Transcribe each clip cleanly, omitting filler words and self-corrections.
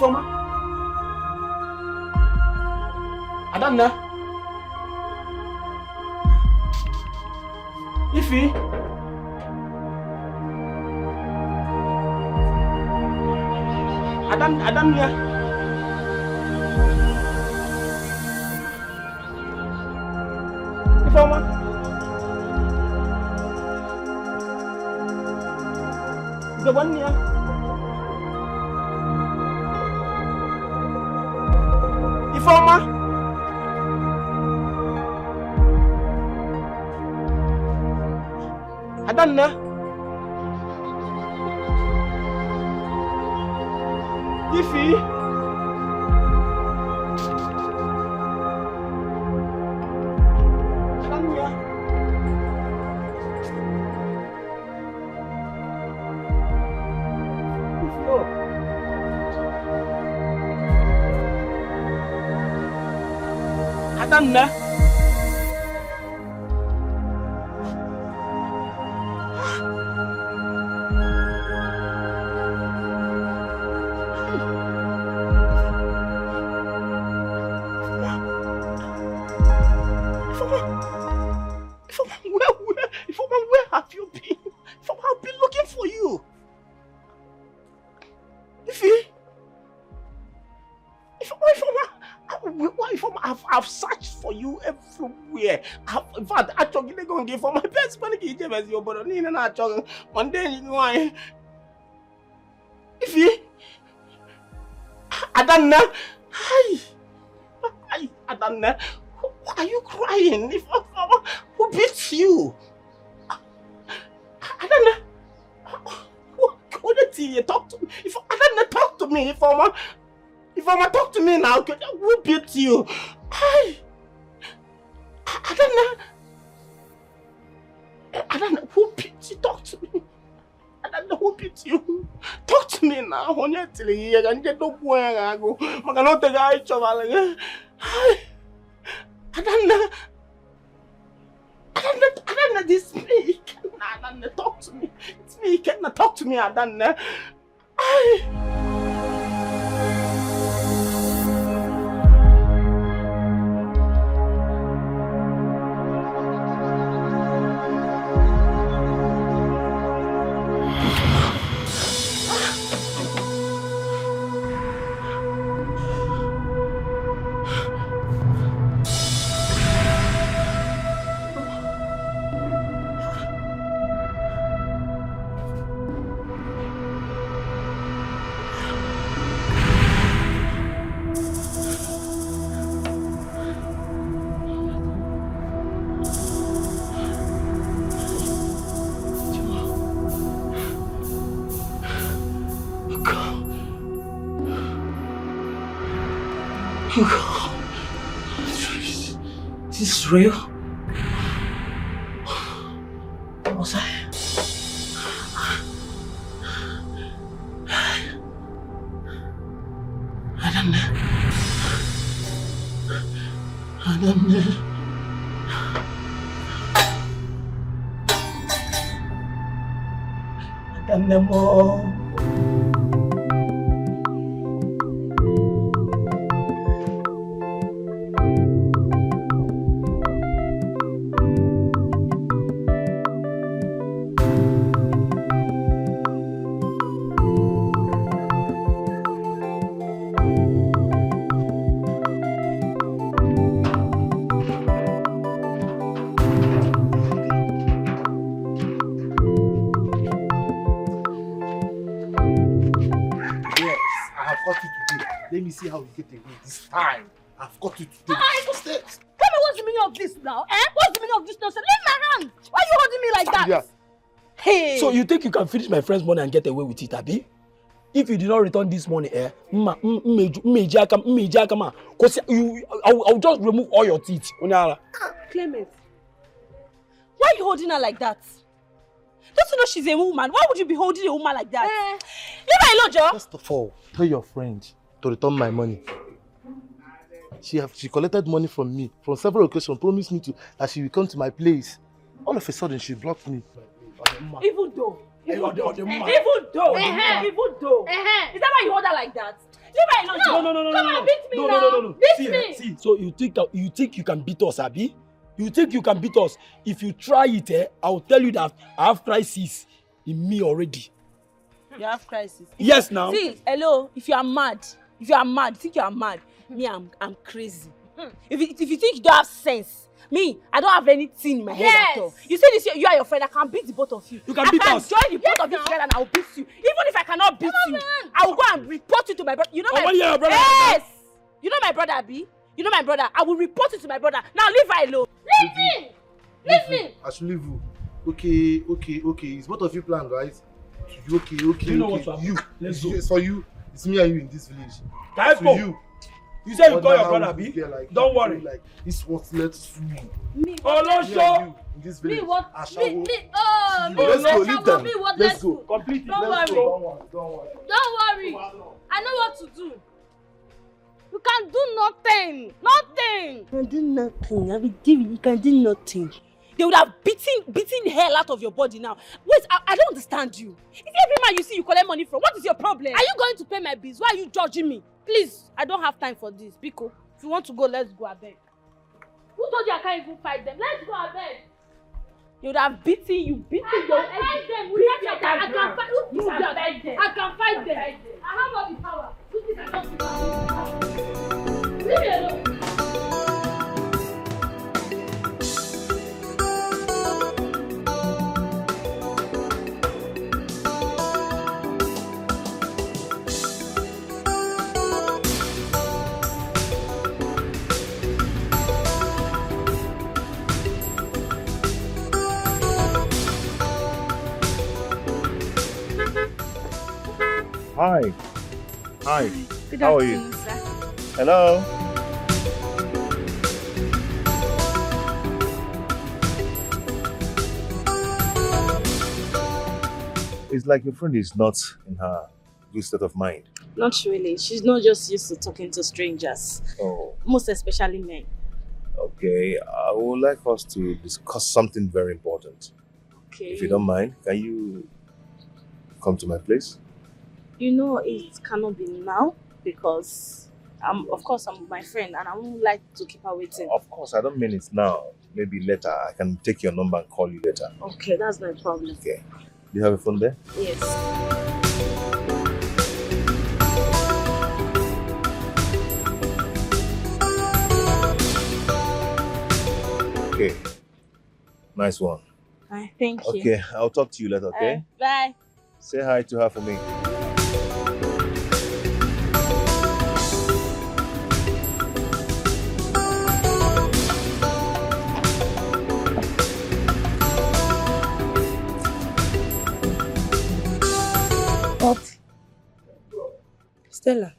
Ifeoma. Adanna. Ifi. Adanna. Ifeoma. Gawannya. Ifeoma. Adanna. Ifi. Adanna. Ifo. Adanna. Where have you been? I've been looking for you. I've searched for you everywhere. In fact, actually, they're going to give for my best money. But one day, you know, Adanna, hi, Adanna, why are you crying? Who beats you? Adanna, talk to me. Adanna, talk to me. Ifeoma, talk to me now. Who beat you? Hi, Adanna, who beat you? Talk to me. Adanna, who beat you? Talk to me now. Honestly, I can't get no point. I go. I cannot take a chocolate. Hi, Adanna, this is me. Adanna, talk to me. It's me. Can talk to me, Adanna. Hi. Is this real? What was I? Adanna mo. Let me see how we get away this time. I've got you today. What's this? Tell me what's the meaning of this now? What's the meaning of this nonsense? Leave my hand! Why are you holding me like that? Yeah. Hey! So you think you can finish my friend's money and get away with it, Abi? If you do not return this money, I'll just remove all your teeth. Clement, why are you holding her like that? Don't you know she's a woman? Why would you be holding a woman like that? Leave her alone, Joe! First of all, tell your friend to return my money. She collected money from me from several occasions, promised me that she will come to my place. All of a sudden, she blocked me. Even though Even though. Is that why you hold her like that? Leave her alone. No. Come on, beat me now. No. Beat me. See, so you think you can beat us, Abi? You think you can beat us? If you try it, I'll tell you that I have crisis in me already. You have crisis. Yes, now. See, hello. If you are mad, think you are mad. Me, I'm crazy. If you think you don't have sense, me, I don't have anything in my head at all. You say this, you are your friend. I can beat the both of you. You can beat us. I can join the both of you together and I will beat you. Even if I cannot beat you, I will go and report you to my brother. You know my brother. Yes. You know my brother, Abi. You know my brother. I will report you to my brother. Now leave her alone. Leave me. Leave me. I should leave you. Okay. It's both of you planned, right? Okay. You know what to happen. Let's go. It's for you. It's me and you in this village. Let's to go. you. You said you call your brother, Abi. Don't worry. Like this was let's free. Me. Oh no, sure. In this village. Me what? I Me. shall Me. go. Oh, me. Let's go. I Leave shall them. Me what? Let's go. Completely. Don't Let's worry. go. Don't worry. Don't worry. I know what to do. You can do nothing. Nothing. You can do nothing. You can do nothing. They would have beaten hell out of your body now. Wait, I don't understand you. Is every man you see you collect money from? What is your problem? Are you going to pay my bills? Why are you judging me? Please, I don't have time for this. Biko, if you want to go, let's go, abeg. Who told you I can't even fight them? Let's go, abeg. They would have beaten you, your fight them. I can fight them. I have all the power. You think I don't do that? Leave me alone. Hi. Good How are you? afternoon, sir. Hello. It's like your friend is not in her good state of mind. Not really. She's not just used to talking to strangers. Oh, Most especially men. okay. I would like us to discuss something very important. Okay. If you don't mind, can you come to my place? You know, it cannot be now because of course I'm with my friend and I won't like to keep her waiting. Of course, I don't mean it now. Maybe later. I can take your number and call you later. Okay, that's no problem. Okay. Do you have a phone there? Yes. Okay. Nice one. Thank you. Okay, I'll talk to you later, okay? Bye. Say hi to her for me. But Stella,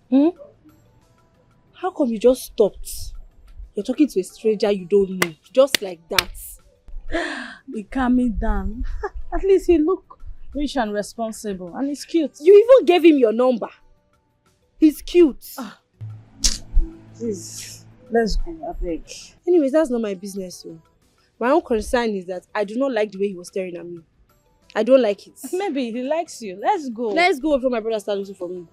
how come you just stopped? You're talking to a stranger you don't know, just like that. Be calming down. At least he look rich and responsible, and he's cute. You even gave him your number. He's cute. Please, let's go, I beg. Anyways, that's not my business. So. My own concern is that I do not like the way he was staring at me. I don't like it. Maybe he likes you. Let's go. Let's go before my brother starts looking for me.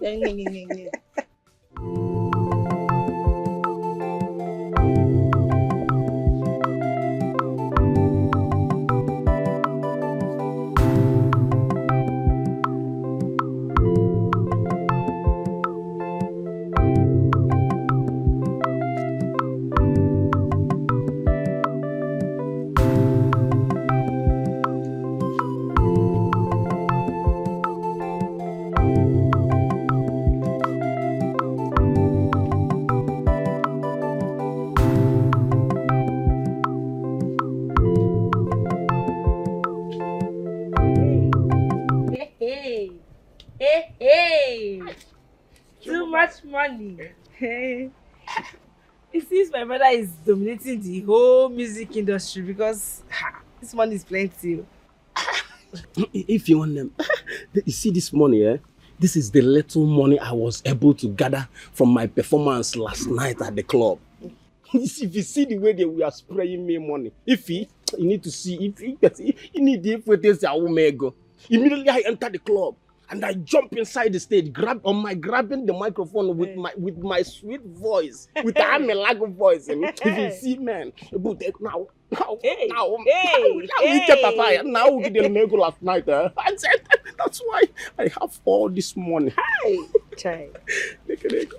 Hey. Too much money. Hey. It seems my brother is dominating the whole music industry because this money is plenty. If you want them, you see this money, eh? This is the little money I was able to gather from my performance last night at the club. If you see the way they were spraying me money, you need to see, you need the influence I will make go. Immediately I enter the club and I jump inside the stage, grabbing the microphone with my sweet voice, with the Amelago voice. And if you see, man, now we get papaya. Now we didn't make last night. I said that's why I have all this money. Hey, child.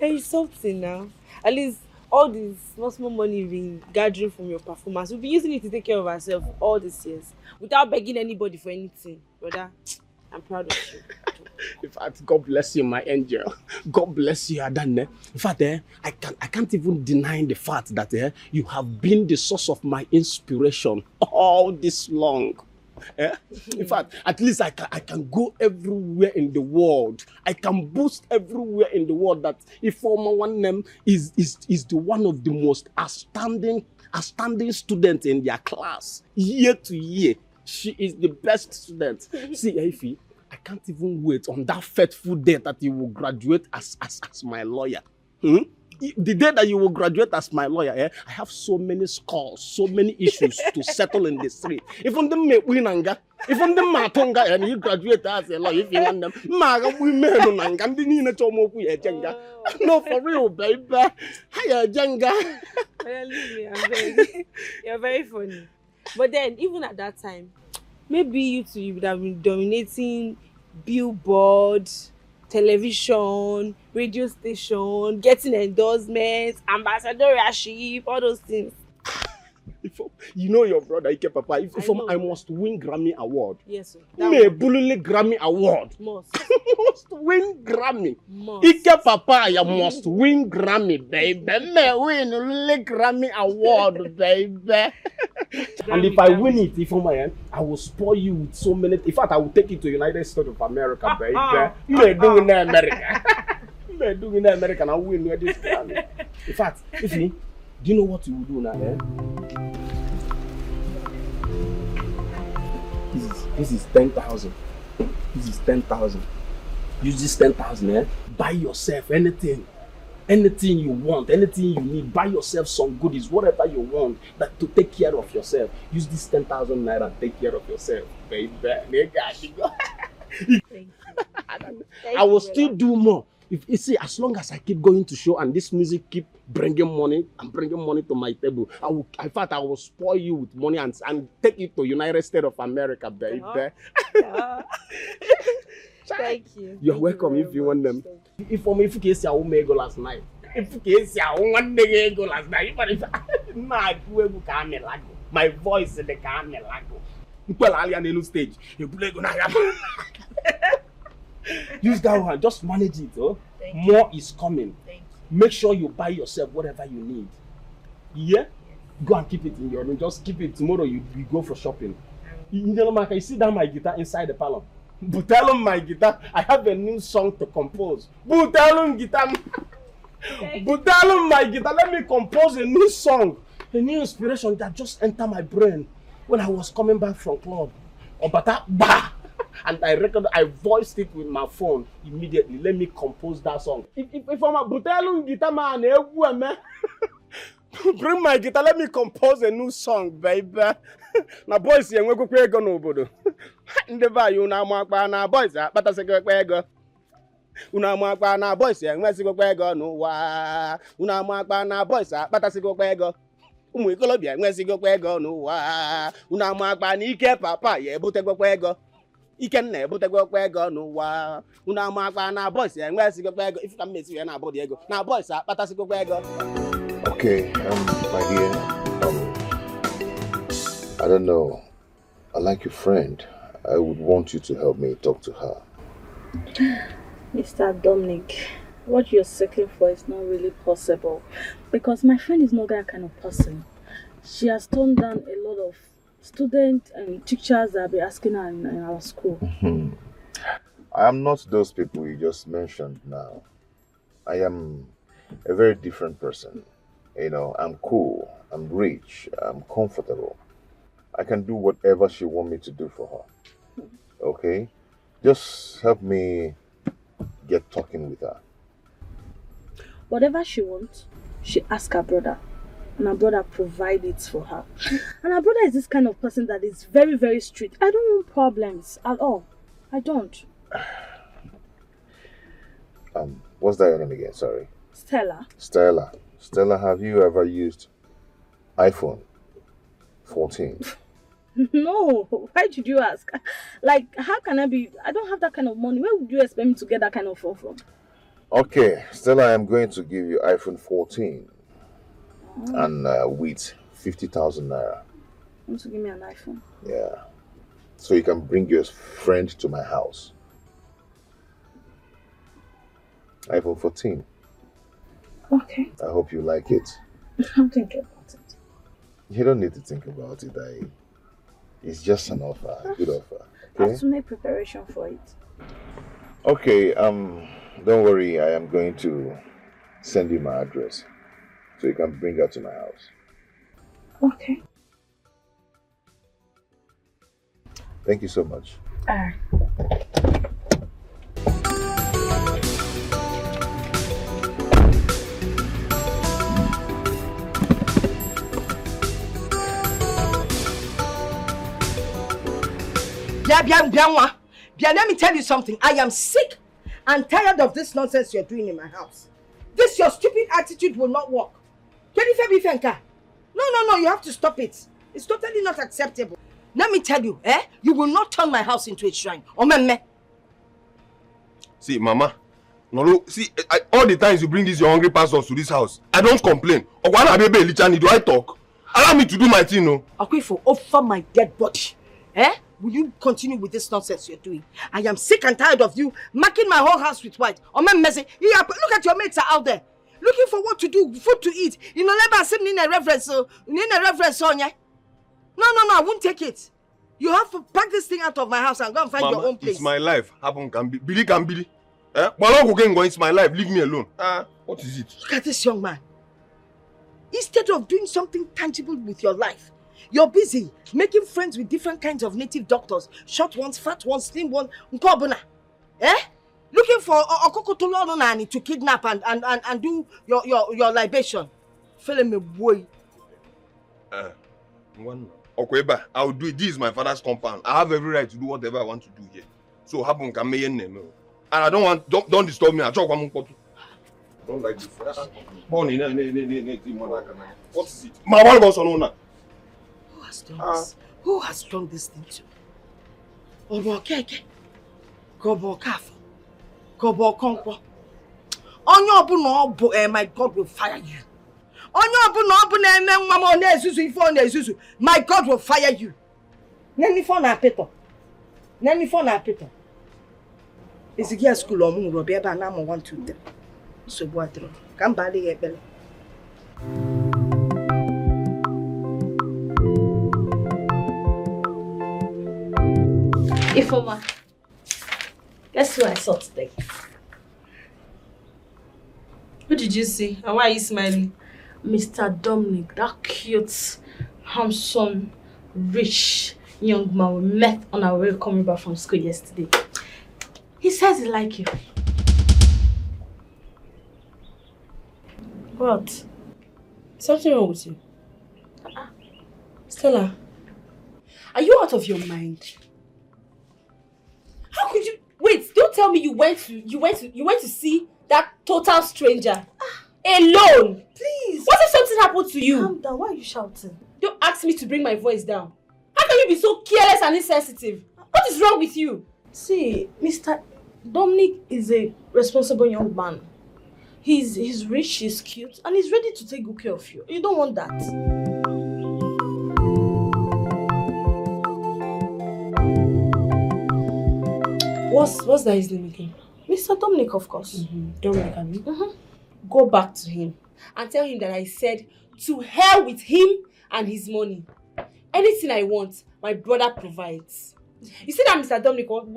Hey, something now. At least all this small money you've been gathering from your performance, we'll be using it to take care of ourselves all these years without begging anybody for anything, brother. I'm proud of you. In fact, God bless you, my angel. God bless you, Adane. In fact, I can't even deny the fact that you have been the source of my inspiration all this long. In fact, at least I can go everywhere in the world. I can boast everywhere in the world that Ifeoma Nwannem is the one of the most outstanding students in their class, year to year. She is the best student. See, Ify, I can't even wait on that fateful day that you will graduate as my lawyer. The day that you will graduate as my lawyer, I have so many scores, so many issues to settle in the street. Even the Winanga, even the Matonga, and you graduate as a lawyer, if you want them, Maga, women, and the Nina Tomoku, Jenga. No, for real, baby. Hiya, Jenga. You're very funny. But then, even at that time, maybe you would have been dominating billboard, television, radio station, getting endorsements, ambassadorship, all those things. You know your brother, Ike Papa. I must win Grammy Award. Yes, sir. Bully Grammy Award. Must win Grammy. Must. Ike Papa, you must win Grammy, baby. Me win Grammy Award, baby. And if I win it, I will spoil you with so many. In fact, I will take it to United States of America, baby. Me doing in America. Me doing in America, and I win this Grammy. In fact, do you know what you will do now? This is 10,000. This is 10,000. Use this 10,000, buy yourself anything you want, anything you need. Buy yourself some goodies, whatever you want, that to take care of yourself. Use this 10,000 naira and take care of yourself, baby. Thank you. I will still do more. If you see, as long as I keep going to show and this music keep bringing money and bringing money to my table, I will spoil you with money and take you to United States of America, baby. Thank you. You're welcome if you want them. If you case I will go last night. If you case I want to go last night, but if my voice in the Camelago. Well, I'll on the stage. You use that one, just manage it. More is coming. Make sure you buy yourself whatever you need. Yeah? Go and keep it in your room. Just keep it. Tomorrow you go for shopping. You know, you see that my guitar inside the parlor. But tell him my guitar, I have a new song to compose. But tell him guitar. But tell him my guitar, let me compose a new song. A new inspiration that just entered my brain when I was coming back from club. And I voiced it with my phone immediately. Let me compose that song. If I'm a Butelun guitar man, bring my guitar, let me compose a new song, baby. Now boys, we go play go no bodo. Ndeba you na makpa na boys, pata se go play go. Una makpa na boys, we se go play go no wa. Una makpa na boys, pata se go play go. Umu ikolobia, we se go play go no wa. Una makpa ni Ike Papa, ye bote go play go. Iken but go kwego no wa una makpa na boys e nwesi go kwego if you can mess na body ego na boys patasi go kwego. Okay, my dear, I don't know. I like your friend. I would want you to help me talk to her. Mr. Dominic, what you're seeking for is not really possible because my friend is not that kind of person. She has turned down a lot of students and teachers that be asking her in our school. I am not those people you just mentioned now. I am a very different person. You know, I'm cool, I'm rich, I'm comfortable. I can do whatever she wants me to do for her. Okay? Just help me get talking with her. Whatever she wants, she asks her brother. And her brother provides it for her. And her brother is this kind of person that is very, very strict. I don't want problems at all. I don't. What's that your name again? Sorry. Stella. Stella. Stella, have you ever used iPhone 14? No. Why did you ask? Like, how can I be? I don't have that kind of money. Where would you expect me to get that kind of phone from? Okay, Stella, I am going to give you iPhone 14 and with 50,000 naira. You want to give me an iPhone? Yeah. So you can bring your friend to my house. iPhone 14. Okay. I hope you like it. I'm thinking about it. You don't need to think about it. It's just an offer, a good offer. I Okay? have to make preparation for it. Okay, don't worry, I am going to send you my address so you can bring her to my house. Okay. Thank you so much. Alright. Let me tell you something. I am sick and tired of this nonsense you're doing in my house. This your stupid attitude will not work. No, you have to stop it. It's totally not acceptable. Let me tell you, you will not turn my house into a shrine. See, Mama, no, see, all the times you bring these your hungry pastors to this house, I don't complain. Do I talk? Allow me to do my thing, no? Akwifo, over my dead body. Will you continue with this nonsense you're doing? I am sick and tired of you marking my whole house with white. Look at your mates are out there. Looking for what to do, food to eat. You know, never seen in a reference, on ya. No, I won't take it. You have to pack this thing out of my house and go and find Mama, your own place. It's my life. Happen can be. Billy can be. It's my life. Leave me alone. What is it? Look at this young man. Instead of doing something tangible with your life, you're busy making friends with different kinds of native doctors. Short ones, fat ones, slim ones. Looking for Okokotolo to kidnap and do your libation. Feeling me boy. Okay, I'll do it. This is my father's compound. I have every right to do whatever I want to do here. So happen can make name. And I don't disturb me. I talk one more. Don't like this. What is it? My one was on now. Who has done this? Who has done this thing to me? Obo Keke, Kobo Kafo, Kobo Konko. My God will fire you. My God will fire you. Nani for na peto. Is it here school or moon? Robbie, but now 1, 2, 3. So what? Come back here, Bella. Ifoma, guess who I saw today? Who did you see? And why are you smiling? Mr. Dominic, that cute, handsome, rich young man we met on our way coming back from school yesterday. He says he likes you. What? Something wrong with you? Stella, are you out of your mind? How could you wait? Don't tell me you went to see that total stranger alone. Please. What if something happened to you? Calm down. Why are you shouting? Don't ask me to bring my voice down. How can you be so careless and insensitive? What is wrong with you? See, Mr. Dominic is a responsible young man. He's rich, he's cute, and he's ready to take good care of you. You don't want that. What's that his name again? Mr. Dominic, of course. Dominic, I mean. Go back to him and tell him that I said to hell with him and his money. Anything I want, my brother provides. You see that Mr. Dominic, what do you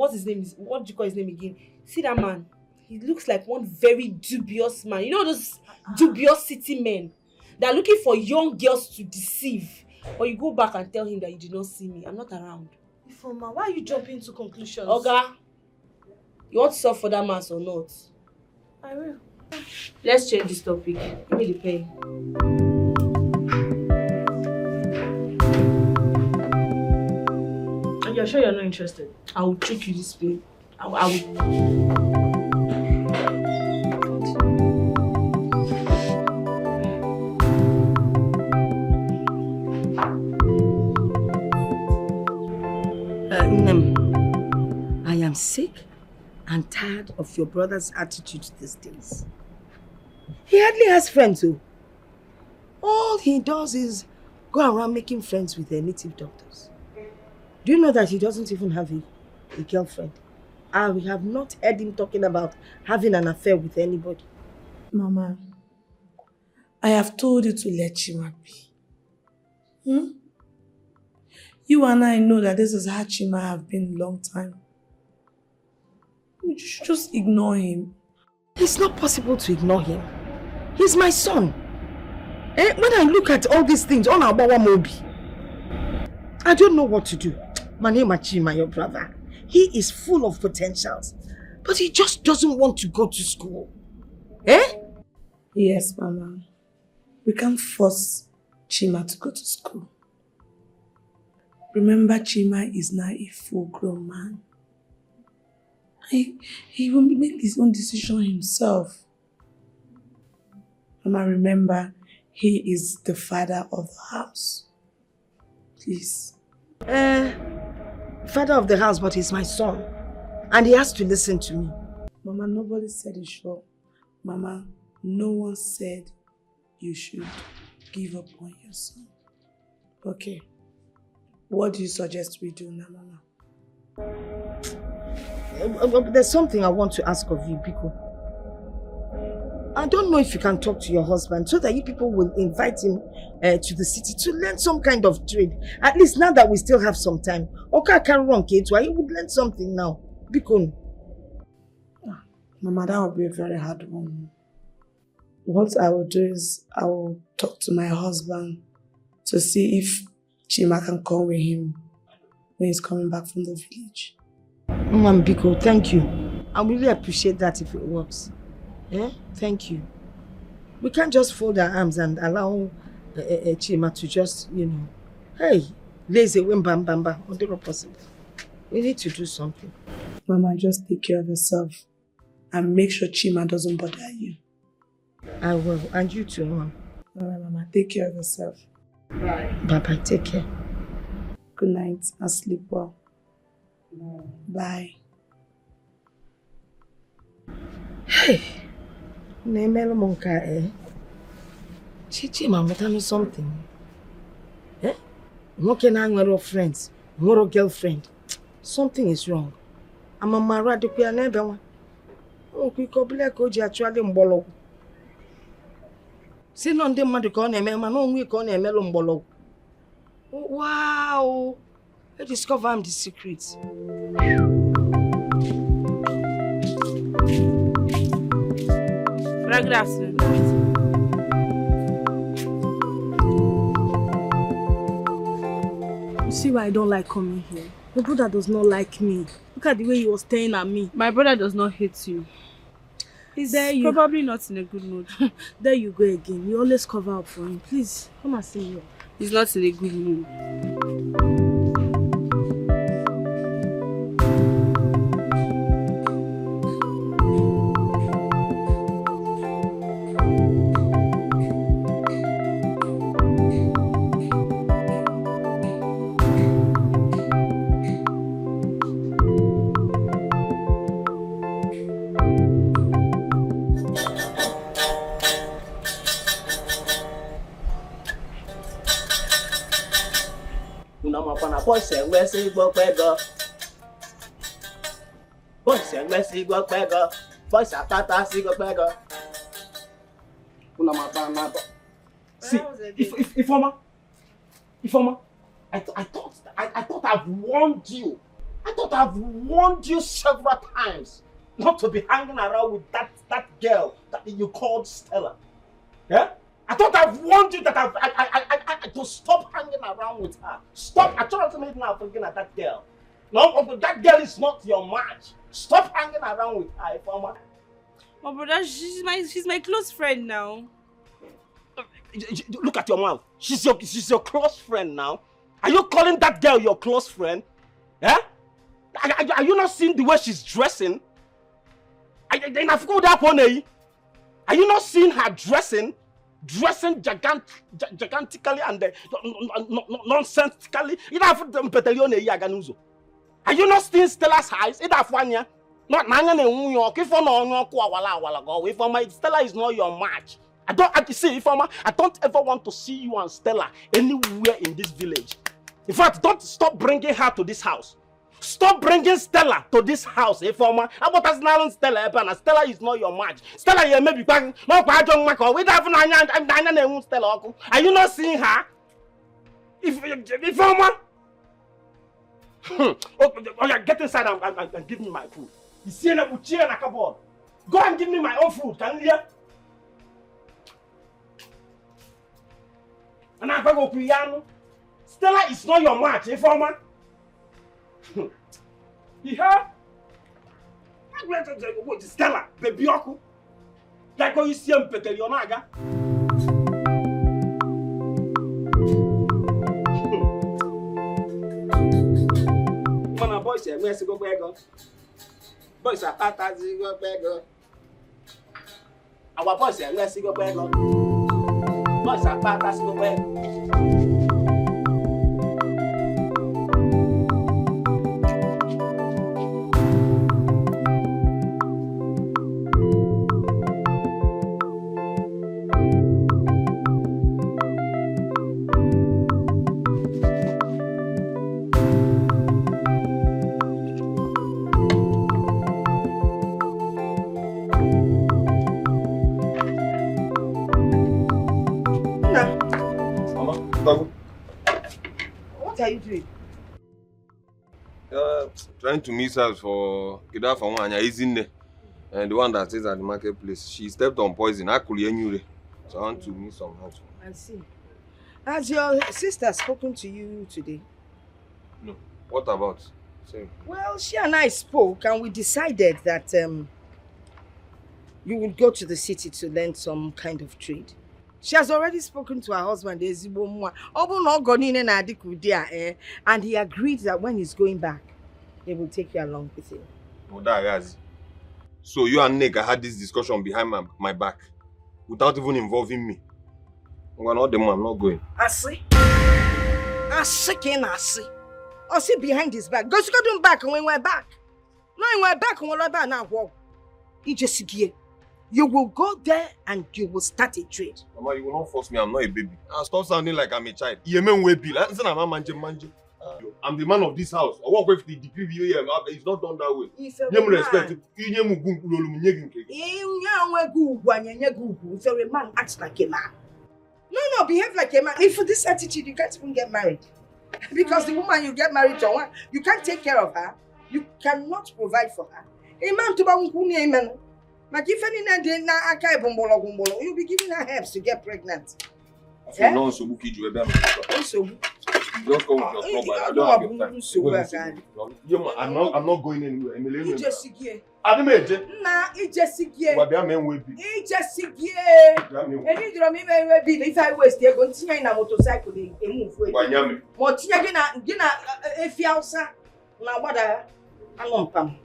call his name again? See that man? He looks like one very dubious man. You know those dubious city men that are looking for young girls to deceive. Or you go back and tell him that you did not see me. I'm not around. Ifoma, why are you jumping to conclusions? Oga, you want to solve for that man or not? I will. Let's change this topic. Give me the pen. You're sure you're not interested? I will trick you this way. I will. I am sick and tired of your brother's attitude these days. He hardly has friends, though. All he does is go around making friends with the native doctors. Do you know that he doesn't even have a girlfriend? We have not heard him talking about having an affair with anybody. Mama, I have told you to let Chima be. You and I know that this is how Chima have been a long time. You should just ignore him. It's not possible to ignore him. He's my son. When I look at all these things, on Abawa Mobi, I don't know what to do. My name is Chima, your brother. He is full of potentials, but he just doesn't want to go to school. Yes, Mama. We can't force Chima to go to school. Remember, Chima is now a full-grown man. He will make his own decision himself. Mama, remember, he is the father of the house. Please. Father of the house, but he's my son. And he has to listen to me. Mama, nobody said it sure. Mama, no one said you should give up on your son. Okay. What do you suggest we do now, Mama? There's something I want to ask of you, Biko. I don't know if you can talk to your husband so that you people will invite him to the city to learn some kind of trade. At least now that we still have some time. Okay, carry on, Kate. Why you would learn something now? Biko. Mama, that would be a very hard one. What I will do is I will talk to my husband to see if Chima can come with him when he's coming back from the village. Mama Biko, thank you. I really appreciate that if it works. Thank you. We can't just fold our arms and allow Chima to just, lazy when bam bam bam. Whatever possible. We need to do something. Mama, just take care of yourself and make sure Chima doesn't bother you. I will, and you too, Mama. Alright, Mama, take care of yourself. Bye. Bye-bye, take care. Good night and sleep well. Bye. Hey, Nemelo Monka, Chichi, Mama, tell me something. No can hang with friends, no girlfriend. Something is wrong. I'm a married to a neighbor. Oh, we could be like Oji actually mbolo. See, none them to call him, no, we call him Melon Bolo. Wow, I discover the secrets. Good afternoon. You see why I don't like coming here? My brother does not like me. Look at the way he was staring at me. My brother does not hate you. He's probably not in a good mood. There you go again. You always cover up for him. Please, come and see me. He's not in a good mood. Boys and Wesley go beggar. Boys and Wesley go beggar. Boys are Tata go beggar. See, Ifoma, I thought I've warned you. I thought I've warned you several times not to be hanging around with that girl that you called Stella. Yeah? I thought I've warned you that I to stop hanging around with her. Stop. I told you now thinking at that girl. No, that girl is not your match. Stop hanging around with her, Ifoma. My brother, she's my close friend now. Look at your mouth. She's your close friend now. Are you calling that girl your close friend? Eh? Are you not seeing the way she's dressing? Are you not seeing her dressing? Dressing gigantically and nonsensically? Are you not seeing Stella's eyes? Not Stella is not your match. I don't ever want to see you and Stella anywhere in this village. In fact, don't stop bringing her to this house. Stop bringing Stella to this house, Ifoma. About us now, Stella, Stella is not your match. Stella, you may be back. No, Stella. Are you not seeing her? Ifoma. Okay, get inside and give me my food. You see a chair and a cupboard. Go and give me my own food, can you hear? And I go piano. Stella is not your match, Ifoma. You heard? What is Stella? Baby Oku. Like you see him Peter Yonaga. Mana boys here, where's the go back? Boys are patas, go back. Our boys here, where's the go back? Boys are patas, go back. What are you doing? Trying to miss her for Kida for one. Is in there, and the one that is at the marketplace. She stepped on poison. I could hear so I want to miss some help. I see. Has your sister spoken to you today? No. What about? Same. Well, she and I spoke, and we decided that you would go to the city to learn some kind of trade. She has already spoken to her husband, and he agreed that when he's going back, he will take you along with him. So you and Nega had this discussion behind my back without even involving me. I'm not going. I see, I see behind his back. Go to him back when we're back. No, when we're back, when we're back now, you will go there and you will start a trade. Mama, you will not force me. I'm not a baby. Stop sounding like I'm a child. I'm the man of this house. I work with the degree here. It's not done that way. If you're a man, act like a man. No, behave like a man. If for this attitude, you can't even get married. Because the woman you get married to, you can't take care of her. You cannot provide for her. A man to man. You'll be giving her herbs to get pregnant. Yeah? Just come with your problem. I don't have time. I'm not going anywhere. You just if I waste, they're going to in a motorcycle. They move away. If you are now, what I won't come.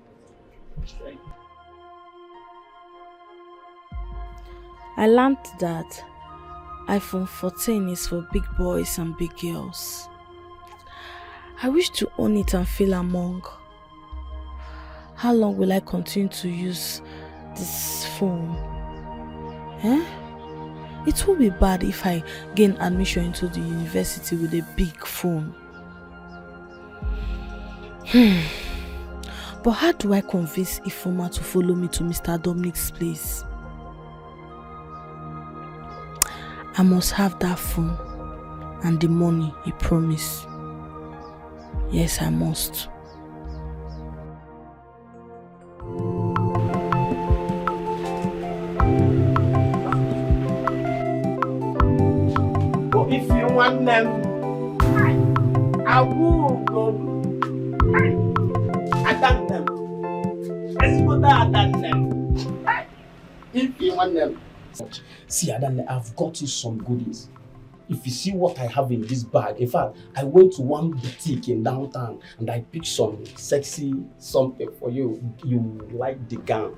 I learned that iPhone 14 is for big boys and big girls. I wish to own it and feel among. How long will I continue to use this phone? It will be bad if I gain admission into the university with a big phone. But how do I convince Ifoma to follow me to Mr. Dominic's place? I must have that phone and the money he promised. Yes, I must. But if you want them, I will go. I thank them. Let's go there and thank them. If you want them. See, Adane, I've got you some goodies. If you see what I have in this bag, in fact, I went to one boutique in downtown and I picked some sexy something for you. You like the gown.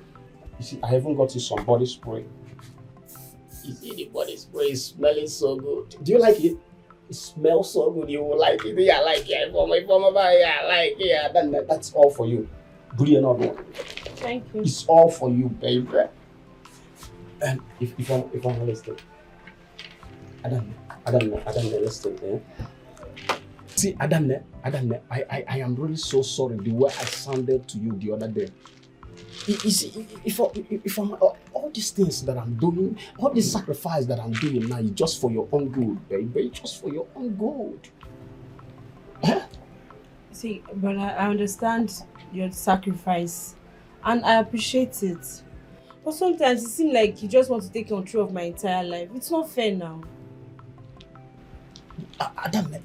You see, I even got you some body spray. You see, the body spray is smelling so good. Do you like it? It smells so good. You will like it. Yeah, I like it. Yeah, I like it. Yeah, that's all for you. Brilliant, not one. Thank you. It's all for you, baby. And if I'm listening, I don't know, listen, eh? See, I am really so sorry the way I sounded to you the other day. You see, if I'm all these things that I'm doing, all this sacrifice that I'm doing now is just for your own good, baby. Just for your own good. Huh? See, but I understand your sacrifice and I appreciate it. But sometimes it seems like you just want to take control of my entire life. It's not fair now. Adam,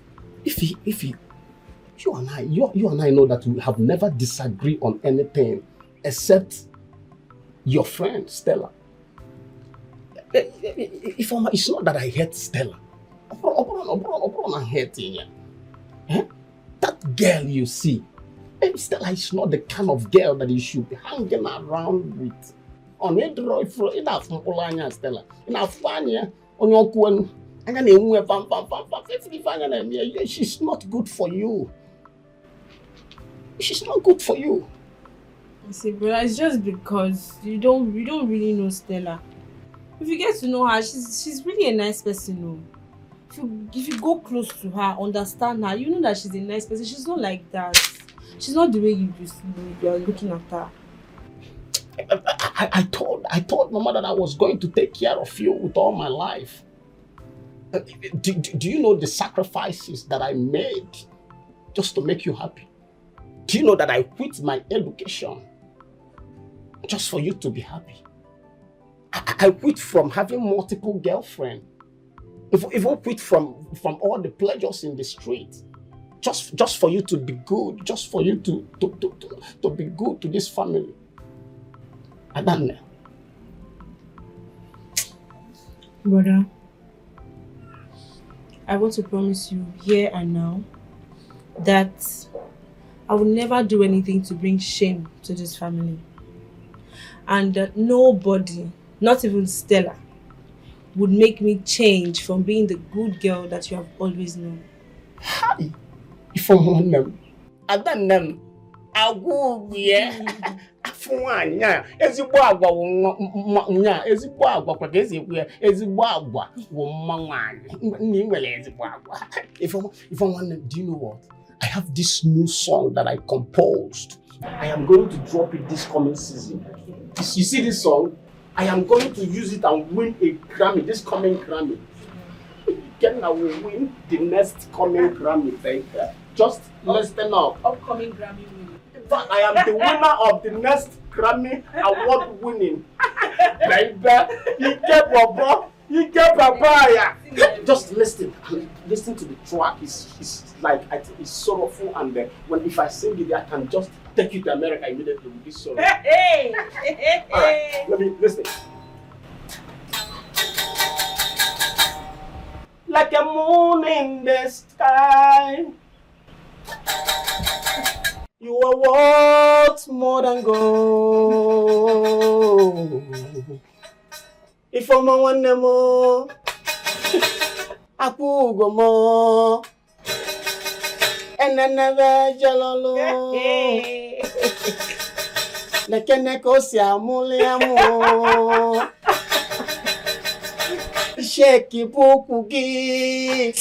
if you and I know that we have never disagreed on anything except your friend Stella. It's not that I hate Stella. I'm hating you. That girl you see, Stella is not the kind of girl that you should be hanging around with. On a draw for enough Stella. Enough fun, on your coin. She's not good for you. She's not good for you. See, but it's just because you don't really know Stella. If you get to know her, she's really a nice person. No? If you go close to her, understand her, you know that she's a nice person. She's not like that. She's not the way you are looking at her. I told Mama that I was going to take care of you with all my life. Do you know the sacrifices that I made just to make you happy? Do you know that I quit my education just for you to be happy? I quit from having multiple girlfriends. Even quit from all the pleasures in the street. Just for you to be good. Just for you to be good to this family. Adamne. Brother, I want to promise you here and now that I will never do anything to bring shame to this family. And that nobody, not even Stella, would make me change from being the good girl that you have always known. Hi. If I want them, I done them. I go yeah. Afwanya ezigbo agwa nya ezigbo agwa kwa ezigbo ezigbo agwa wo mmanwanya ni nwele ezigbo agwa. If I want them, do you know what? I have this new song that I composed. I am going to drop it this coming season. You see this song? I am going to use it and win a Grammy, this coming Grammy. Again, I will win the next coming Grammy, baby. Just listen up. Upcoming Grammy winner. I am the winner of the next Grammy award winning. Baby, you get Baba. Just listen to the track. It's like it's sorrowful, and if I sing it, I can just take you to America immediately with this song. Hey. Right, let me listen. Like a moon in the sky, you are worth more than gold. If I'm a one more, I could go more, and I never jello. The Keneko Siamuliamo. Shake Pukugi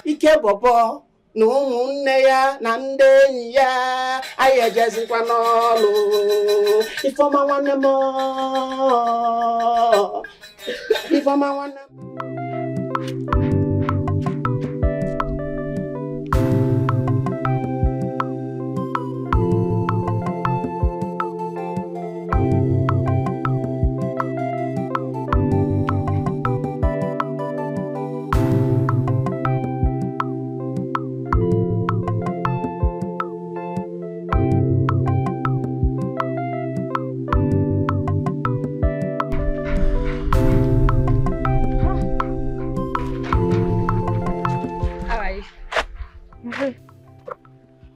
Ike Bobo no Muneya Nandeya I just Panolo. If I'm a one more, if I'm a one.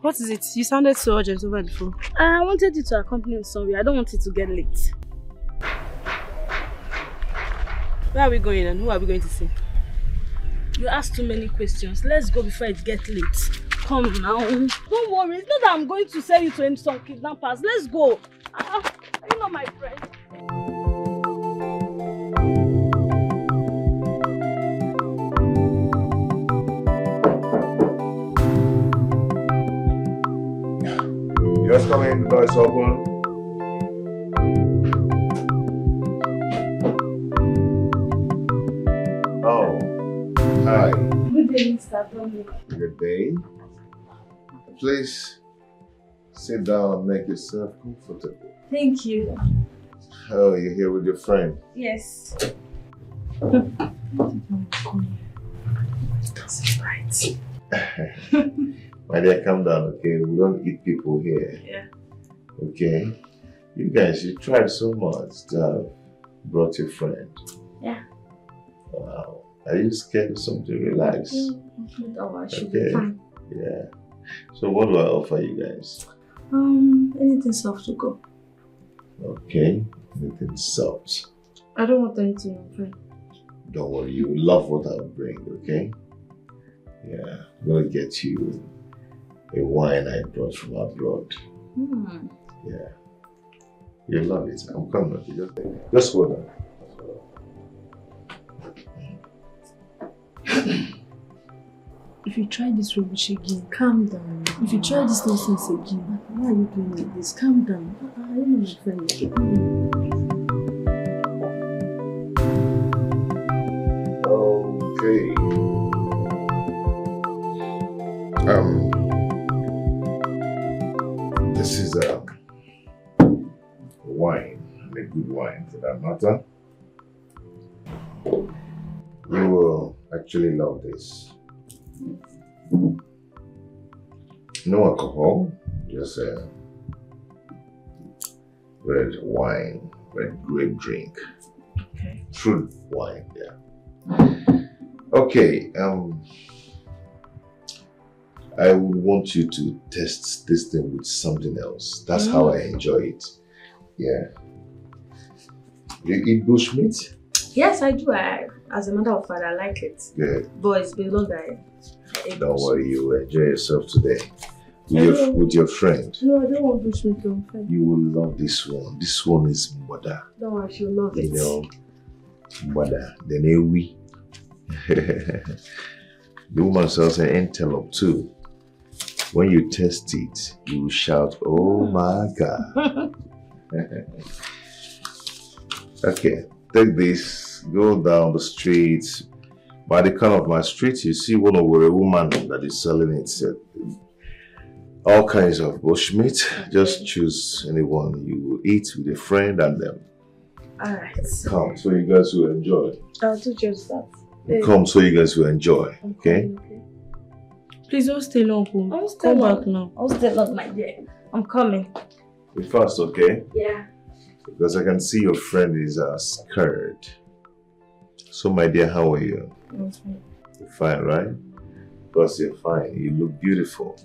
What is it? You sounded so urgent over the phone. I wanted you to accompany me somewhere. I don't want it to get late. Where are we going and who are we going to see? You ask too many questions. Let's go before it gets late. Come now. Don't worry. It's not that I'm going to sell you to some kidnappers. Let's go. You know my friend. Just come in, the door is open. Oh, hi. Good day, Mr. Dominic. Good day. Please sit down and make yourself comfortable. Thank you. Oh, you're here with your friend? Yes. That's right. My dear, calm down, okay? We don't eat people here. Yeah. Okay? You guys, you tried so much to have brought your friend. Yeah. Wow. Are you scared of something? Relax. Should be fine. Yeah. So what do I offer you guys? Anything soft to go. Okay. Anything soft. I don't want anything on friend. Don't worry, you will love what I'll bring, okay? Yeah. I'm gonna get you a wine I brought from abroad. Yeah. You'll love it. I'm coming. Just hold on. If you try this rubbish again, calm down. If you try this nonsense again, why are you doing like this? Calm down. I don't know my friend. Okay. This is a wine, and a good wine for that matter. You will actually love this. No alcohol, just a red wine, red grape drink. Okay. Fruit wine, yeah. Okay, I would want you to test this thing with something else. That's how I enjoy it. Yeah. You eat bushmeat? Yes, I do. As a matter of fact, I like it. Good. But it's been long that I ate Don't bushmeat. worry, you will enjoy yourself today. With your friend. No, I don't want bushmeat on friend. You will love this one. This one is mother. No, I should love it. You know, mother. Then we. The woman sells an antelope too. When you taste it, you will shout, "Oh my God." Okay, take this, go down the street. By the corner of my street, you see a woman that is selling it. All kinds of bushmeat. Just choose anyone you will eat with a friend and them. Alright. Come, so you guys will enjoy. I'll do just that. Come, so you guys will enjoy. Okay? Please don't stay long. I'll stay back now. I'll stay long, my dear. I'm coming. Be fast, okay? Yeah. Because I can see your friend is scared. So, my dear, how are you? I'm fine. You're fine, right? Because you're fine. You look beautiful.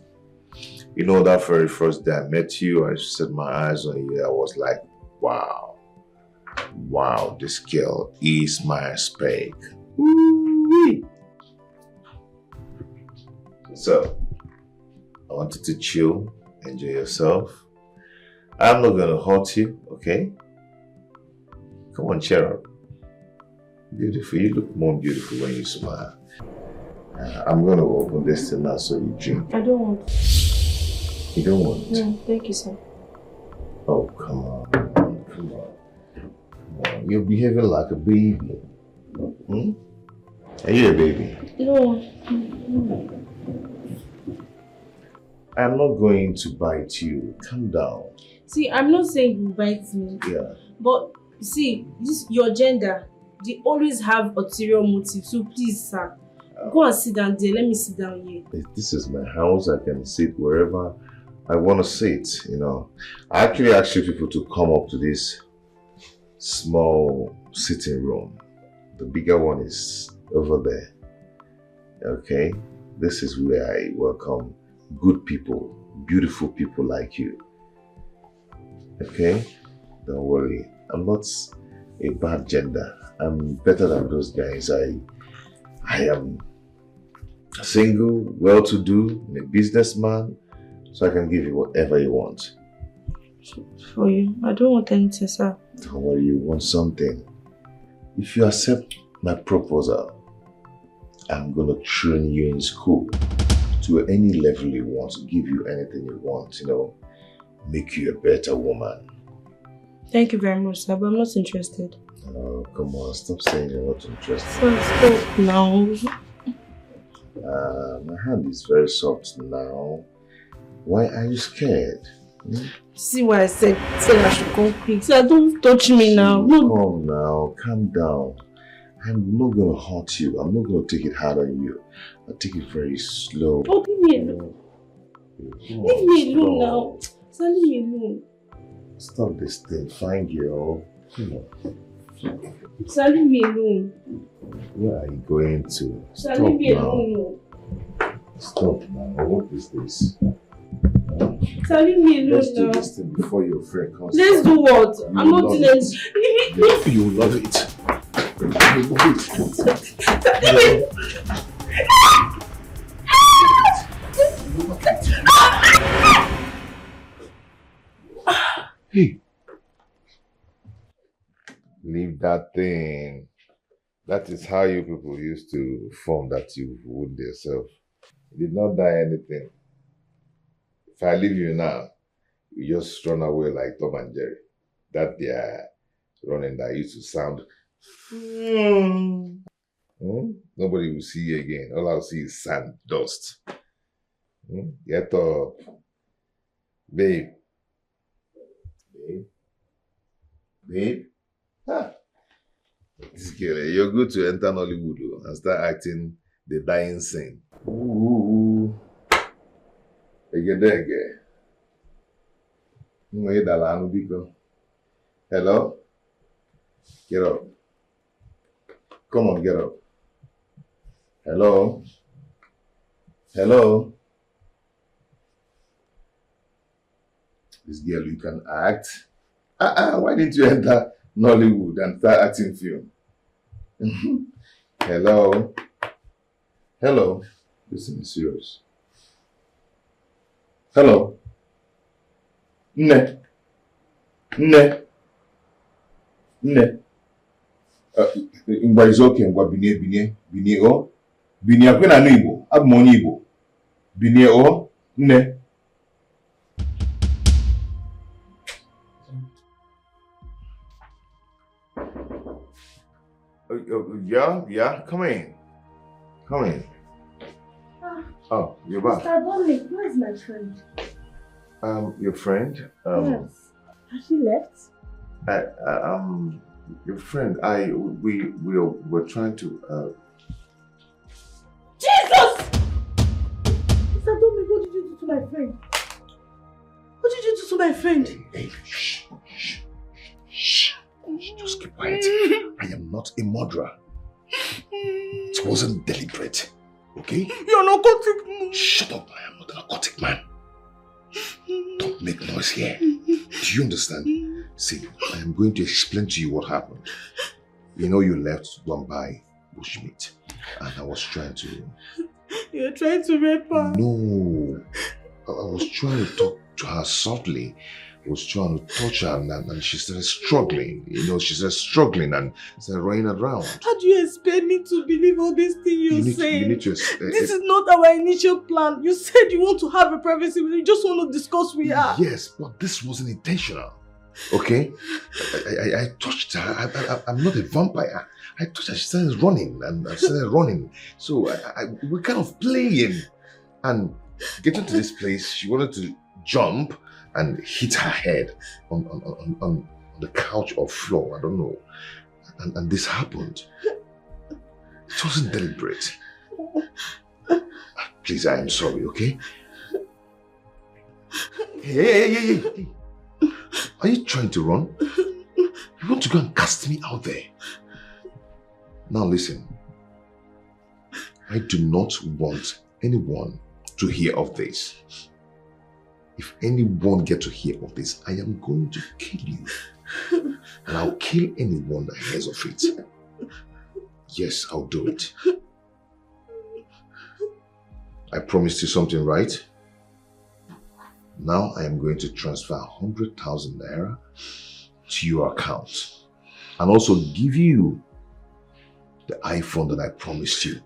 You know, that very first day I met you, I set my eyes on you. I was like, wow. Wow, this girl is my spec. Woo-wee. So, I want you to chill, enjoy yourself. I'm not going to hurt you, okay? Come on, cheer up. Beautiful. You look more beautiful when you smile. I'm going to open this thing now so you drink. I don't want. You don't want? No, thank you, sir. Oh, come on. Come on. You're behaving like a baby. Hmm? Are you a baby? No. I'm not going to bite you. Calm down. See, I'm not saying you bite me. Yeah. But see, this your gender, they always have ulterior motives. So please, sir, go and sit down there. Let me sit down here. This is my house. I can sit wherever I want to sit, you know. I actually asked people to come up to this small sitting room. The bigger one is over there. Okay? This is where I welcome good people beautiful people like you. Okay? Don't worry. I'm not a bad gender. I'm better than those guys. I am single, well-to-do, I'm a businessman, so I can give you whatever you want. For you, I don't want anything, sir. Don't worry, you want something. If you accept my proposal, I'm gonna train you in school to any level you want, give you anything you want, make you a better woman. Thank you very much, sir, but I'm not interested. Oh, come on, stop saying you're not interested. Sir, stop now. My hand is very soft now. Why are you scared? See why I said I should come quick. Sir, don't touch me now. Come now, calm down. I'm not going to hurt you. I'm not going to take it hard on you. I'll take it very slow. Oh, leave me alone. Leave me alone now. Sir, leave me alone. Stop this thing, fine girl. Come on. Sir, leave me alone. Where are you going to? Sir, leave me alone. Stop now. What is this? Sir, leave me alone. Let's do this thing before your friend comes. Let's do what? I'm not doing it. Leave me. You love it. You love it. Hey. Leave that thing. That is how you people used to form that you wound yourself. You did not die anything. If I leave you now, you just run away like Tom and Jerry. That they are running that used to sound. Nobody will see you again. All I'll see is sand, dust. Get up. Babe. Babe. Ah. This girl, you're good to enter Nollywood and start acting the dying scene. Ooh. Hello? Get up. Come on, get up. Hello? Hello? This girl, you can act. Why didn't you enter Nollywood and start acting film? Hello? Hello? Listen, is serious. Hello? Nne? Ngwa is okay, ngwa binie o. Binie akwe na Igbo, abụ m onye Igbo. Binie o, nne. Yeah, come in. Come in. Oh, you're back. Mr. Dominic, where is my friend? Your friend? Yes. Has she left? Your friend, we were trying to, Jesus! Mr. Dominic, what did you do to my friend? What did you do to my friend? Hey, shh. Just keep quiet. I am not a murderer. It wasn't deliberate. Okay? You're a narcotic. Shut up. I am not a narcotic man. Don't make noise here. Do you understand? See, I am going to explain to you what happened. You know you left to go and buy bushmeat. And I was trying to... You're trying to rape her. No. I was trying to talk to her softly. I was trying to touch her and she started struggling. She started struggling and started running around. How do you expect me to believe all these things you're saying? You need to... This is not our initial plan. You said you want to have a privacy with her. You just want to discuss with her. Yes, but this wasn't intentional. Okay? I touched her. I'm not a vampire. I touched her. She started running and I started running. So we're kind of playing. And getting to this place, she wanted to jump and hit her head on the couch or floor. I don't know. And this happened. It wasn't deliberate. Please, I am sorry, okay? Hey. Are you trying to run? You want to go and cast me out there? Now listen. I do not want anyone to hear of this. If anyone get to hear of this, I am going to kill you. And I'll kill anyone that hears of it. Yes, I'll do it. I promised you something, right? Now I am going to transfer 100,000 naira to your account and also give you the iPhone that I promised you.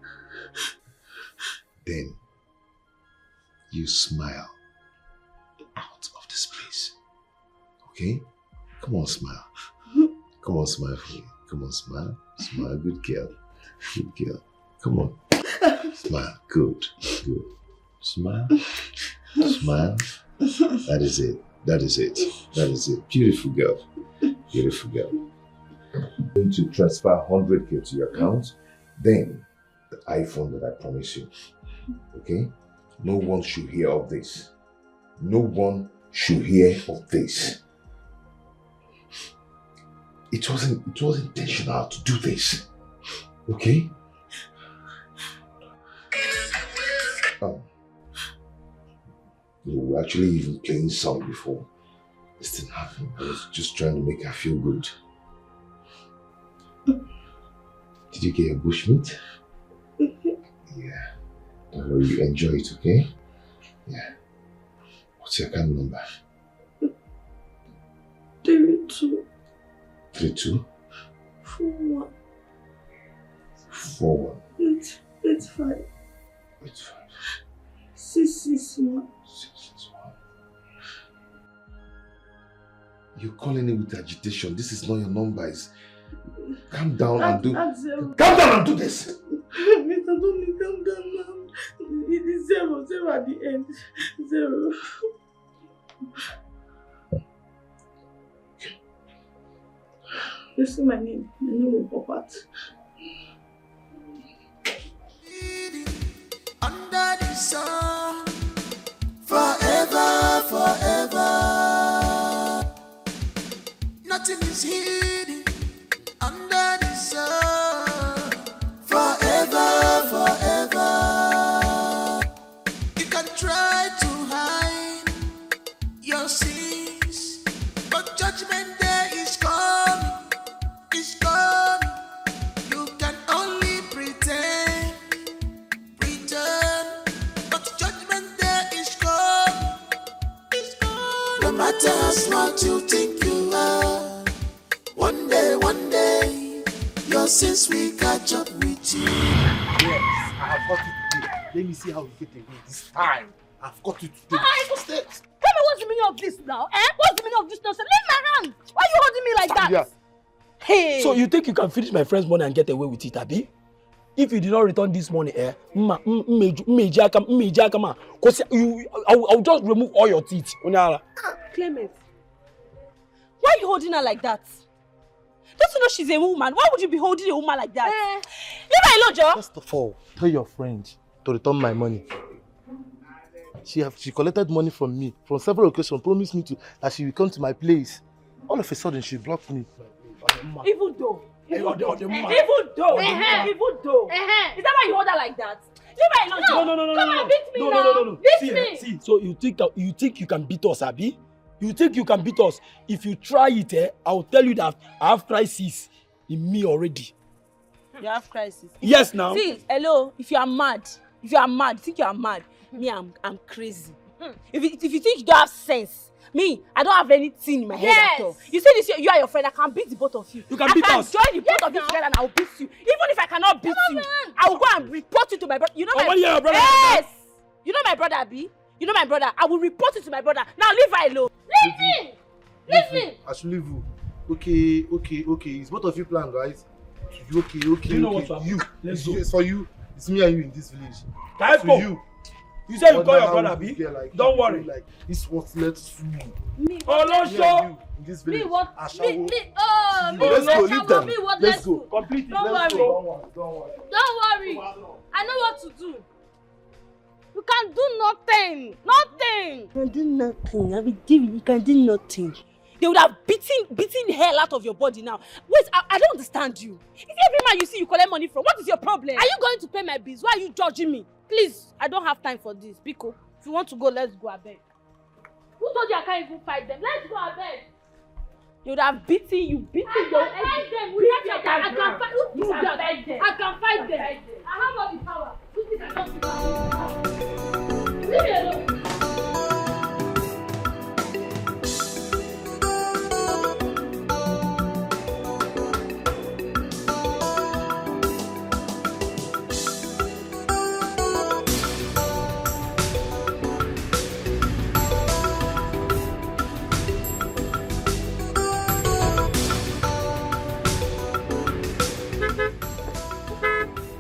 Then you smile out of this place. Okay? Come on, smile. Come on, smile for me. Come on, smile. Smile, good girl. Good girl. Come on. Smile. Good. Good. Smile. Smile. That is it. That is it. That is it. Beautiful girl. Beautiful girl. I'm going to transfer 100K to your account. Then the iPhone that I promised you. Okay? No one should hear of this. No one should hear of this. It wasn't intentional to do this. Okay? We were actually even playing song before this thing happened. I was just trying to make her feel good. Did you get your bushmeat? Yeah. Don't worry, you enjoy it, okay? Yeah. What's your account number? 32. 32? 41. 41. 85. 85. 661. 661. You're calling it with agitation. This is not your number. Calm down and do... Calm down and do this! Mr. Dominic, calm down now. It is 0 at the end. 0. You see my name? My name will pop out. Under the sun, forever, forever. Nothing is hidden under the sun, forever, forever. You can try to hide your sins, but judgment day is coming. It's coming. You can only pretend, but judgment day is coming. It's coming. No matter how smart you think you are, one day, your sins will catch up with you. Yes, I have got it today. Let me see how you get away this time. I've got it today. Tell me what's the meaning of this now? What's the meaning of this nonsense? Leave my hand! Why are you holding me like that? Yeah. Hey! So you think you can finish my friend's money and get away with it, Abi? If you did not return this money, I'll just remove all your teeth. Clement, why are you holding her like that? Don't you know she's a woman? Why would you be holding a woman like that? Leave her alone, Joe! First of all, tell your friend to return my money. She collected money from me from several occasions, promised me that she will come to my place. All of a sudden, she blocked me. Even though. Is that why you hold her like that? Leave her alone, Joe! No. Come on, beat me now! Beat me! See, so you think you can beat us, Abi? You think you can beat us? If you try it, I'll tell you that I have crisis in me already. You have crisis? Yes, now. See, hello, if you think you are mad, me, I'm crazy. If you think you don't have sense, me, I don't have anything in my head at all. You see this, you and your friend, I can beat the both of you. You can beat us. I can join the both of you together and I will beat you. Even if I cannot beat you, I will go and report you to my brother. You know my brother? Yes! You know my brother, Abi? You know my brother. I will report you to my brother. Now leave her alone. Leave me! Leave me! I should leave you. Okay. It's both of you plan, right? Okay. You know what's up? You. Let's go. It's for you. It's me and you in this village. Let's go. You say you call your brother, Abi? Don't worry. Like this was let's fool. Me. Oh, no, show. In this village. Me what? Let's go. Let's go. Completely. Don't worry. Don't worry. I know what to do. You can do nothing. Nothing. You can do nothing. I mean, David, you can do nothing. They would have beaten hell out of your body now. Wait, I don't understand you. Is every man you see you collect money from? What is your problem? Are you going to pay my bills? Why are you judging me? Please, I don't have time for this. Biko, if you want to go, let's go, I beg. Who told you I can't even fight them? Let's go, I beg. You would have beaten you, your fight them. I can fight. Who is that? I can fight them. I have all the power. Who is that? Leave me alone.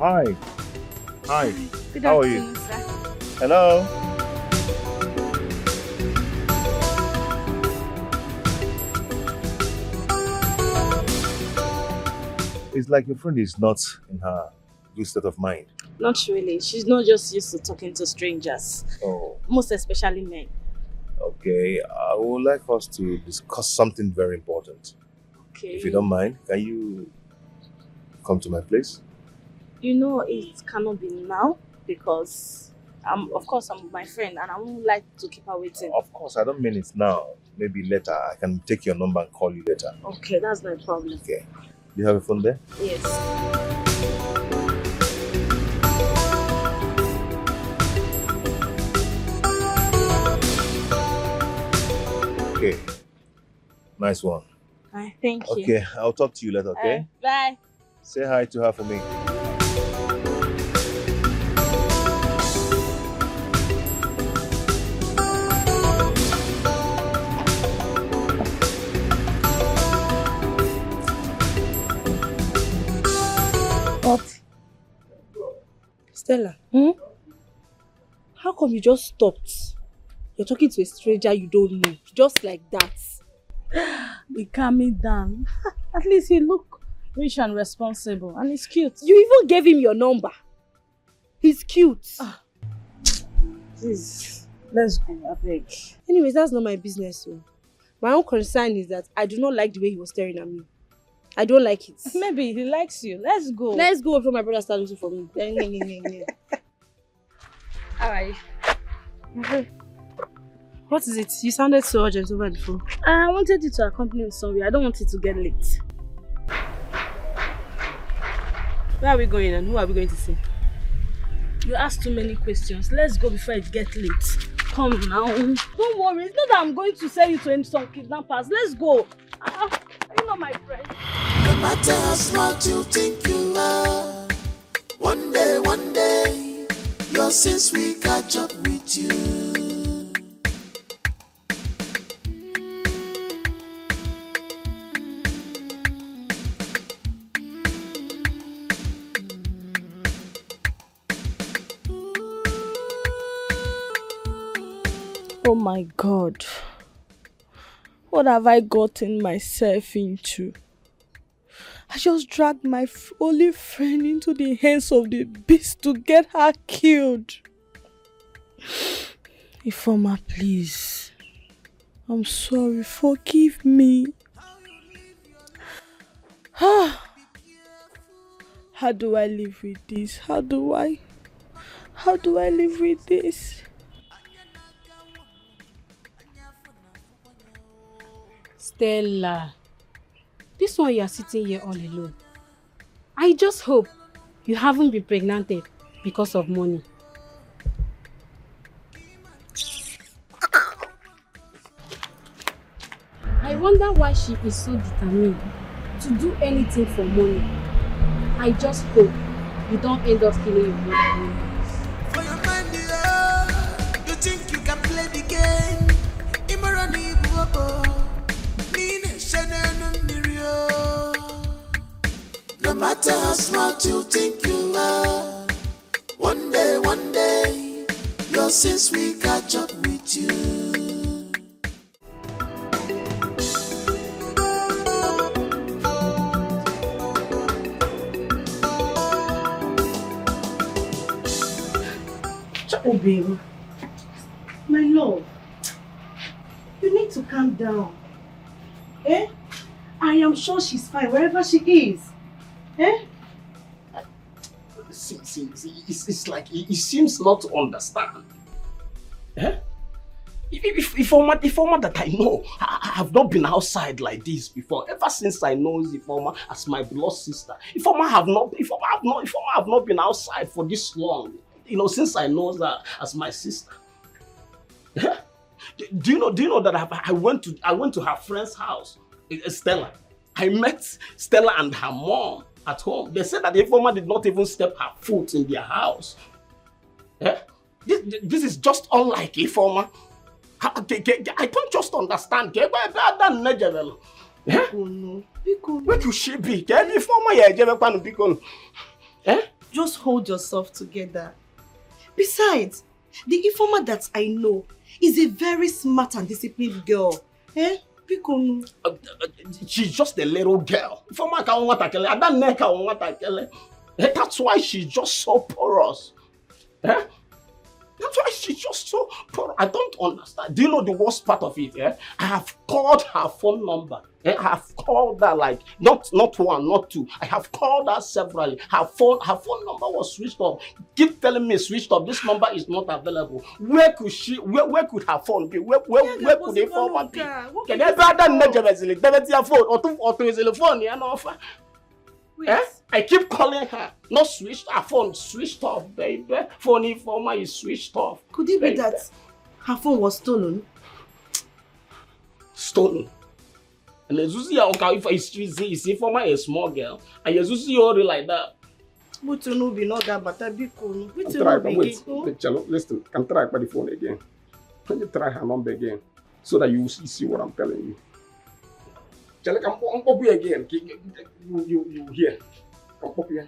Hi. Hi. Good How are you? afternoon, sir. Hello. It's like your friend is not in her good state of mind. Not really. She's not just used to talking to strangers. Oh, Most especially men. okay. I would like us to discuss something very important. Okay. If you don't mind, can you come to my place? You know, it cannot be now because of course I'm my friend and I won't like to keep her waiting. Of course, I don't mean it now. Maybe later. I can take your number and call you later. Okay, that's no problem. Okay. Do you have a phone there? Yes. Okay. Nice one. Hi, thank you. Okay, I'll talk to you later, okay? Bye. Say hi to her for me. What? Stella, how come you just stopped? You're talking to a stranger you don't know, just like that. Be calming down. At least you look rich and responsible and he's cute. You even gave him your number. He's cute. Please, let's go, I beg. Anyways, that's not my business. So. My own concern is that I do not like the way he was staring at me. I don't like it. Maybe he likes you. Let's go. Let's go before my brother starts looking for me. Alright. What is it? You sounded so urgent over the phone. I wanted you to accompany me somewhere. I don't want it to get late. Where are we going and who are we going to see? You asked too many questions. Let's go before it gets late. Come now. Don't worry. It's not that I'm going to sell you to some kidnappers. Let's go. You're not my friend. No matter how smart you think you are, one day, your sins will catch up with you. Oh my God. What have I gotten myself into? I just dragged my only friend into the hands of the beast to get her killed. Ifeoma, please. I'm sorry. Forgive me. How do I live with this? How do I live with this? Stella, this one you are sitting here all alone. I just hope you haven't been pregnanted because of money. I wonder why she is so determined to do anything for money. I just hope you don't end up killing your brother. For your mind, you think you can play the game. No matter how smart you think you are, one day, your sins will catch up with you. Oh, baby. My love. You need to calm down. Eh? I am sure she's fine wherever she is. Eh? See, it's like he seems not to understand. Eh? Informer that I know, I have not been outside like this before. Ever since I know Informer as my blood sister, Informer have not been outside for this long. Since I know her as my sister. Do you know that I went to her friend's house, Stella. I met Stella and her mom at home. They said that the Informer did not even step her foot in their house. This is just unlike Informer. I don't just understand. Where could she be? Just hold yourself together. Besides, the Informer that I know is a very smart and disciplined girl. She's just a little girl. That's why she's just so porous. That's why she's just so poor. I don't understand. Do you know the worst part of it? I have called her phone number. I have called her like not one, not two. I have called her severally. Her phone number was switched off. Keep telling me switched off. This number is not available. Where could her phone be? Where could the phone be? Can you phone? I keep calling her. Not switched. Her phone switched off, baby. Phone Informer is switched off. Could it be that her phone was stolen? Stolen. And if Informer a small girl, and Yezuzi already like that. But you know, be not that, but I be cool. Wait, listen. Can try by the phone again. Can you try her number again, so that you see what I'm telling you? Chale, come pop you again. You hear? Come pop you.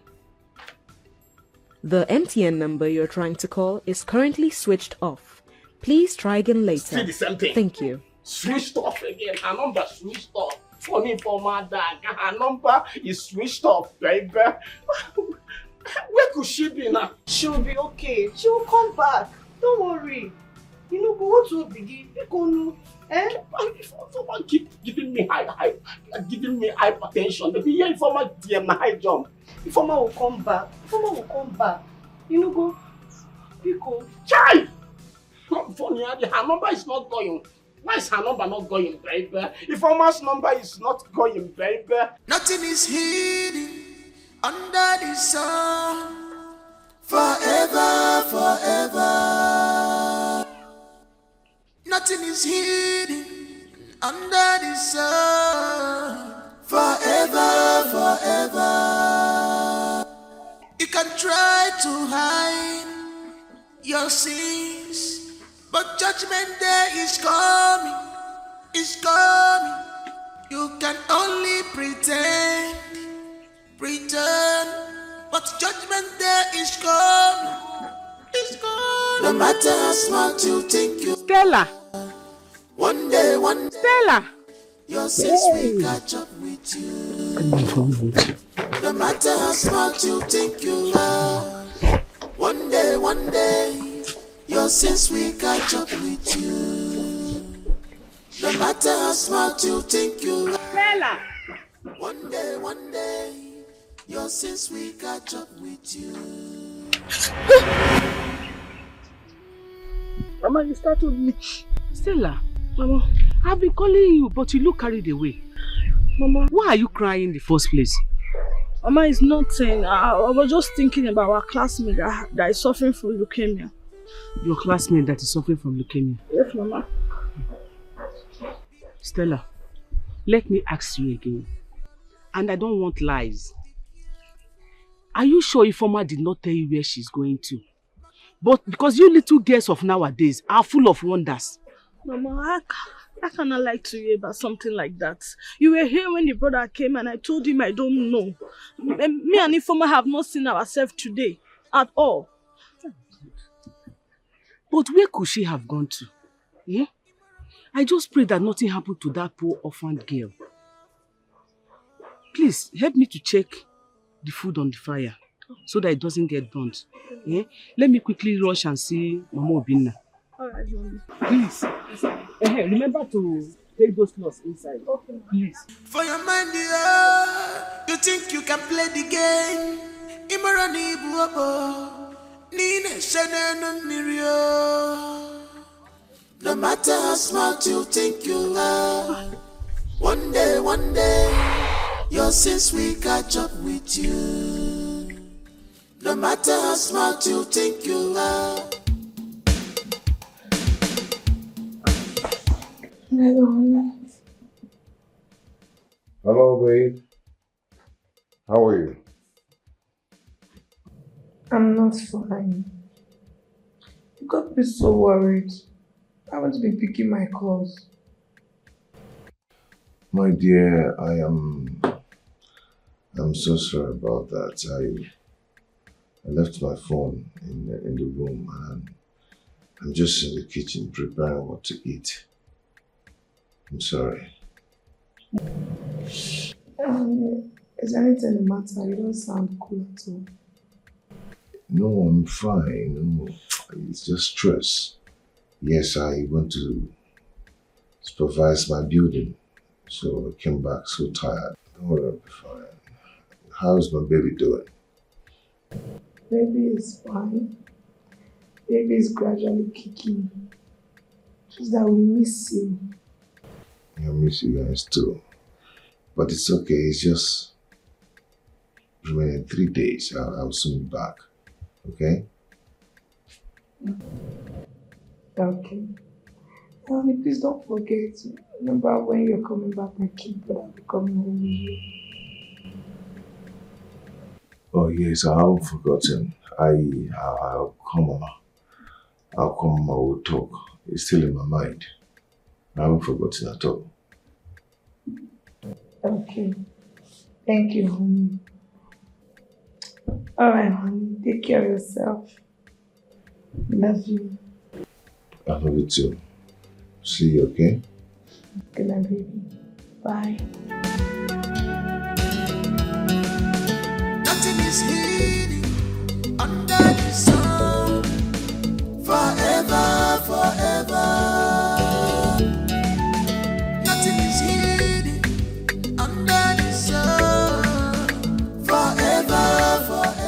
The MTN number you're trying to call is currently switched off. Please try again later. Still the same thing. Thank you. Switched off again. Her number switched off. Funny for my dad. Her number is switched off, baby. Where could she be now? She'll be okay. She'll come back. Don't worry. You know, but what will begin? Someone keep giving me hypertension. Maybe here Informer DM na high jump. Informer will come back. You know, go. Pico. Chai! Funny, her number is not going. Why is her number not going, baby? Informer's number is not going, baby. Nothing is hidden under the sun. Forever, forever. Nothing is hidden under the sun. Forever, forever. You can try to hide your sins, but judgment day is coming. It's coming. You can only pretend, but judgment day is coming. It's coming. No matter how smart you think you Stella. One day, Stella. your sins will catch up with you. No matter how smart you think you are, one day, your sins will catch up with you. No matter how smart you think you are, Stella. one day, your sins will catch up with you. Mama, you startled me. Stella, Mama, I've been calling you, but you look carried away. Mama, why are you crying in the first place? Mama, it's nothing. I was just thinking about our classmate that is suffering from leukemia. Your classmate that is suffering from leukemia? Yes, Mama. Stella, let me ask you again. And I don't want lies. Are you sure Informer did not tell you where she's going to? But because you little girls of nowadays are full of wonders. Mama, I cannot lie to you about something like that. You were here when the brother came and I told him I don't know. Me and Informer have not seen ourselves today at all. But where could she have gone to? Yeah? I just pray that nothing happened to that poor orphaned girl. Please, help me to check the food on the fire so that it doesn't get burnt. Yeah? Let me quickly rush and see Mama Obinna. Alright, Mommy. Please. Remember to take those clothes inside. Okay. Please. For your mind, yeah, you think you can play the game. Imarani buabo, Nina Shannon Mirio. No matter how smart you think you are, one day, your sins will catch up with you. No matter how smart you think you are. Hello, babe. How are you? I'm not fine. You got me so worried. I want to be picking my calls. My dear, I'm so sorry about that. I left my phone in the room and I'm just in the kitchen preparing what to eat. I'm sorry. Is there anything the matter? You don't sound cool at all. No, I'm fine. No, it's just stress. Yes, I went to supervise my building, so I came back so tired. Don't worry, I'll be fine. How's my baby doing? Baby is fine. Baby is gradually kicking. Just that we miss you. I miss you guys too. But it's okay, it's just remaining 3 days. I'll soon be back. Okay? Okay. Honey, please don't forget. Remember when you're coming back, my kid brother will be coming home with you. Oh yes, I haven't forgotten. I'll come. I will talk. It's still in my mind. I haven't forgotten at all. Okay. Thank you, honey. Alright, honey. Take care of yourself. Love you. I love you too. See you, okay? Good night, baby. Bye. Nothing is hidden under the sun. Forever, forever. Nothing is hidden under the sun. Forever, forever.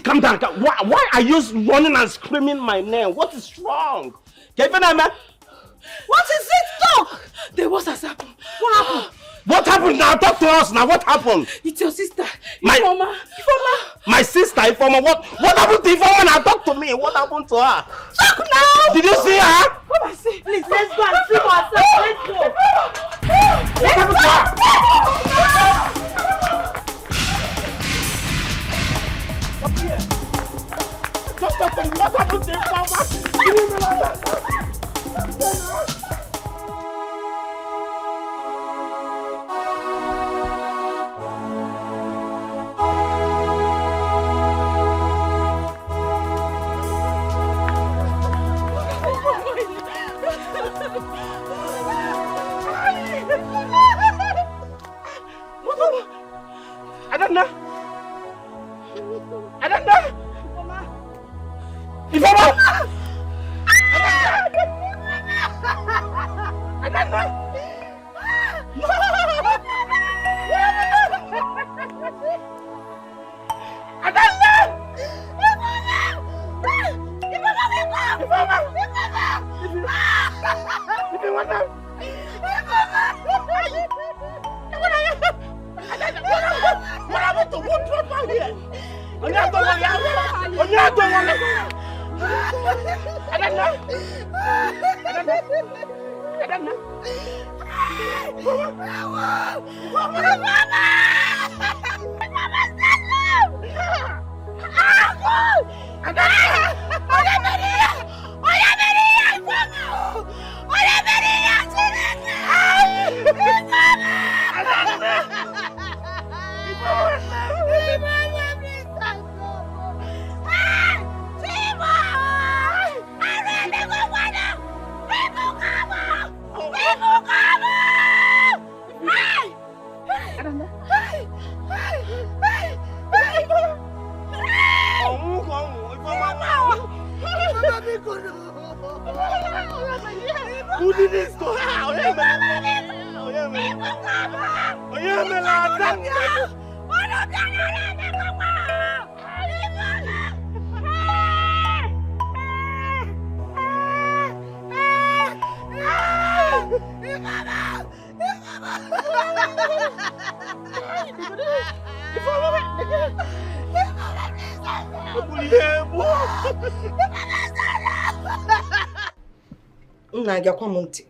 Calm down. Why are you running and screaming my name? What is wrong? What is it, Doc? What has happened? What happened? What happened now? Talk to us now. What happened? It's your sister, Ifeoma. My sister, Ifeoma. What happened to Ifeoma now? Talk to me. What happened to her? Talk now! Did you see her? What I say? Please, let's go and see for ourselves. Let's go. What happened to her? What happened to Ifeoma? Adanna! Ifeoma! Adanna! What happened to what dropped out here? Who did this to her?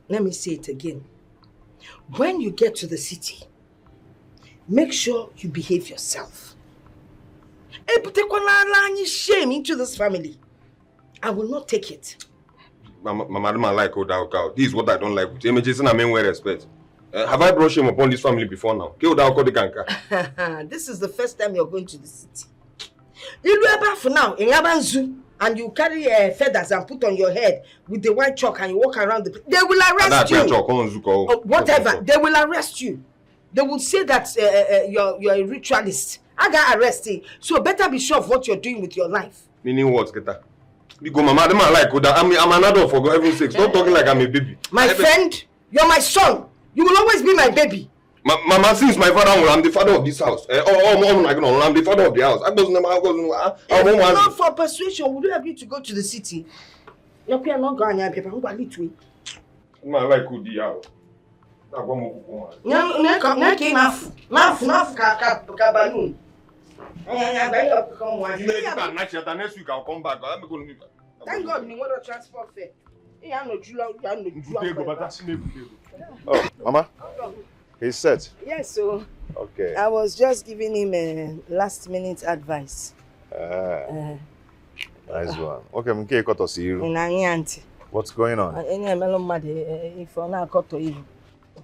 Let me say it again. When you get to the city, make sure you behave yourself. Shame into this family. I will not take it. Mama, I like Odaoka. This is what I don't like. Images and I mean with respect. Have I brought shame upon this family before now? This is the first time you're going to the city. You do about for now in Yabanzu, and you carry feathers and put on your head with the white chalk and you walk around the place. They will arrest you. Whatever. They will arrest you. They will say that you're a ritualist. I got arrested. So better be sure of what you're doing with your life. Meaning what, Keta? Because Mama, I don't like Oda. I'm an adult for heaven's sake. Stop talking like I'm a baby. My friend, you're my son. You will always be my baby. Mama, since my father, I'm the father of this house. I'm the father of the house. Not for persuasion. Would you agree to go to the city? You're not going to be able to go. I like Udi house. Next week I'll come back. Thank God you want to transport fare. Oh, Mama, he's set. Yes, so okay. I was just giving him a last-minute advice. Nice one. Okay, I'm going to see you. What's going on?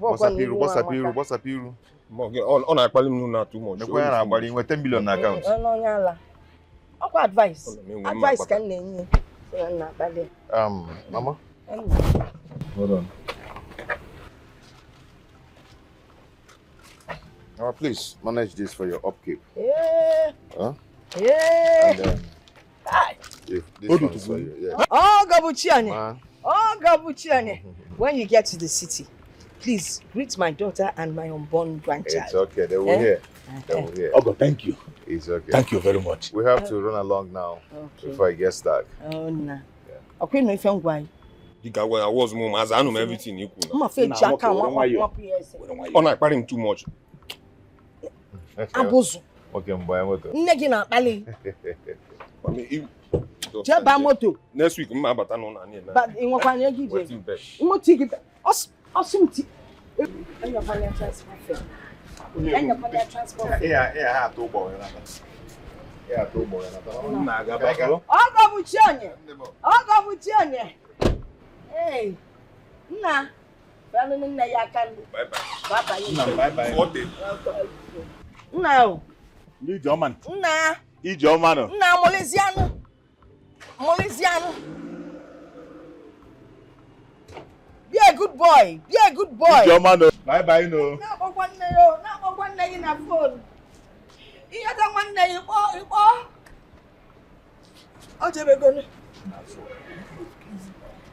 What's up, Piru? On a quality too much. We're 10 billion accounts. Advice. Advice can you? Mama? Hold on. Please manage this for your upkeep. Yeah. Huh? Yeah. And then, if this one is for you, yeah. Oh, Gabuchiane. Oh, Gabuchiane. When you get to the city, please greet my daughter and my unborn grandchild. It's okay. They will hear. They will hear. Oh, God, thank you. It's okay. Thank you very much. We have to run along now before it gets dark. Oh, no. Okay, no, if you're going. I was mom, as I know everything you could. I'm afraid Jack and on I him too much. Abuzu. Okay, I'm buying motor. Negina Bali. Jaba moto. Next week, I'm about to know. But in what one you give it? You want to take it? Awesome. And your financial transfer. And your financial transfer. Yeah, two boy. Yeah, two boy. Hey, nah. Bye-bye. No. Need your man. Nah. Eat your man. Nah, Molesiano. Be a good boy. Eat your man. Bye-bye, no. Not one day in a phone. You got one day, you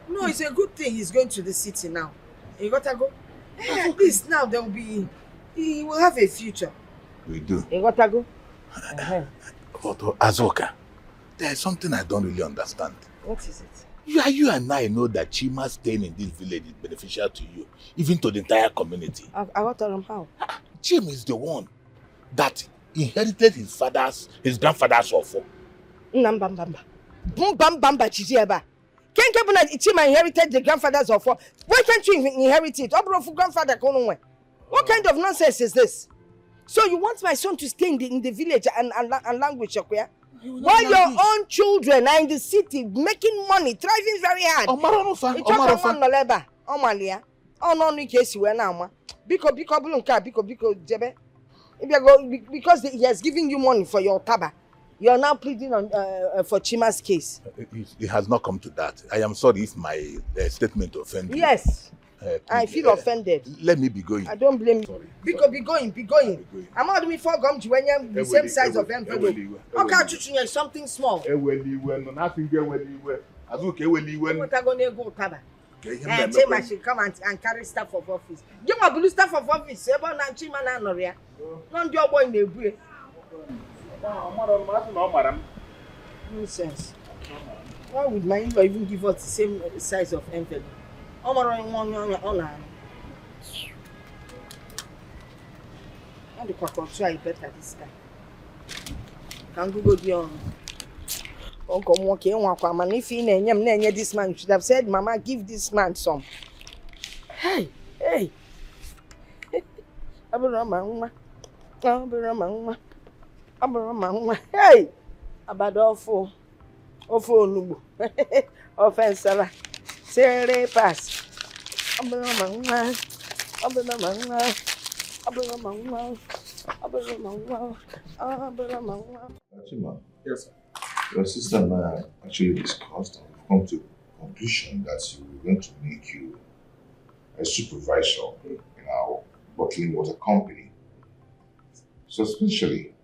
No, it's a good thing he's going to the city now. You gotta go. Hey, at least now he will have a future. We do. You gotta go. But Azoka, there's something I don't really understand. What is it? You and I know that Chima staying in this village is beneficial to you, even to the entire community. I got to tell him how. Chima is the one that inherited his grandfather's offer. Nambamba. Bamba Chijiaba. Can't happen that Chima inherited the grandfather's offer. Why can't you inherit it? Grandfather, what kind of nonsense is this? So you want my son to stay in the village and language, okay? While your own children are in the city making money, thriving very hard. Because he has given you money for your taba. You are now pleading on for Chima's case. It has not come to that. I am sorry if my statement offended you. Yes. I feel offended. Let me be going. I don't blame you. Be going. I'm not doing for gum when you're the same size of envelope. Okay, chuchunya something small. What are going to go taba? Chima should come and carry staff of office. You want blue staff of office? About Chima na Noria. Not your boy in the bush. Nonsense. Why would my in-law even give us the same size of envelope? And the quack try better this time. Can Google the on? Uncle Monkey, and if he named this man, should have said, Mama, give this man some. Hey. Abraham, hey, Abadofo, Nubu, offense, Sere pass. Abraham, Chima. Yes, sir. Your sister and I actually discussed and we've come to the conclusion that we're going to make you a supervisor in our bottling water company. So essentially,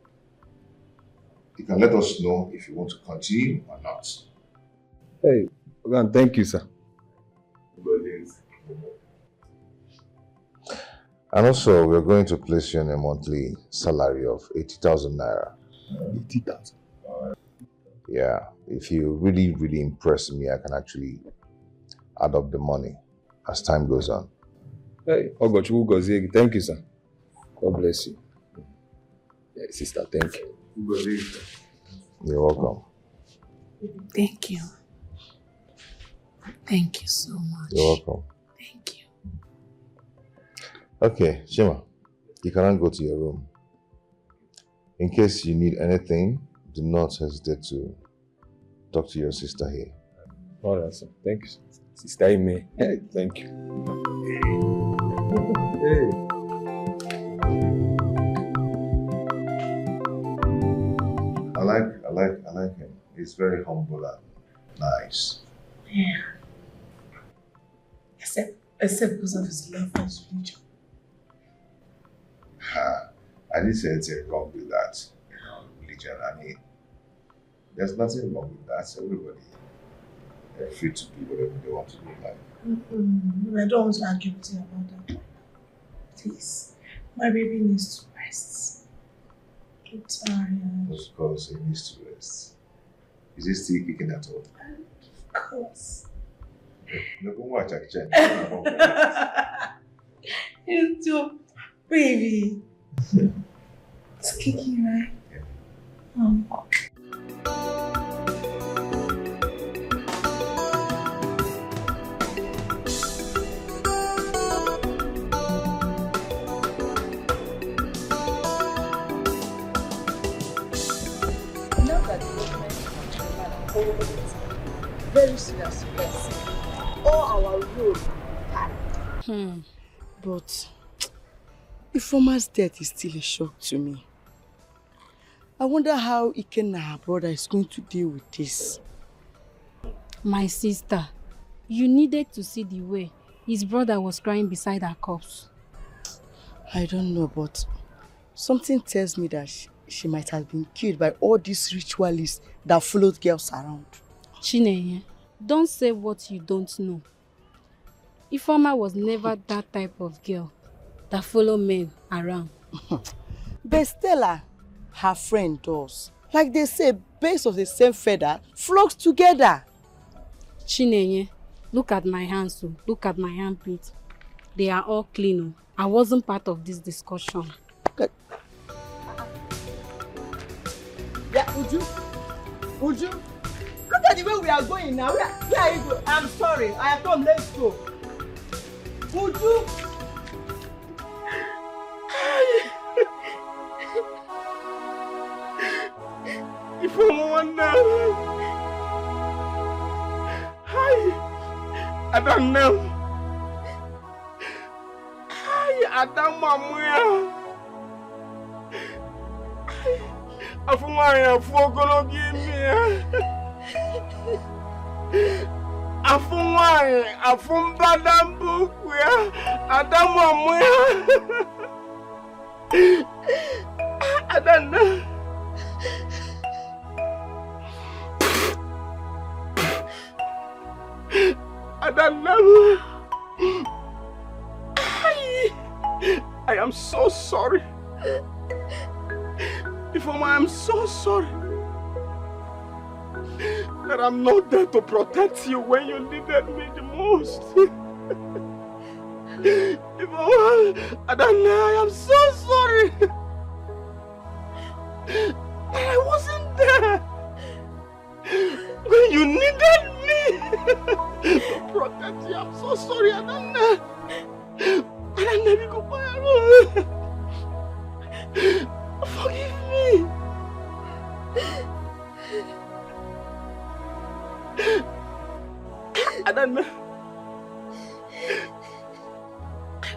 you can let us know if you want to continue or not. Hey, Ogan, thank you, sir. And also, we're going to place you on a monthly salary of 80,000 naira. 80,000? Yeah, if you really, really impress me, I can actually add up the money as time goes on. Hey, Ogochu, thank you, sir. God bless you. Yeah, sister, thank you. You're welcome. Thank you. Thank you so much. You're welcome. Thank you. Okay, Chima, you cannot go to your room. In case you need anything, do not hesitate to talk to your sister here. All right, sir. Thank you, Sister Amy. Hey, thank you. Hey. I like him. He's very humble and nice. Yeah. Except because of his love for his religion. I didn't say anything wrong with that. Religion. I mean, there's nothing wrong with that. Everybody is free to do whatever they want to do in life. I don't want to argue with you about that. Please. My baby needs to rest. I'm tired. Of course, he needs to rest. Is he still kicking at all? Of course. No, go watch actually. You too, baby. It's kicking, right? Yeah. Very serious, yes. All our road carried. But Ifeoma's death is still a shock to me. I wonder how Ikenna, her brother, is going to deal with this. My sister, you needed to see the way his brother was crying beside her corpse. I don't know, but something tells me that she might have been killed by all these ritualists that followed girls around. Chinenye, don't say what you don't know. Ifeoma was never that type of girl that follow men around. But Stella, her friend, does. Like they say, birds of the same feather flocks together. Chinenye, look at my hands, look at my handprints. They are all clean. I wasn't part of this discussion. Yeah, Uju, look at the way we are going now. Where are you going? I'm sorry. I have come. Let's go. Uju. If I wonder, I don't know. I don't know. Afumaya fogolo gimi. Afumaya afumbadambu kuya adamo muya. I don't know. Adanna. I am so sorry. Ifeoma, I am so sorry that I'm not there to protect you when you needed me the most. Ifeoma, Adanna, I am so sorry that I wasn't there when you needed me to protect you. I'm so sorry, Adanna. Adanna, forgive me. Adanna,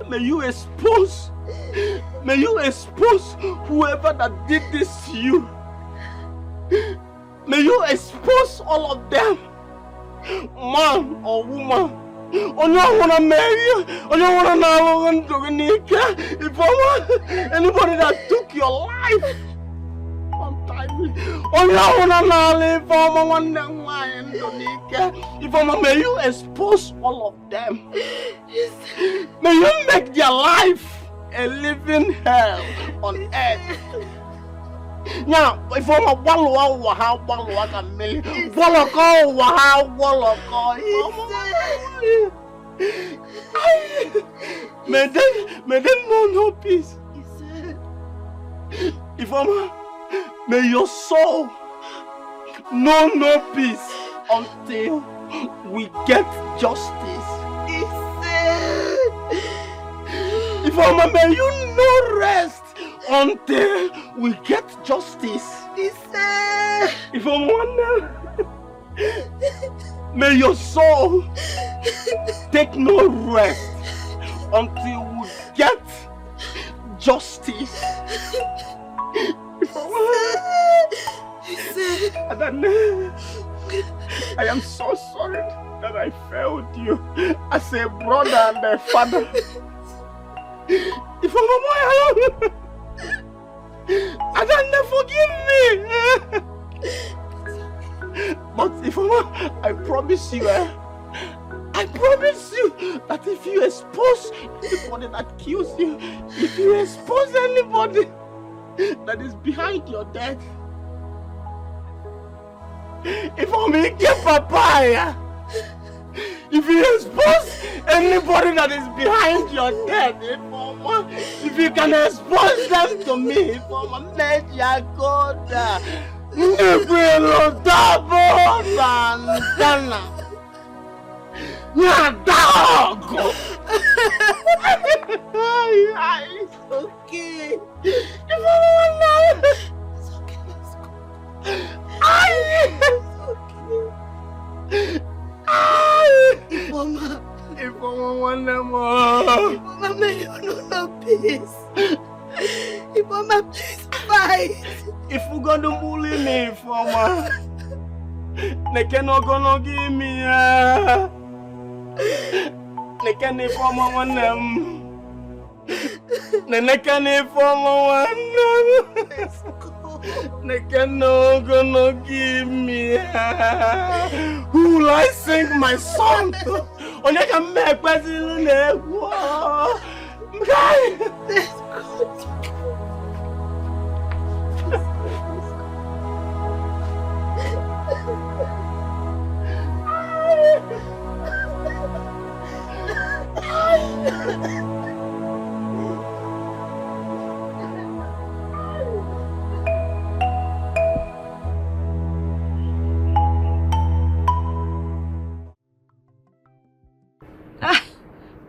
may you expose whoever that did this to you. May you expose all of them, man or woman. Anybody that took your life, may you expose all of them. May you make their life a living hell on earth. Now, if I'm a may they know no peace. If may your soul know no peace until we get justice. If may you no rest until we get justice. If may your soul take no rest until we get justice. I am so sorry that I failed you as a brother and a father. If Adanna, forgive me. But if I promise you, I promise you that if you expose anybody that kills you, if you expose anybody that is behind your death, if papaya, if you expose anybody that is behind your death, if you can expose them to me, may you know no peace. Please fight. If we're gonna bully me, they cannot gonna give me they can't one them. They can't one they cannot gonna give me. Who will I sing my song to? On you can make President.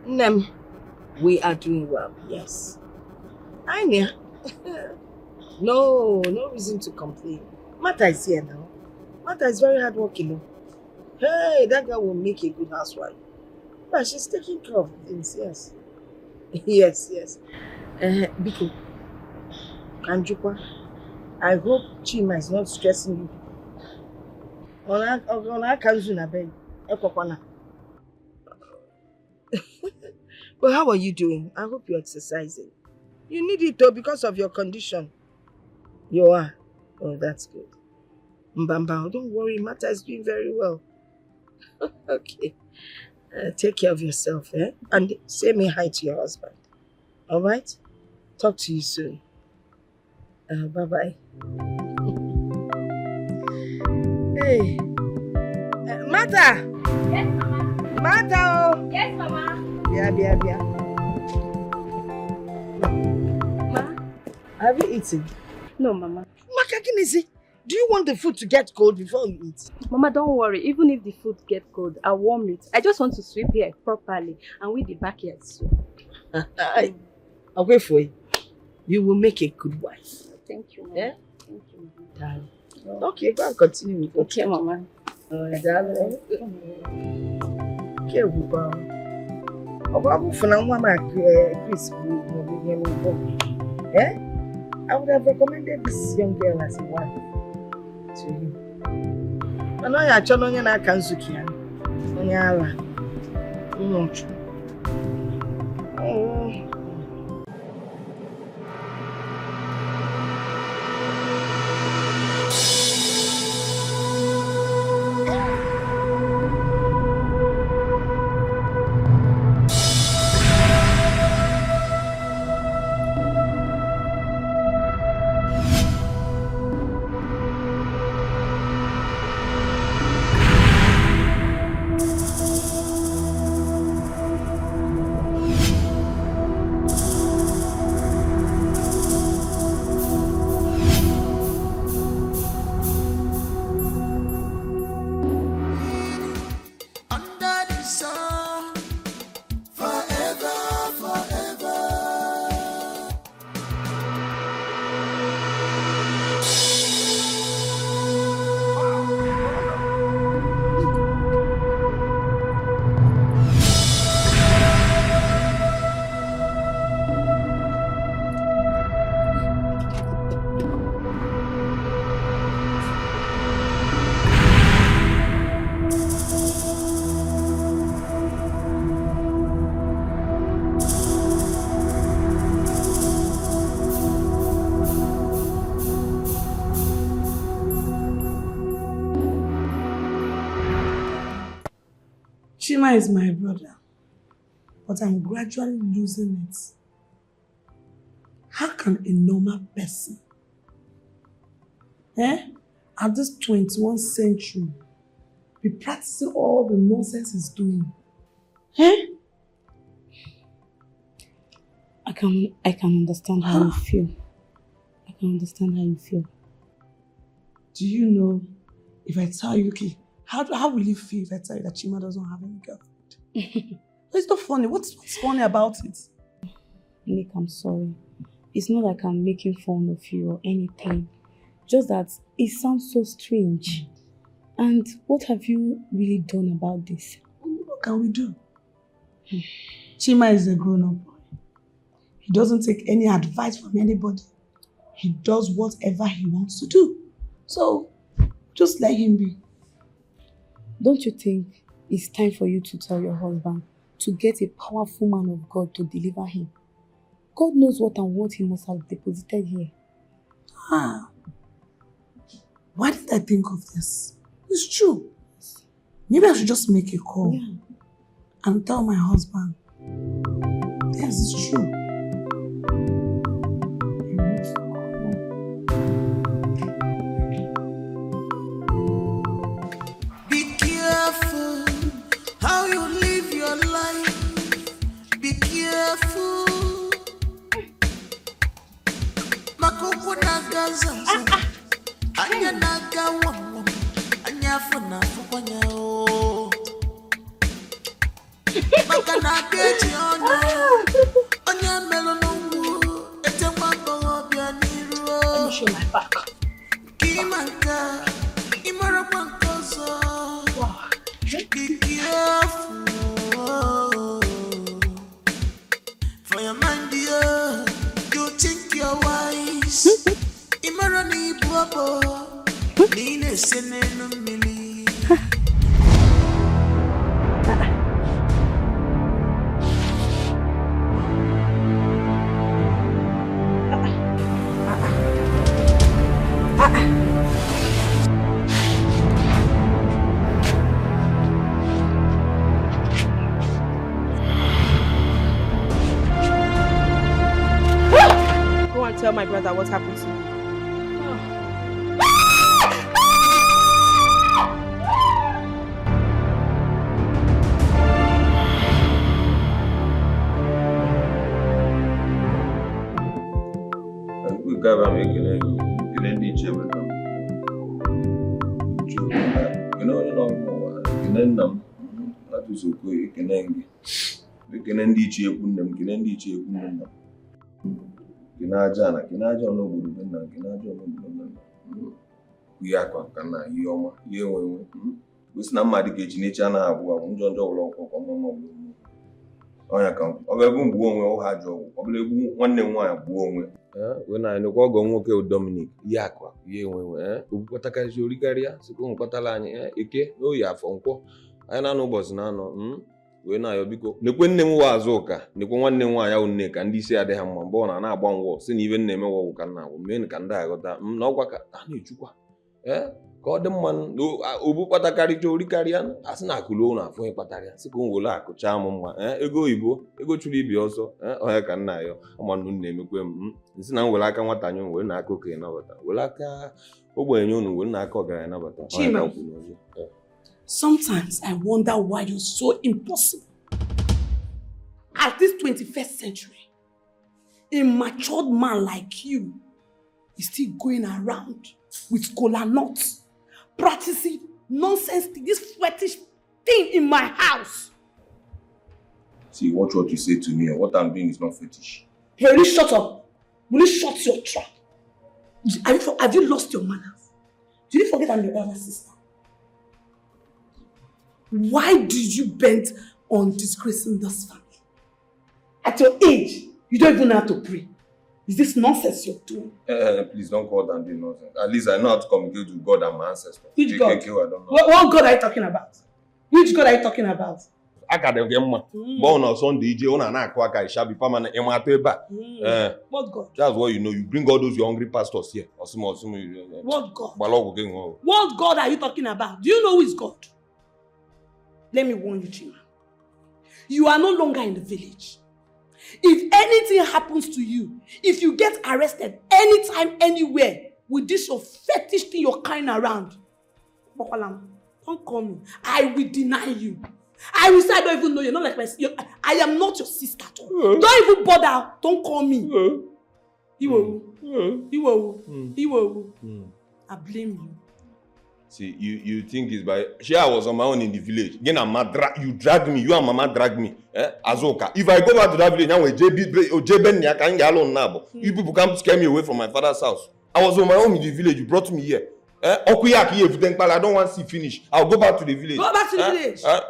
Nem, we are doing well, yes. Anya, no reason to complain. Martha is here now. Martha is very hardworking. Hey, that girl will make a good housewife. But she's taking care of things, yes. Yes. Biko, Kanjukwa, I hope Chima is not stressing you. But how are you doing? I hope you're exercising. You need it though because of your condition. You are? Oh, that's good. Mbamba, don't worry, Martha is doing very well. Okay. Take care of yourself, eh? And say me hi to your husband. All right? Talk to you soon. Bye-bye. Hey. Martha! Yes, Mama. Martha! Yes, Mama. Yeah. Ma, have you eaten? No, Mama. Makakinisi, do you want the food to get cold before you eat? Mama, don't worry. Even if the food gets cold, I'll warm it. I just want to sweep here properly and weed the backyard soon. I'll wait for you. You will make a good wife. Thank you, Mama. Yeah? Thank you, Mama. Darling. Okay, go and continue with it. Okay, Mama. Darling. Okay, Buba. I would have recommended this young girl as a wife to you. I know you're trying to Kanzuki. Chima is my brother, but I'm gradually losing it. How can a normal person, at this 21st century, be practicing all the nonsense he's doing? I can understand how you feel. I can understand how you feel. Do you know, if I tell you, okay, how will you feel if I tell you that Chima doesn't have any girlfriend? It's not funny. What's funny about it? Nick, I'm sorry. It's not like I'm making fun of you or anything. Just that it sounds so strange. And what have you really done about this? What can we do? Chima is a grown-up boy. He doesn't take any advice from anybody. He does whatever he wants to do. So, just let him be. Don't you think it's time for you to tell your husband to get a powerful man of God to deliver him? God knows what and what he must have deposited here. Why did I think of this? It's true. Maybe I should just make a call and tell my husband. Yes, it's true. Be careful how you live your life. Be careful. Makuku nagaza. Anya nagawa. Anya funa fukwanya o. Makana keji ono. Anya melonungu. Ete mwambo bianiru. Let me show my back. Kimanka. Imara mwankozo. Be careful. For your mind, dear. You think you're wise. Imara ni bwabo. Nine senenu mili. my brother what happened to me. Ekene ndị ichie ekwu nne m, kene ndị ichie ekwu nne m. Kene aja na kene aja n'obodo be nna, kene aja n'obodo be nna. Ihe akwa ka na ihe ọma, ihe enwe. Gosi na mmadụ ka echi n'echi anaghị abụ abụ njọ njọ ụlọ ọkwụkwọ ọmụma ọgbụ. Ọnya ka ọ ga-egbu mgbu onwe ụha ajọ ọgwụ, ọ bụla egbu nwanne m nwaanyị gbuo onwe. We na anyị ọgọ nwoke Dominic, ihe akwa, ihe enwe ogbukọtakarị orikarịa sikwa nkọtala anyị eke n'oyi afọ nkwọ. Anyị na-anọ ụbọchị na-anọ wee na-ayọ biko nekwe nne m nwa Azụka nekwe nwanne m nwaanyị ahụ nne ka ndị isi adịghị mma mgbe ọ na-agba ngwọ si na ibe nna eme wọwụ ka nna agwụ mee ka ndị aghọta na ọgwa ka a na-echukwa ka ọ dị mma obu kpatakarịcha orikarịa asị na akụluo na afọ ịkpatarịa sị ka o were akụcha m mma ego oyibo ego chụrụ ibi ọsọ ọhịa ka nna ya ọmanụ na-emekwe m nsị na m were aka nwata nye were na aka okenye nabata were aka ogbenye unu were na aka ọgaranya nabata. Sometimes I wonder why you're so impossible. At this 21st century, a matured man like you is still going around with cola nuts, practicing nonsense, this fetish thing in my house. See, watch what you say to me. What I'm doing is not fetish. Hey, will you shut up? Will you shut your trap? Have you lost your manners? Did you forget I'm your elder sister? Why did you bend on disgracing this family? At your age, you don't even know how to pray. Is this nonsense you're doing? Please don't call that doing nonsense. At least I know how to communicate with God and my ancestors. Which God? I don't know. What God are you talking about? Which God are you talking about? Born on Sunday, it shall be permanent. What God? That's what you know. You bring all those your hungry pastors here. What God? What God are you talking about? Do you know who is God? Let me warn you, Chima. You are no longer in the village. If anything happens to you, if you get arrested anytime, anywhere, with this your fetish thing you're carrying around, don't call me. I will deny you. I will say I don't even know you. Not like I am not your sister at all. Don't even bother. Don't call me. I blame you. See, you think it's by... I was on my own in the village. Again, you dragged me. You and Mama dragged me. Azoka. If I go back to that village now with you people come scare me away from my father's house. I was on my own in the village. You brought me here. I don't want to see finish. I'll go back to the village. Go back to the village. I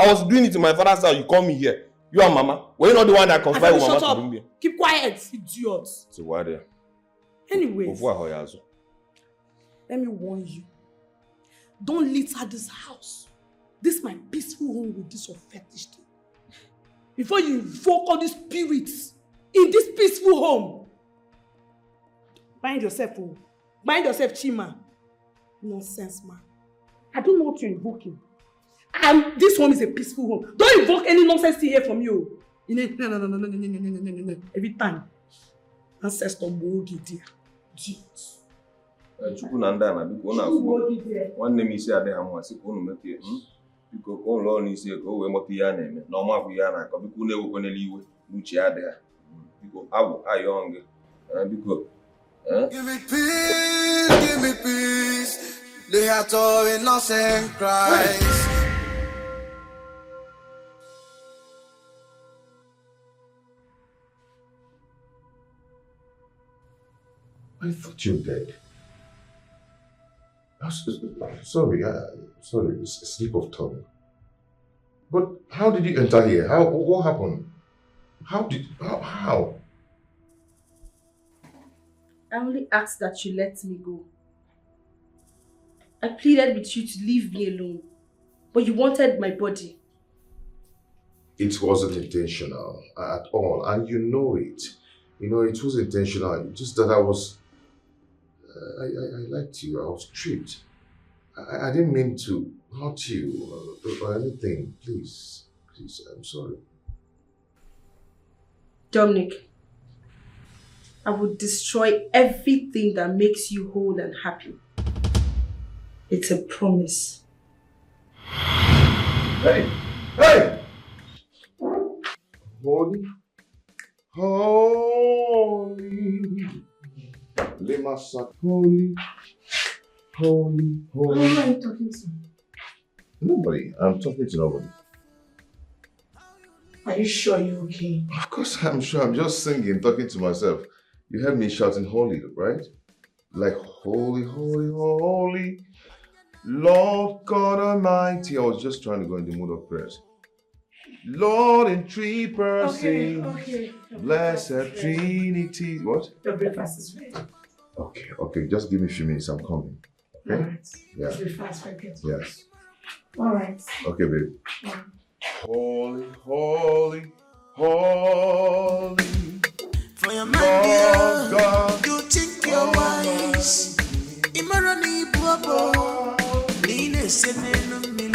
was doing it in my father's house. You call me here. You are Mama. Were you not the one that conspired with Mama to bring me? Keep quiet, idiot. So what? Anyways, let me warn you. Don't litter this house. This is my peaceful home with this fetish thing. Before you invoke all these spirits in this peaceful home. Mind yourself, oh. Mind yourself, Chima. Nonsense, man. I don't know what you're invoking. And this home is a peaceful home. Don't invoke any nonsense here from you. No. Every time. Ancestor Mogi dear. Chukunanda na biko na nwanne m isi adịghị mma sị ka unu mepie biko ka ụlọ ọrụ isi ka o wee mọta ihe a na-eme na ọma bụ ihe a na-akọ biko unu ewekwanela iwe n'uche adịghị biko abụ ayọ gị biko give me peace the heart of innocent Christ. I thought you were dead. Sorry, it's a slip of tongue. But how did you enter here? What happened? How? I only asked that you let me go. I pleaded with you to leave me alone, but you wanted my body. It wasn't intentional at all, and you know it. You know, it was intentional, just that I liked you. I was tricked. I didn't mean to hurt you or anything. Please. Please, I'm sorry. Dominic, I will destroy everything that makes you whole and happy. It's a promise. Hey! Hey! Holy, holy, Lemasa, holy, holy, holy. Who are you talking to? Nobody. I'm talking to nobody. Are you sure you're okay? Of course I'm sure. I'm just singing, talking to myself. You heard me shouting holy, right? Like holy, holy, holy, Lord God Almighty. I was just trying to go in the mood of prayers. Lord in three persons, Okay. blessed Trinity. What? Your breakfast is ready. Okay. Just give me a few minutes. I'm coming. Okay? Alright. Yeah. Let's be fast, right? Yes. Alright. Okay, babe. Yeah. Holy, holy, holy. For your man, dear, you think you're wise. Imarani Bobo, Nina Senenum Mili.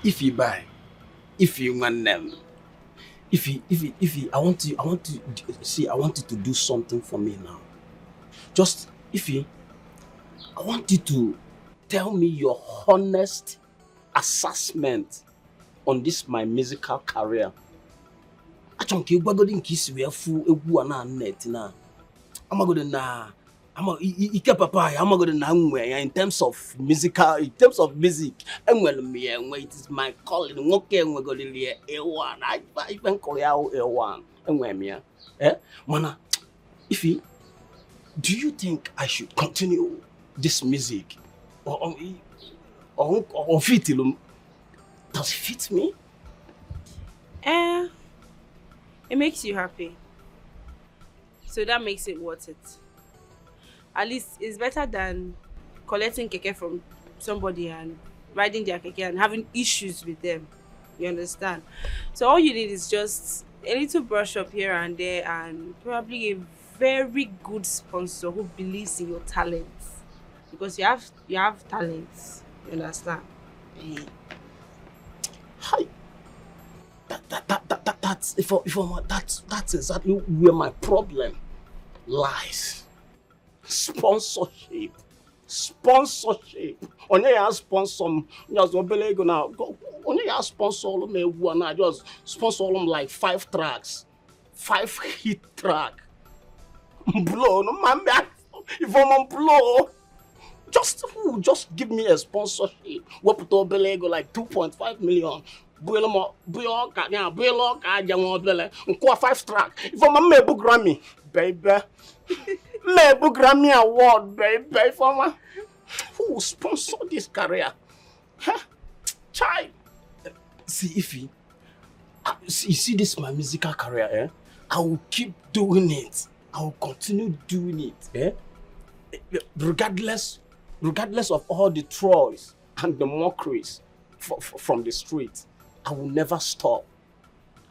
If you buy, if you want them, if you, I want you to do something for me now. Just, I want you to tell me your honest assessment on this my musical career. I don't care what in kiss we are full a net now. I'm going to in terms of music, and well, me and it is my calling. Okay, we're going to hear A1. I even call out A1 and where me, Mana, do you think I should continue this music or fit it? Does it fit me? It makes you happy. So that makes it worth it. At least it's better than collecting keke from somebody and riding their keke and having issues with them. You understand? So all you need is just a little brush up here and there and probably a very good sponsor who believes in your talents. Because you have talents. You understand? Hi. That's exactly where my problem lies. Sponsorship. Onye ya sponsor me, just obele go now. Onye ya sponsor me one, I just sponsor them like 5 tracks, 5 hit track. Blow, no man, if I'm on blow, just give me a sponsorship. What put obele go like 2.5 million. Buelo ka 5 track. If I'm a Mebu Grammy, baby. Mebu Grammy Award, baby. For who sponsor this career? Huh? Child. See, Ify, you see this my musical career, I will keep doing it. I will continue doing it, regardless of all the trolls and the mockeries from the street. I will never stop.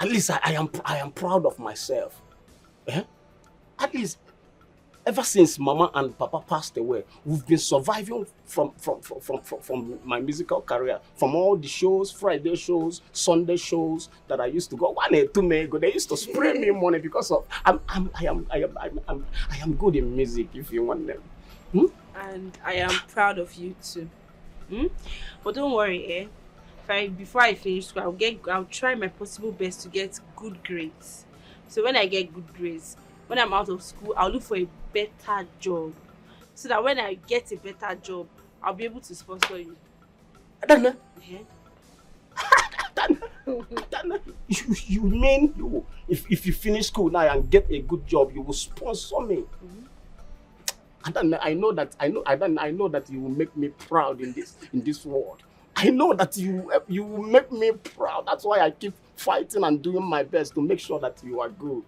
At least I am proud of myself. At least Ever since Mama and Papa passed away, we've been surviving from my musical career, from all the shows, Friday shows, Sunday shows that I used to go. 1 or 2 months ago, they used to spray me money because of I am good in music. If you want them, and I am proud of you too. But don't worry, before I finish school, I'll try my possible best to get good grades. So when I get good grades, when I'm out of school, I'll look for a better job. So that when I get a better job, I'll be able to sponsor you. Adana. Adana. You mean you? If you finish school now and get a good job, you will sponsor me. Adana, I know that you will make me proud in this world. I know that you will make me proud. That's why I keep fighting and doing my best to make sure that you are good.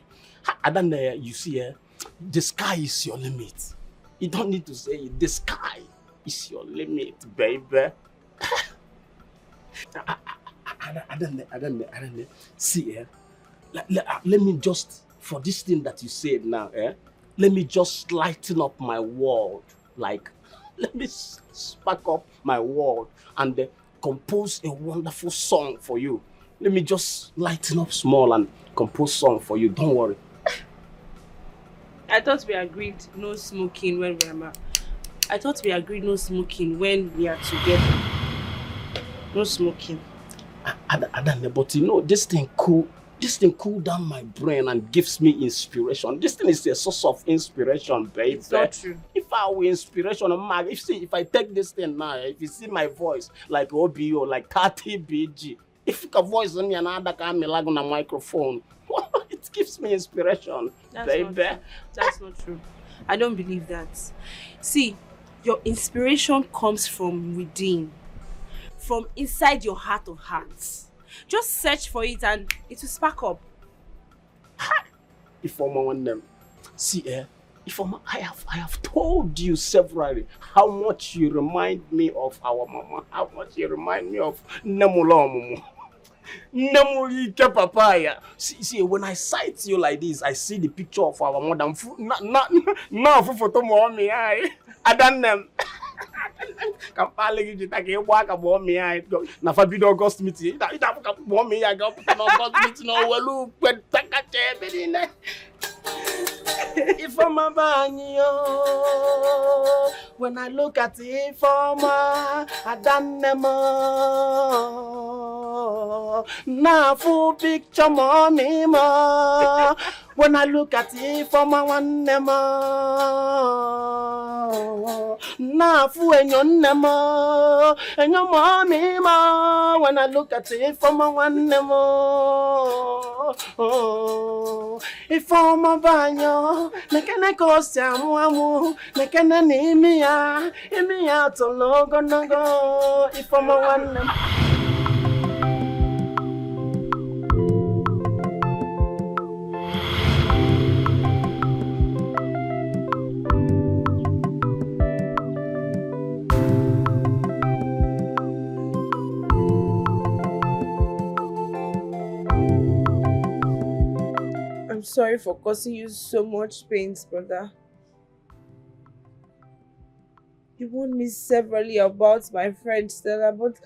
Adana, you see, the sky is your limit. You don't need to say it. The sky is your limit, baby. Adana, see, let me just, for this thing that you said now, let me just lighten up my world. Like, let me spark up my world and compose a wonderful song for you. Let me just lighten up small and compose song for you. Don't worry. I thought we agreed no smoking when we are married. I thought we agreed no smoking when we are together. No smoking. Adana, but you know, this thing cool down my brain and gives me inspiration. This thing is a source of inspiration, baby. It's not true. If I were inspiration, if I take this thing now, if you see my voice like OBO, like 30 BG, if you can voice on me and I can lag on a microphone, it gives me inspiration, baby. That's not true. I don't believe that. See, your inspiration comes from within, from inside your heart of hearts. Just search for it and it will spark up. If I'm one them, see, if I have told you severally how much you remind me of our mama, how much you remind me of Nemula. Nemulike papaya. See, when I sight you like this, I see the picture of our mother. No, photo mommy, I done them. Kampale kita ke waka bo me ai na fa bido August meeting ita ka bo me ya ga put no August meeting no welu kwetaka chebe ni Ifoma banyo when I look at Ifoma adanemo na full picture mommy mo when I look at Ifoma one nemo na fu enyon nemo enyo mommy mo when I look at Ifoma one nemo Ifoma banyo nekene kosi amu nekene ni imi ya to logo nogo Ifoma one nemo. I'm sorry for causing you so much pain, brother. You warned me severally about my friend Stella, but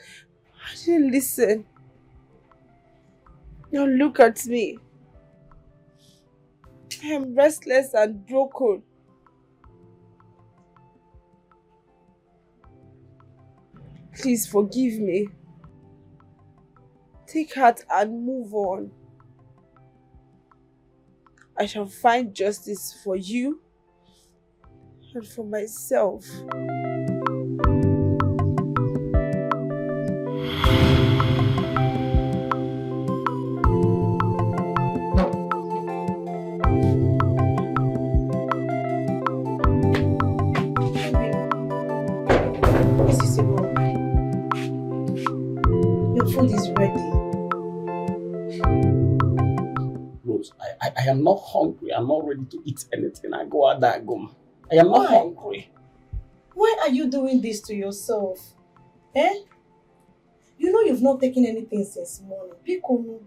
I didn't listen. Now look at me. I am restless and broken. Please forgive me. Take heart and move on. I shall find justice for you and for myself. Your food is ready. I am not hungry. I'm not ready to eat anything. I go out there, go. I am not hungry. Why are you doing this to yourself? You know you've not taken anything since morning. Pico,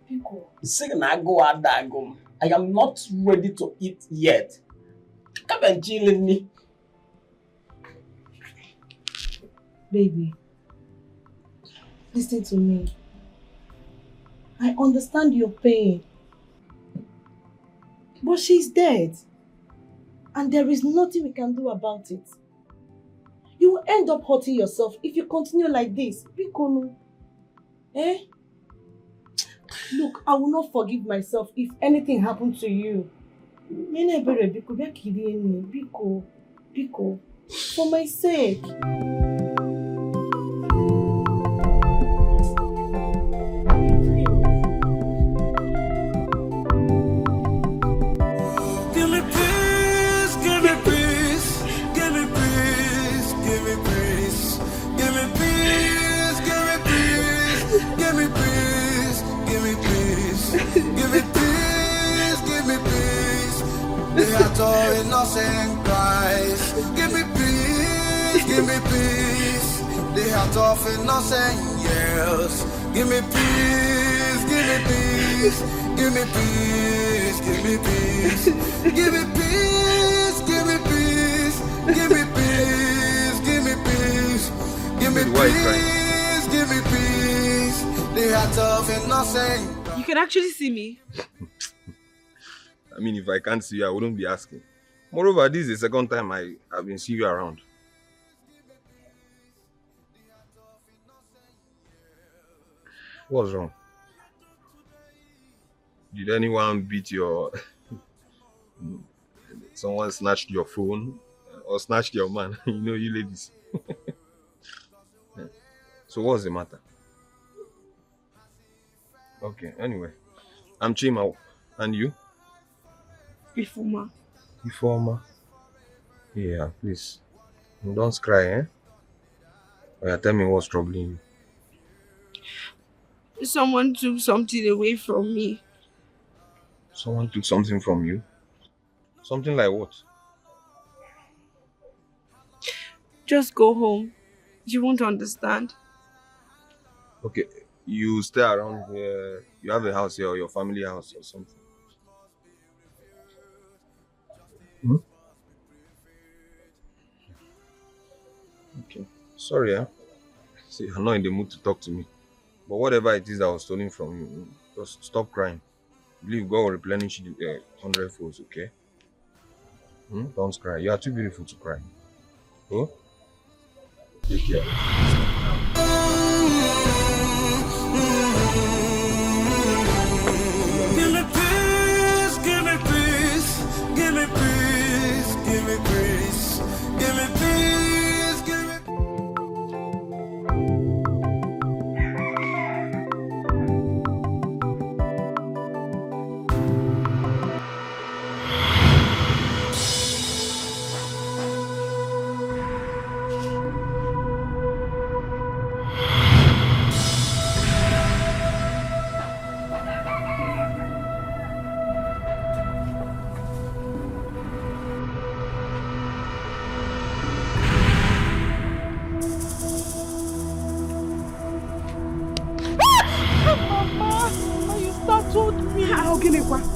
Pico. Say I go out there, go. I am not ready to eat yet. Come and chill with me. Baby, listen to me. I understand your pain. But she's dead. And there is nothing we can do about it. You will end up hurting yourself if you continue like this. Biko, eh? Look, I will not forgive myself if anything happened to you. Biko, for my sake. Innocent Christ, give me peace, give me peace. The heart of innocent years, give me peace, give me peace, give me peace, give me peace, give me peace, give me peace, give me peace, give me peace, give me peace, give me peace. The heart of innocent. You can actually see me. I mean, if I can't see you, I wouldn't be asking. Moreover, this is the second time I've been seeing you around. What's wrong? Did anyone beat your... Someone snatched your phone or snatched your man? You know, you ladies. So what's the matter? Okay, anyway. I'm Chima. And you? Ifoma. Ifoma. Yeah, please. Don't cry, eh? Oh, yeah, tell me what's troubling you. Someone took something away from me. Someone took something from you? Something like what? Just go home. You won't understand. Okay, you stay around here. You have a house here or your family house or something. Hmm? Okay. Sorry, See, you're not in the mood to talk to me. But whatever it is that was stolen from you, just stop crying. Believe God will replenish you 100 folds, okay? Don't cry. You are too beautiful to cry. Oh? Take care. Give me peace, give me peace, give me peace, give me peace, give me peace, give me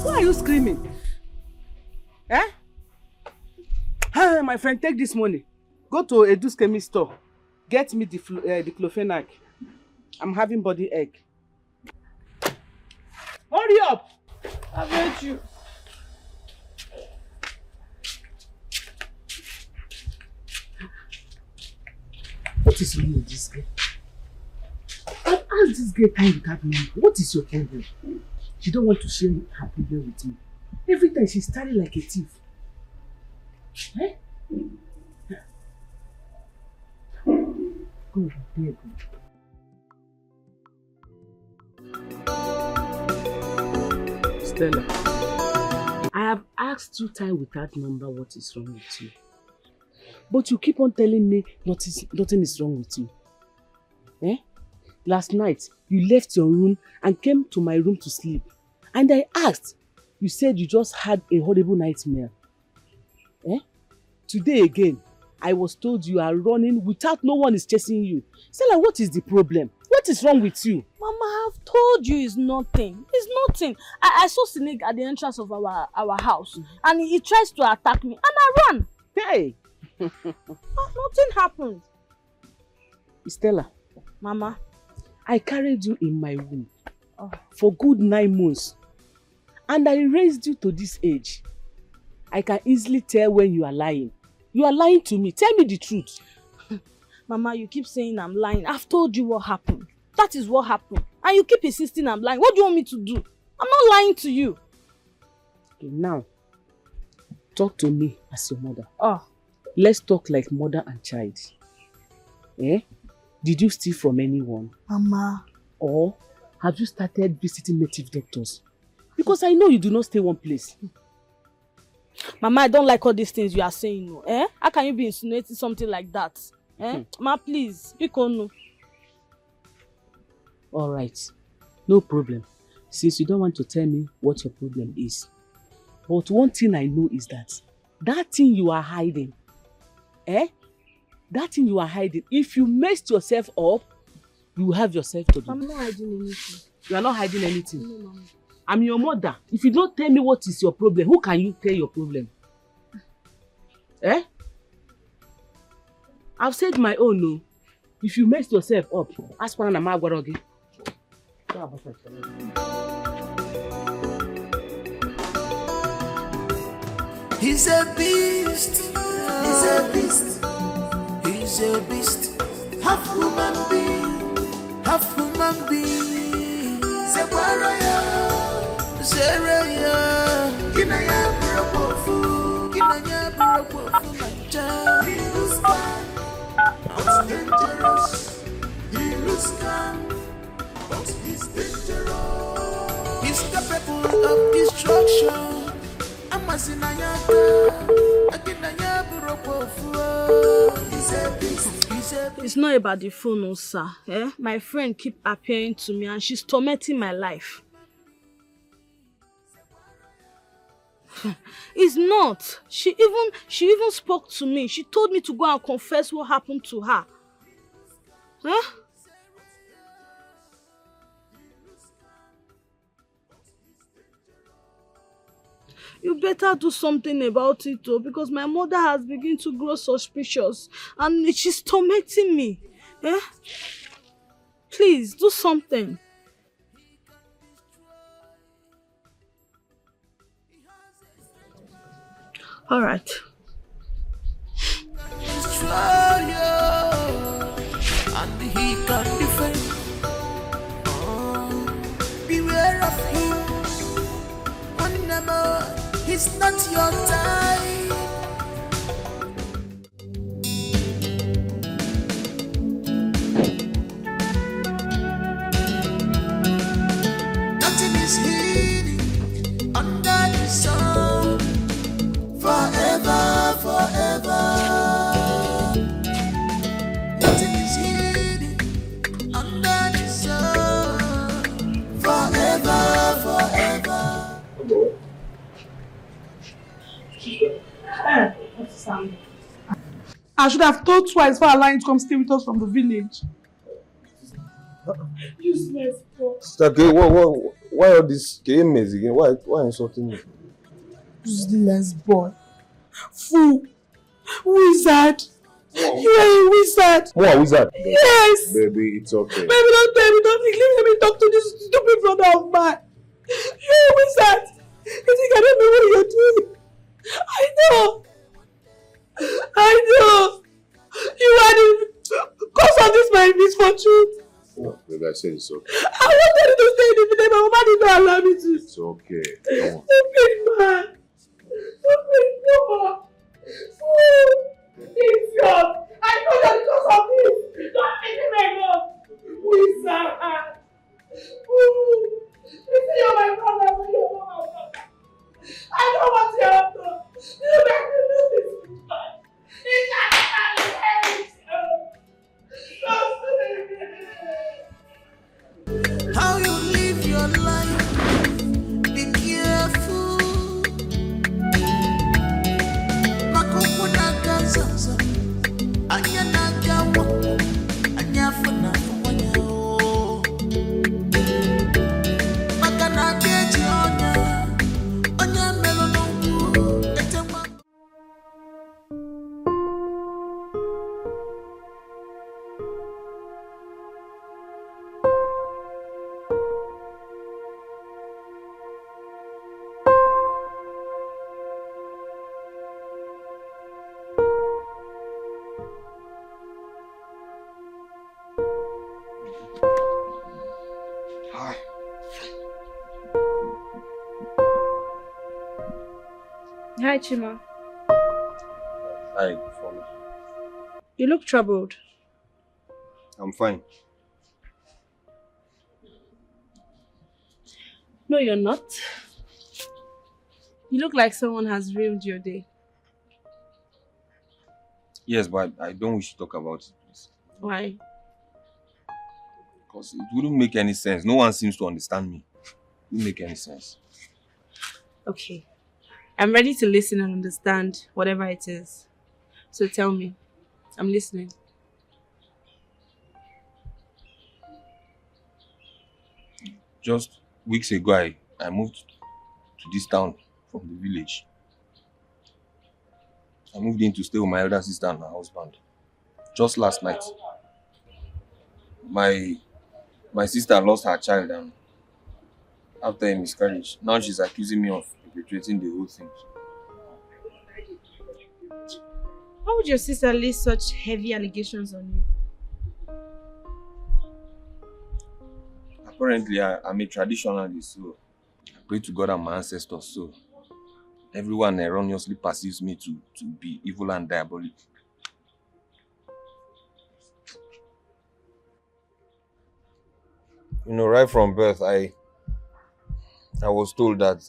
Why are you screaming? Eh? Hey, my friend, take this money. Go to Edu's chemist store. Get me the diclofenac. I'm having body ache. Hurry up! I bet you. What is wrong with this girl? I've asked this girl time without number. What is your problem? She don't want to share her problem with me. Every time she's standing like a thief. Eh? Go, there, go. Stella, I have asked you time without number what is wrong with you. But you keep on telling me nothing is wrong with you. Eh? Last night, you left your room and came to my room to sleep. And I asked, you said you just had a horrible nightmare. Eh? Today again, I was told you are running without no one is chasing you. Stella, what is the problem? What What is wrong with you? Mama, I've told you it's nothing. It's nothing. I saw Snake at the entrance of our house and he tries to attack me and I ran. Hey! Nothing happened. Stella. Mama. I carried you in my womb for good 9 months and I raised you to this age. I can easily tell when you are lying. You are lying to me. Tell me the truth. Mama, you keep saying I'm lying. I've told you what happened. That is what happened. And you keep insisting I'm lying. What do you want me to do? I'm not lying to you. Okay, now, talk to me as your mother. Oh. Let's talk like mother and child. Eh? Did you steal from anyone? Mama. Or have you started visiting native doctors? Because I know you do not stay one place. Mama, I don't like all these things you are saying. No. Eh? How can you be insinuating something like that? Eh? Ma, please. No. Alright. No problem. Since you don't want to tell me what your problem is. But one thing I know is that thing you are hiding, that thing you are hiding, if you messed yourself up, you will have yourself to do. I'm not hiding anything. You are not hiding anything? No, Mama. I'm your mother. If you don't tell me what is your problem, who can you tell your problem? Eh? I've said my own, no. If you messed yourself up, ask for an amagwarogi. He's a beast. He's a beast. He's a beast. Half human being. Half human being. Separaya. Seraya. Kinaya burapofu. Kinaya burapofu. Mancha. He looks fine. But dangerous. He looks calm. But he's dangerous. He's capable of destruction. It's not about the phone, no, sir. Eh? My friend keep appearing to me and she's tormenting my life. It's not. She even spoke to me. She told me to go and confess what happened to her. Huh? You better do something about it, though, because my mother has begun to grow suspicious and she's tormenting me. Eh? Please, do something. All right. And he can defend. Beware of him. Whenever it's not your time. Nothing is hidden under the sun. Forever, forever. Nothing is hidden under the sun. Forever, forever. I should have thought twice for allowing to come stay with us from the village. Useless boy. Sister K, why all this KMS again? Why insulting me? Useless boy. Fool. Wizard. You are a wizard. What a wizard? Yes. Baby, it's okay. Baby, don't tell me, don't think. Let me talk to this stupid brother of mine. You're a wizard. You think I don't know what you're doing? I know. You are the cause of this my misfortune. Oh, baby, I said it's okay. I wanted you to stay in the village, but Mama did not allow me to. It's okay. Come on. Stupid man. Stupid boy. It's yours. I know that because of this. Don't leave him alone. Wizard. You say you're my brother, but you're not my brother. I know what you have done. You make me do this with God. It's not my hate. How you live your life, be careful. Hi, Chima. Hi, Foma. You look troubled. I'm fine. No, you're not. You look like someone has ruined your day. Yes, but I don't wish to talk about it, please. Why? Because it wouldn't make any sense. No one seems to understand me. It wouldn't make any sense. Okay. I'm ready to listen and understand whatever it is. So tell me. I'm listening. Just weeks ago, I moved to this town from the village. I moved in to stay with my elder sister and her husband. Just last night, my sister lost her child and after a miscarriage. Now she's accusing me of perpetrating the whole thing. How would your sister lay such heavy allegations on you? Apparently, I'm a traditionalist, so I pray to God and my ancestors, so everyone erroneously perceives me to be evil and diabolic. You know, right from birth, I was told that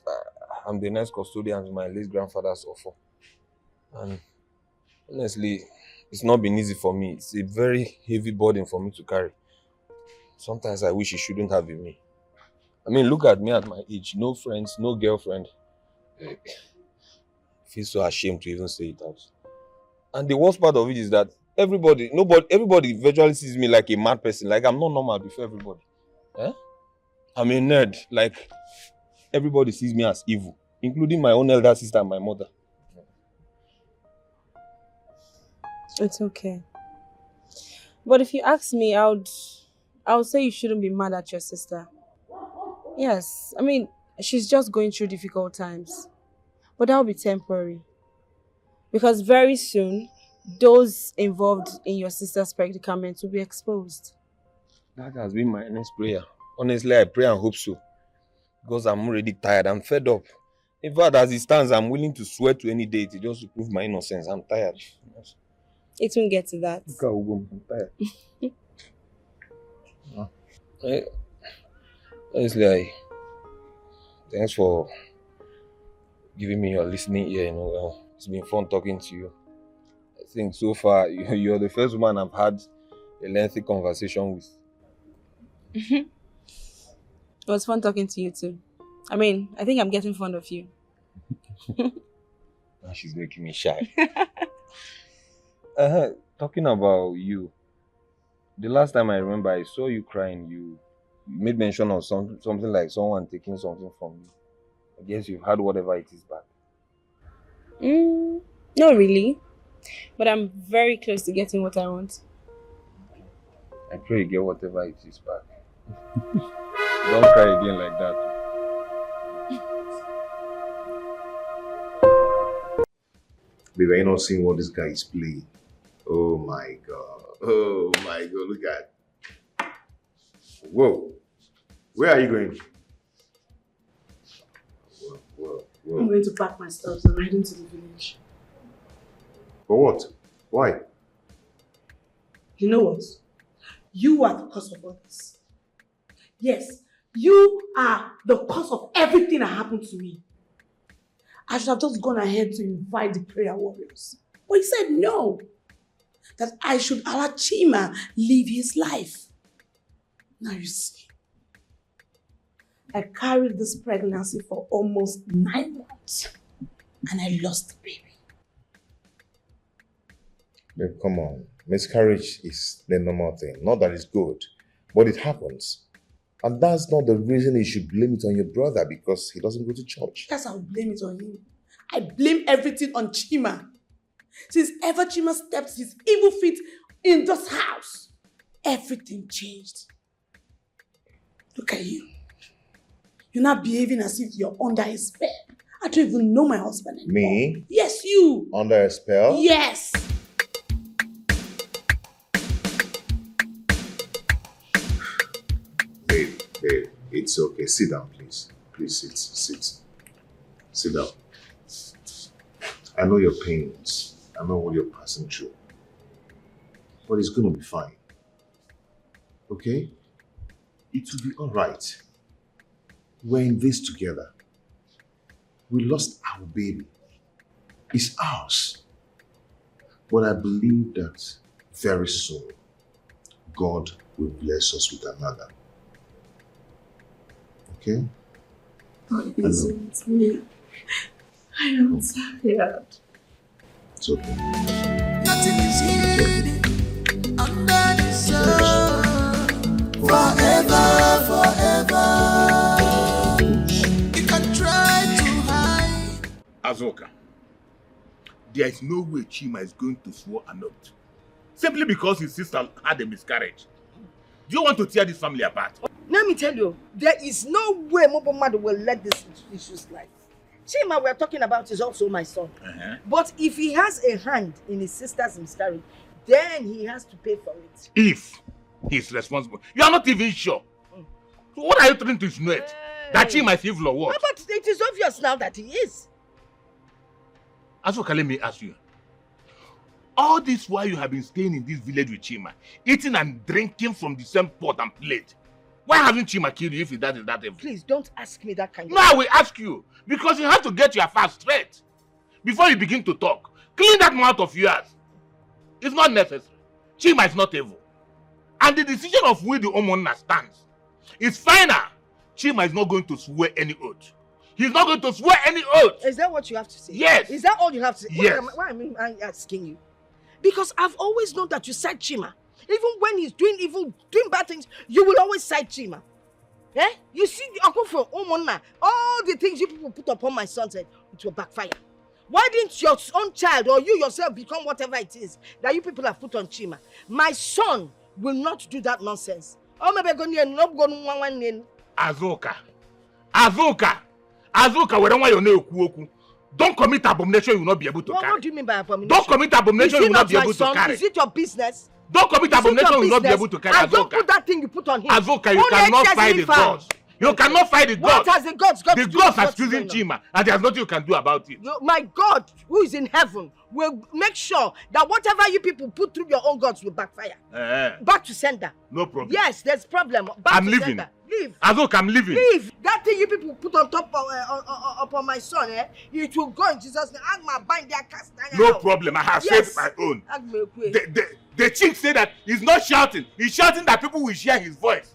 I'm the next custodian to my late grandfather's offer. And honestly, it's not been easy for me. It's a very heavy burden for me to carry. Sometimes I wish it shouldn't have been me. I mean, look at me at my age. No friends, no girlfriend. I feel so ashamed to even say it out. And the worst part of it is that everybody virtually sees me like a mad person. Like I'm not normal before everybody. Eh? I'm a nerd. Like everybody sees me as evil, including my own elder sister and my mother. It's okay. But if you ask me, I would say you shouldn't be mad at your sister. Yes, I mean, she's just going through difficult times. But that'll be temporary. Because very soon, those involved in your sister's predicament will be exposed. That has been my earnest prayer. Honestly, I pray and hope so. Because I'm already tired. I'm fed up. In fact, as it stands, I'm willing to swear to any deity just to prove my innocence. I'm tired. It won't get to that. I'm tired. Honestly, thanks for giving me your listening ear. You know, it's been fun talking to you. I think so far you're the first woman I've had a lengthy conversation with. It was fun talking to you too. I mean, I think I'm getting fond of you. Now she's making me shy. Talking about you, the last time I remember I saw you crying, you made mention of something like someone taking something from you. I guess you've had whatever it is back. Not really. But I'm very close to getting what I want. I pray you get whatever it is back. Don't cry again like that. Babe, are you not seeing what this guy is playing? Oh my God. Oh my God, look at. Whoa. Where are you going? Whoa. I'm going to pack my stuff and I'm heading to the village. For what? Why? You know what? You are the cause of all this. Yes, you are the cause of everything that happened to me. I should have just gone ahead to invite the prayer warriors. But he said no. That I should allow Chima live his life. Now you see. I carried this pregnancy for almost 9 months. And I lost the baby. Babe, come on. Miscarriage is the normal thing. Not that it's good, but it happens. And that's not the reason you should blame it on your brother because he doesn't go to church. Yes, I'll blame it on him. I blame everything on Chima. Since ever Chima stepped his evil feet in this house, everything changed. Look at you. You're not behaving as if you're under his spell. I don't even know my husband anymore. Me? Yes, you. Under a spell? Yes. Babe, it's okay. Sit down, please. Please sit. Sit down. I know your pains. I know what you're passing through. But it's gonna be fine. Okay? It will be alright. We're in this together. We lost our baby. It's ours. But I believe that very soon, God will bless us with another. Okay? God isn't me. I am tired. It's okay. Nothing is hidden under the sun. Forever, forever. You can try to hide. Azoka, there is no way Chima is going to swear an oath. Simply because his sister had a miscarriage. Do you want to tear this family apart? Let me tell you, there is no way Mobomado will let this issue slide. Chima we're talking about is also my son. But if he has a hand in his sister's miscarriage, then he has to pay for it. If he's responsible. You are not even sure. So what are you trying to insinuate? That Chima is evil or what? But it is obvious now that he is. Azoka, let me ask you. All this while you have been staying in this village with Chima, eating and drinking from the same pot and plate. Why haven't Chima killed you if that is that evil? Please don't ask me that kind of No, I will ask you. Because you have to get your facts straight. Before you begin to talk, clean that mouth of yours. It's not necessary. Chima is not evil. And the decision of where the Omona stands is final. Chima is not going to swear any oath. He's not going to swear any oath. Is that what you have to say? Yes. Is that all you have to say? Yes. Why am I asking you? Because I've always known that you side Chima. Even when he's doing evil, doing bad things, you will always side Chima. Eh? You see the uncle for Omona, all the things you people put upon my son's head, it will backfire. Why didn't your own child or you yourself become whatever it is that you people have put on Chima? My son will not do that nonsense. Azoka. Azoka. Azoka, wherever you know, don't commit abomination you will not be able to carry. What do you mean by abomination? Don't commit abomination you will not be able to carry. Is it your business? Don't commit abomination you will not be able to carry. And don't Azoka. put that thing you put on him. Azoka, you cannot fight the gods. You cannot fight the gods. What has the gods got to do? The gods are what's choosing going on? Chima, and there's nothing you can do about it. My God, who is in heaven, will make sure that whatever you people put through your own gods will backfire. Back to sender. No problem. Yes, there's problem. Back I'm to leaving. Sender. Leave. Azoka, I'm leaving. Leave. That thing you people put on top of upon my son, it will go in Jesus' name. Agma bind their cast. No problem. I have saved my own. The chick said that he's not shouting. He's shouting that people will hear his voice.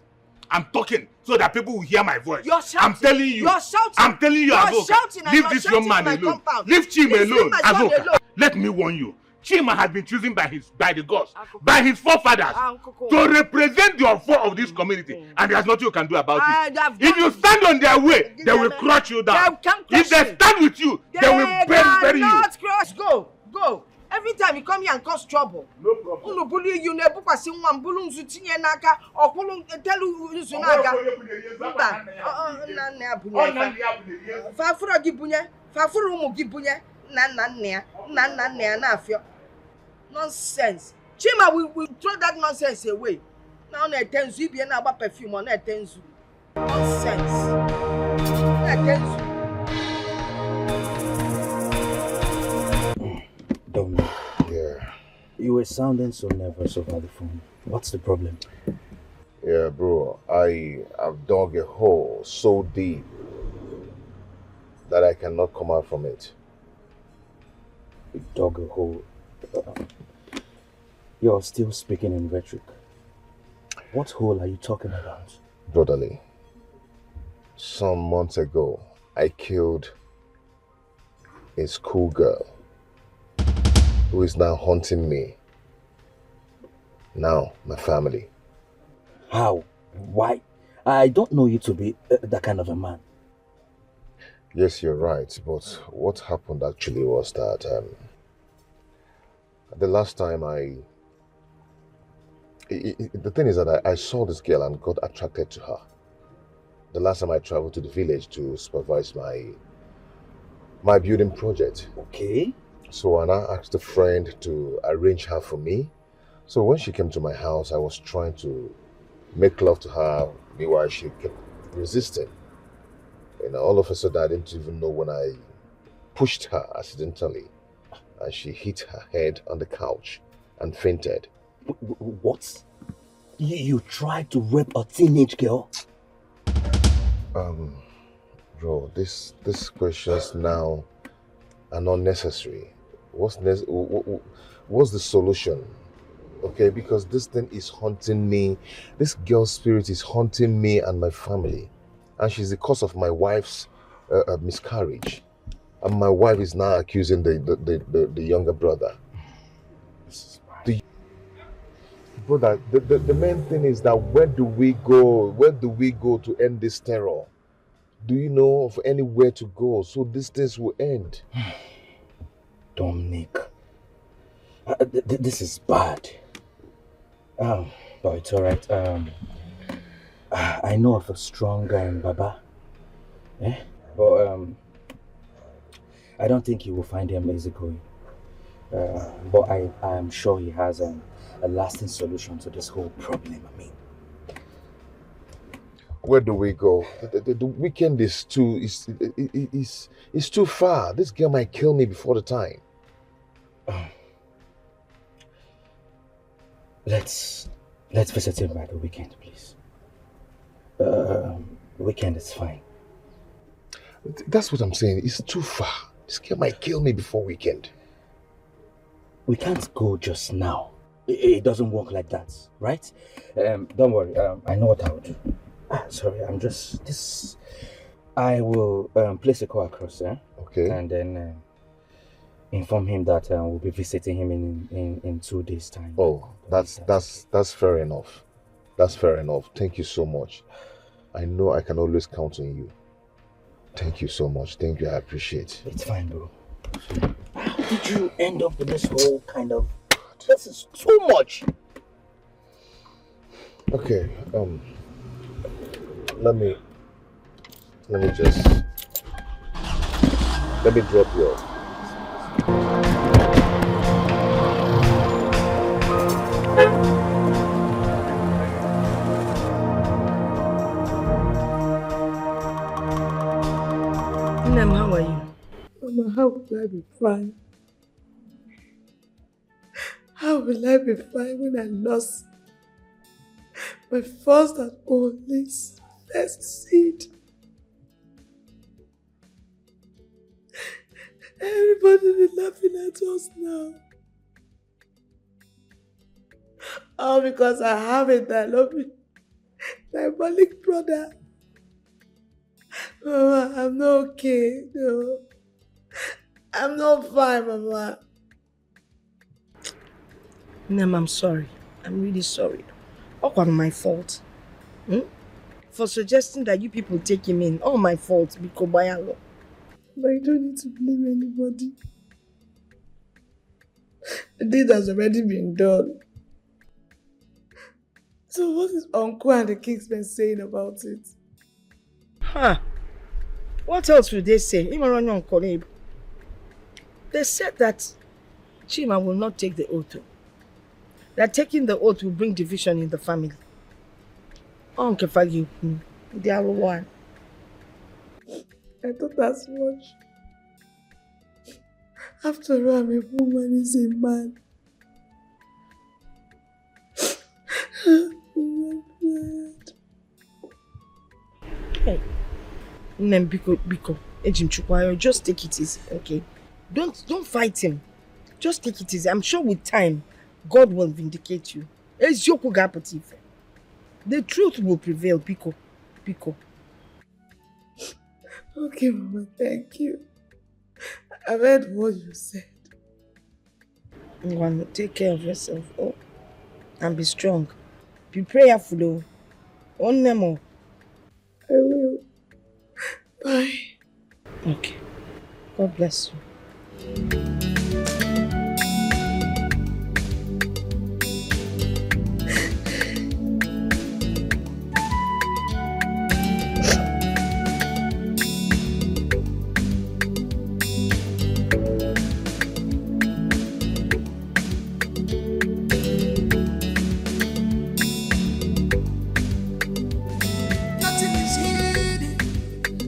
I'm talking so that people will hear my voice. You're shouting. I'm telling you. You're shouting. I'm telling you, You're Azoka. shouting and Leave you're this shouting young man in my alone. compound. Leave Chima Leave alone. my son Azoka, alone. let me warn you. Chima has been chosen by the gods, by his forefathers, to represent the offer of this community, and there's nothing you can do about it. If you stand on their way, they will crush you down. If they stand with you, they will bury you. Not crush. Go. Every time you come here and cause trouble. No problem. Unu bully you nebu kwasi nwa mbulu nzu tinye n'aka okulu telu nzu n'aka. Mba. Nna nne abunye. Fafuro gi bunye. Fafuro umu gi bunye. Nna nne ya na-afio. Nonsense. Chima will throw that nonsense away. Now na etenzu ibi na agba perfume on etenzu. Nonsense. Na etenzu. Dominic. Yeah. You were sounding so nervous over the phone. What's the problem? Yeah, bro. I've dug a hole so deep that I cannot come out from it. You dug a hole. You're still speaking in rhetoric. What hole are you talking about? Brotherly, some months ago, I killed a schoolgirl who is now haunting me. Now, my family. How? Why? I don't know you to be that kind of a man. Yes, you're right, but what happened actually was that the last time the thing is that I saw this girl and got attracted to her. The last time I traveled to the village to supervise my building project. Okay. So I asked a friend to arrange her for me. So when she came to my house, I was trying to make love to her. Meanwhile, she kept resisting. And all of a sudden, I didn't even know when I pushed her accidentally. and she hit her head on the couch and fainted. What? You tried to rape a teenage girl? Bro, these questions now are not necessary. What's the solution? Okay, because this thing is haunting me. This girl's spirit is haunting me and my family. And she's the cause of my wife's miscarriage. And my wife is now accusing the younger brother. Brother, the main thing is that where do we go? Where do we go to end this terror? Do you know of anywhere to go so these things will end? Dominic, this is bad. But it's alright. I know of a strong guy in Baba. But I don't think he will find him easygoing. But I am sure he has a lasting solution to this whole problem. I mean, where do we go? The weekend is too far. This girl might kill me before the time. Let's visit him by the weekend, please. Weekend is fine. That's what I'm saying. It's too far. This girl might kill me before weekend. We can't go just now. It doesn't work like that, right? Don't worry. I know what I will do. Sorry, I will place a call across, Okay. And then inform him that we'll be visiting him in 2 days' time. Oh, that's fair enough. That's fair enough. Thank you so much. I know I can always count on you. Thank you so much. Thank you. I appreciate it. It's fine, bro. How did you end up with this whole kind of... This is too much. Okay. Let me drop you off. Nam, how are you? Mama, how will I be fine? How will I be fine when I lost my first and only first seed? Everybody will be laughing at us now. All because I have a diabolic brother. Mama, I'm not okay. No. I'm not fine, Mama. Nam, I'm sorry. I'm really sorry. All was my fault. For suggesting that you people take him in. All my fault, because Bayalo. But you don't need to blame anybody. The deed has already been done. So what is Uncle and the Kingsmen saying about it? What else will they say? Even Uncle Abe. They said that Chima will not take the oath. That taking the oath will bring division in the family. Uncle Fagi, they are one. I thought as much. After all, I'm a woman, he's a man. Hey, Biko, Ejim Chukwayo, just take it easy, okay? Don't fight him. Just take it easy. I'm sure with time, God will vindicate you. The truth will prevail, Biko. Okay, Mama, thank you. I've heard what you said. Take care of yourself, and be strong. Be prayerful, On Nemo. I will. Bye. Okay. God bless you. Nothing is hidden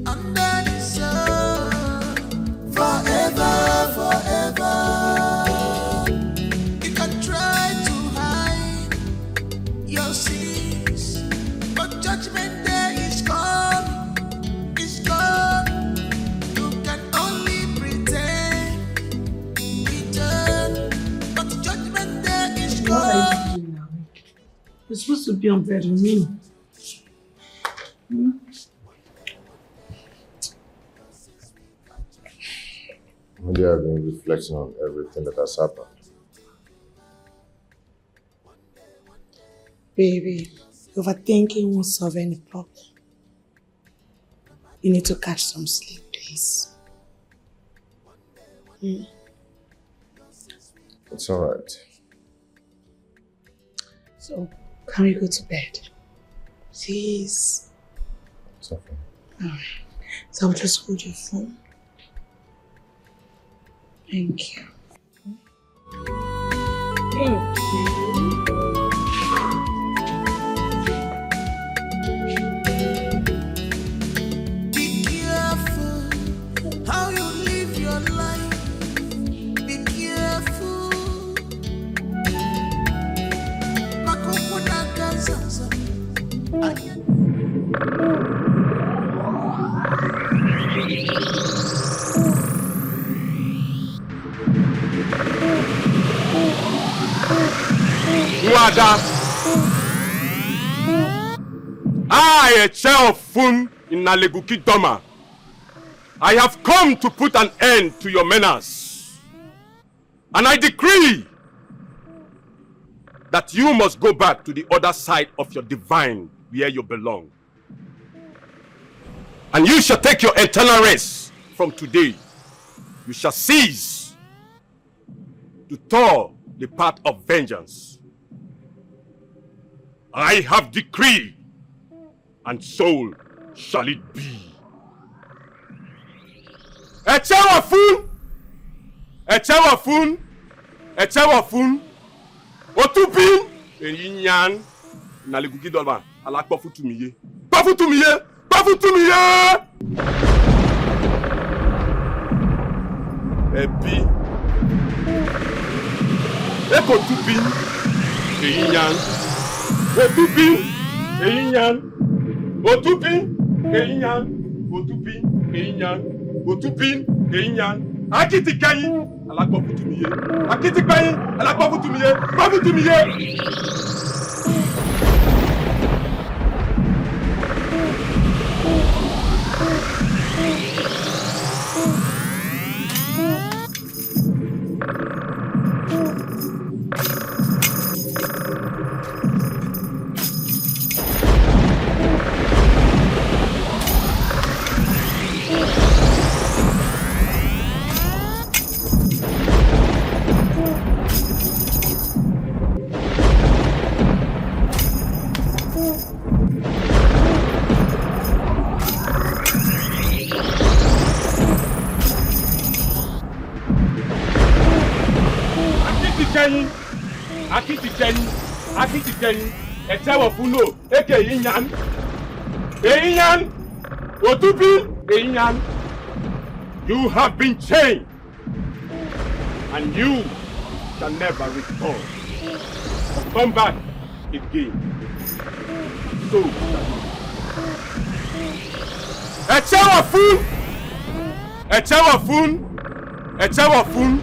under the sun. Forever, forever. You're supposed to be on bed with me. Maybe I've been reflecting on everything that has happened. Baby, overthinking won't solve any problem. You need to catch some sleep, please. It's alright. So, can we go to bed? Please. It's okay. Alright. So I'll just hold your phone. Thank you. Thank you. Be careful how you live your life. Be careful. Makokuna kansansa. Wada. I, a chair of Fun in Naleguki Doma, I have come to put an end to your menace. And I decree that you must go back to the other side of your divine where you belong. And you shall take your eternal rest from today. You shall cease to toil the path of vengeance. I have decreed, and so shall it be. Echewafun! Echewafun! Echewafun! Otupin! Eyinyan! Naleguki Dolma, alakpofutumiye. Pofutumiye! Pofutumiye! Ebi. Ekotupin! Eyinyan! Otupin! Eyinyan! Otupin! Eyinyan! Otupin! Eyinyan! Otupin! Eyinyan! Akitikayi! Alakpofutumiye! Akitikayi! Alakpofutumiye! Pofutumiye! Akitikeyin, Echewafun, eke Eyinyan, Eyinyan, Otupin, Eyinyan. You have been chained, and you shall never return. Come back again. So Echewafun, Echewafun, Echewafun.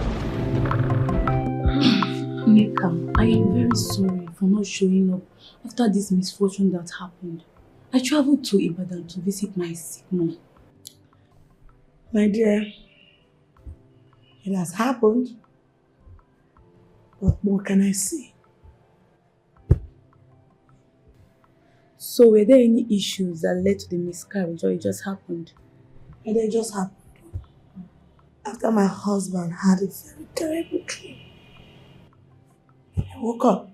Nneka, I am very sorry for not showing up after this misfortune that happened. I traveled to Ibadan to visit my sick mom. My dear, it has happened. But what can I say? So were there any issues that led to the miscarriage, or it just happened? And it just happened. After my husband had a very terrible dream. I woke up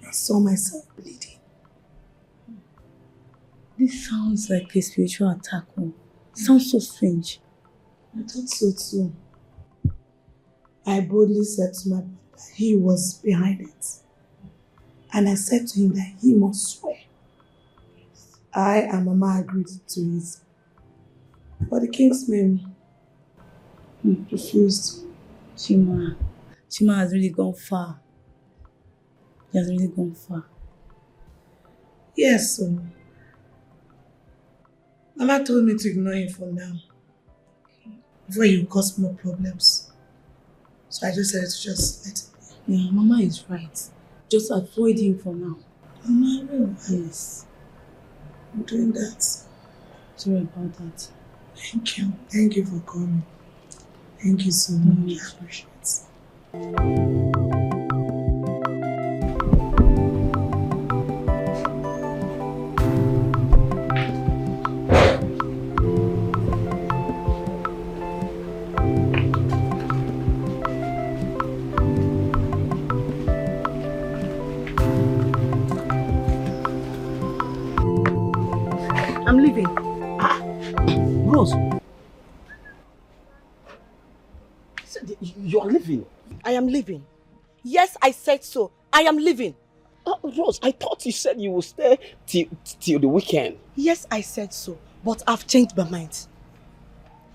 and saw myself bleeding. This sounds like a spiritual attack. Sounds so strange. I thought so too. I boldly said to my brother that he was behind it. And I said to him that he must swear. I and Mama agreed to it. But the king's men refused. Chima has really gone far. He has really gone far. Yes, Mama told me to ignore him for now. Before he will cause more problems. So I just said to just let him be. Yeah, Mama is right. Just avoid him for now. Mama, I will, Alice. I'm doing that. Sorry about that. Thank you. Thank you for coming. Thank you so much. I appreciate it. I'm leaving. Rose. You are leaving? I am leaving. Yes, I said so. I am leaving. Rose, I thought you said you will stay till the weekend. Yes, I said so. But I've changed my mind.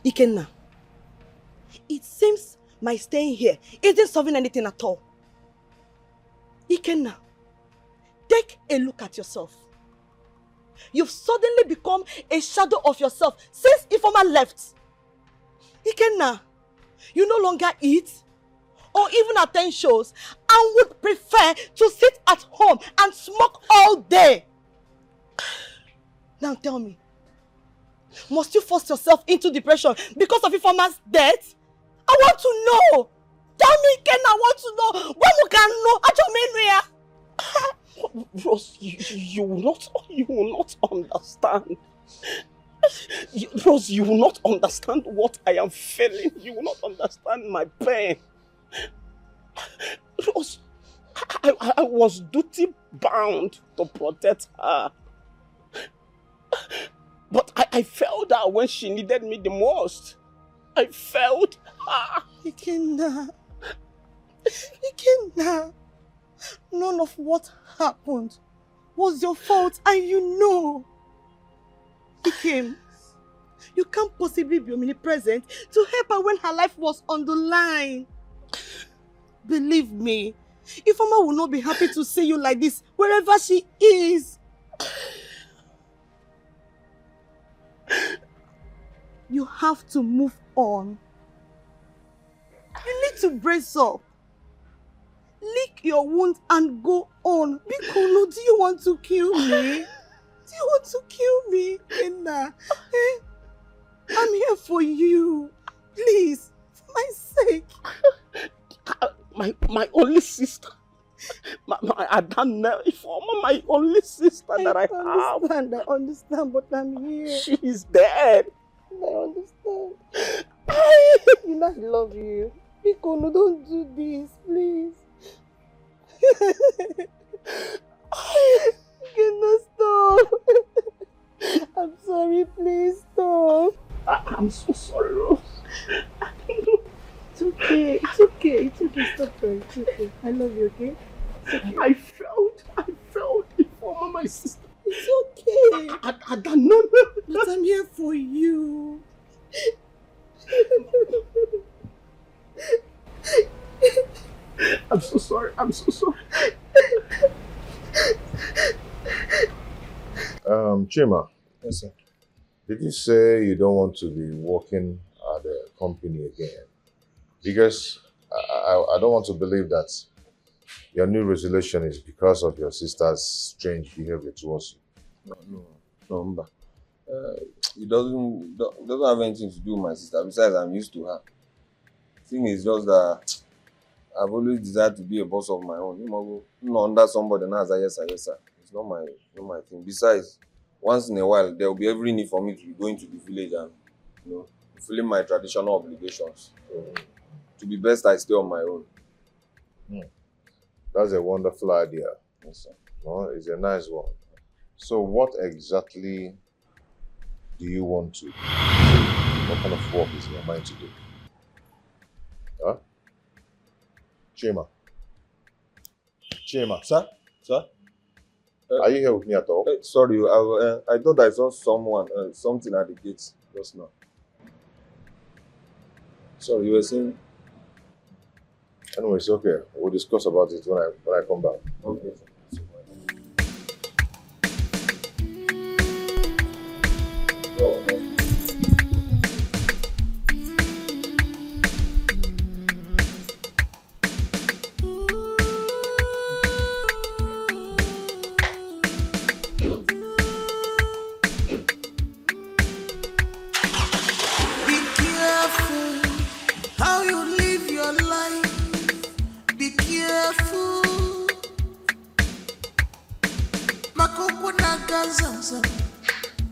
Ikenna, it seems my staying here isn't solving anything at all. Ikenna, take a look at yourself. You've suddenly become a shadow of yourself since Ifeoma left. Ikenna, you no longer eat or even attend shows and would prefer to sit at home and smoke all day. Now tell me, must you force yourself into depression because of Ifeoma's death? I want to know. Tell me, Ikenna, I want to know. When we can know at Rose, you will not understand. Rose, you will not understand what I am feeling. You will not understand my pain. Rose, I was duty bound to protect her. But I failed her when she needed me the most. I failed her. Ikenna, none of what happened was your fault, and you know. Ikem, you can't possibly be omnipresent to help her when her life was on the line. Believe me, Ifeoma will not be happy to see you like this wherever she is. You have to move on. You need to brace up. Lick your wounds and go on. Bikono, do you want to kill me? Do you want to kill me, Ikenna? I'm here for you. Please, for my sake. My only sister. My Ifeoma, my only sister that I have. I understand, but I'm here. She is dead. I understand. You know I love you. Bikono, don't do this, please. Ikenna, stop. I'm sorry, please stop. I'm so sorry, Rose. It's okay, it's okay, it's okay, stop crying, it's okay. I love you, okay? Okay. I felt Ifeoma, my sister. It's okay. I don't know. But I'm here for you. I'm so sorry. Chima. Yes, sir. Did you say you don't want to be working at the company again? Because I don't want to believe that your new resolution is because of your sister's strange behavior towards you. No, Mba. It doesn't have anything to do with my sister. Besides, I'm used to her. The thing is just that I've always desired to be a boss of my own. Not under somebody now as a yes, sir. It's not my thing. Besides, once in a while there will be every need for me to be going to the village and fulfilling my traditional obligations. So, to be best, I stay on my own. That's a wonderful idea. Yes, sir. No, it's a nice one. So what exactly do you want to do? What kind of work is in your mind to do? Huh? Chima. Sir? Are you here with me at all? Sorry, I thought I saw something at the gate just now. Sorry, you were saying? Anyway, it's okay. We'll discuss about it when I come back. Okay. naga zamzam,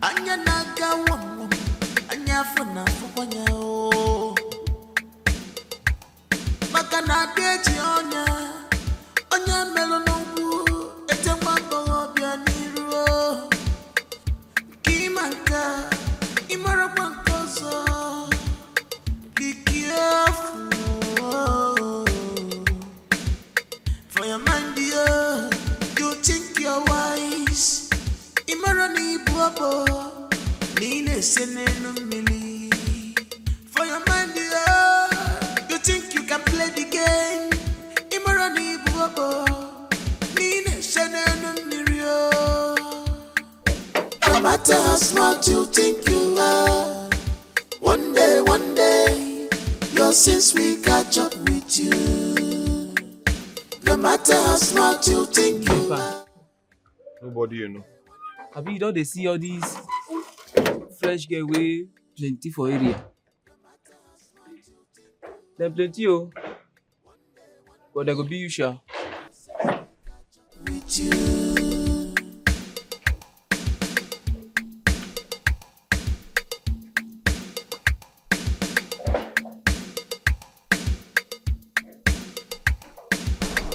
anya naga wam, anya fana fanya o. Makana deji onya melonombu, etemba bobia niro. Kimanka, imara pankoso, be careful. For your mind, dear, you think you're wise. Imarani buabo, nine senenu mili. For your mind, dear, you think you can play the game. Imarani buabo, nine senenu mirio. No matter how smart you think you are, one day, your sins will catch up with you. No matter how smart you think you are. Nobody you know. Abi, you don't dey see all these fresh girl wey plenty for area. Dem plenty o, but dem go be you sha. With you.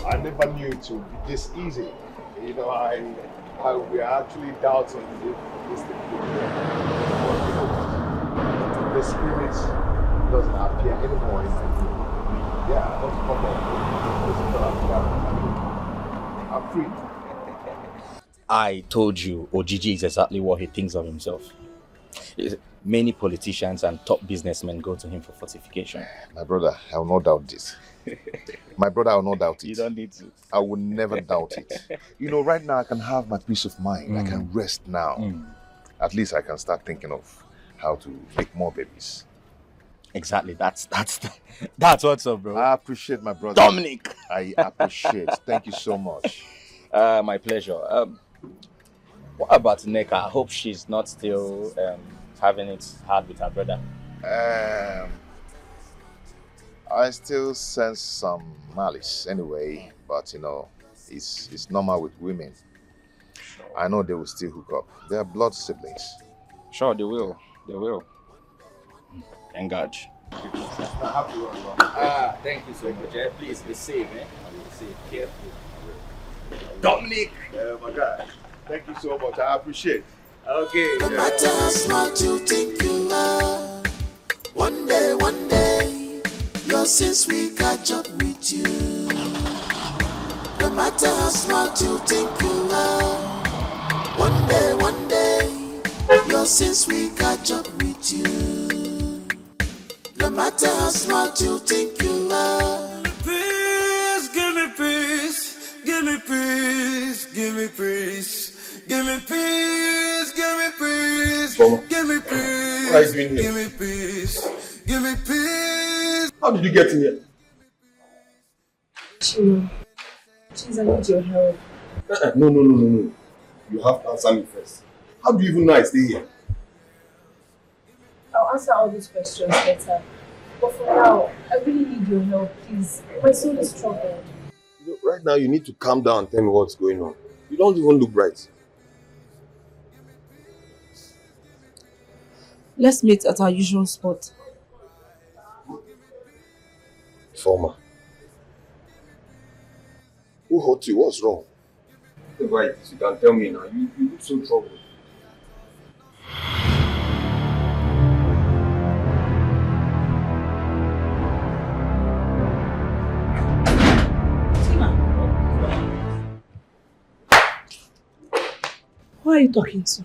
I never knew it would be this easy. You know, we are actually doubting this thing. The spirit doesn't appear anymore in my room. Yeah, don't come on. I'm free. I told you, Ojiji is exactly what he thinks of himself. Many politicians and top businessmen go to him for fortification. My brother, I will not doubt this. My brother, I will not doubt it. You don't need to. I will never doubt it. You know, right now I can have my peace of mind. I can rest now. At least I can start thinking of how to make more babies. Exactly. That's what's up, bro. I appreciate my brother. Dominic. I appreciate. Thank you so much. My pleasure. What about Neka? I hope she's not still having it hard with her brother. I still sense some malice anyway, but you know, it's normal with women. I know they will still hook up. They are blood siblings. Sure, they will. They will. Thank God. Thank you so much. Please be safe, eh? Be safe, careful. Dominic! My guy. Thank you so much. I appreciate. Okay. No matter how smart you think you are, one day, your sins will catch up with you. No matter how smart you think you are, one day, your sins will catch up with you. No matter how smart you think you are. Peace, give me peace, give me peace, give me peace. Give me peace, give me peace, give me peace, What are you doing here? give me peace, give me peace. How did you get in here? Chima, please, I need your help. No. You have to answer me first. How do you even know I stay here? I'll answer all these questions later. But for now, I really need your help, please. My soul is troubled. You know, right now you need to calm down and tell me what's going on. You don't even look right. Let's meet at our usual spot. Former. Who hurt you? What's wrong? Right, you can tell me now. You look so troubled. Who are you talking to?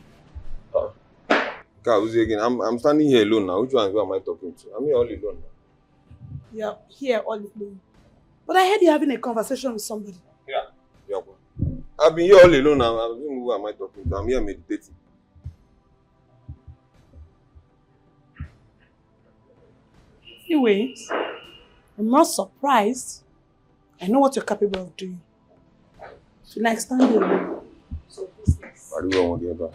Again, I'm standing here alone now. Which one am I talking to? I'm here all alone now. You're here all alone. But I heard you having a conversation with somebody. Yeah. I've been here all alone now. I don't know who am I talking to. I'm here meditating. Anyways, I'm not surprised. I know what you're capable of doing. So next time you'll know. So business. What do you want to get back?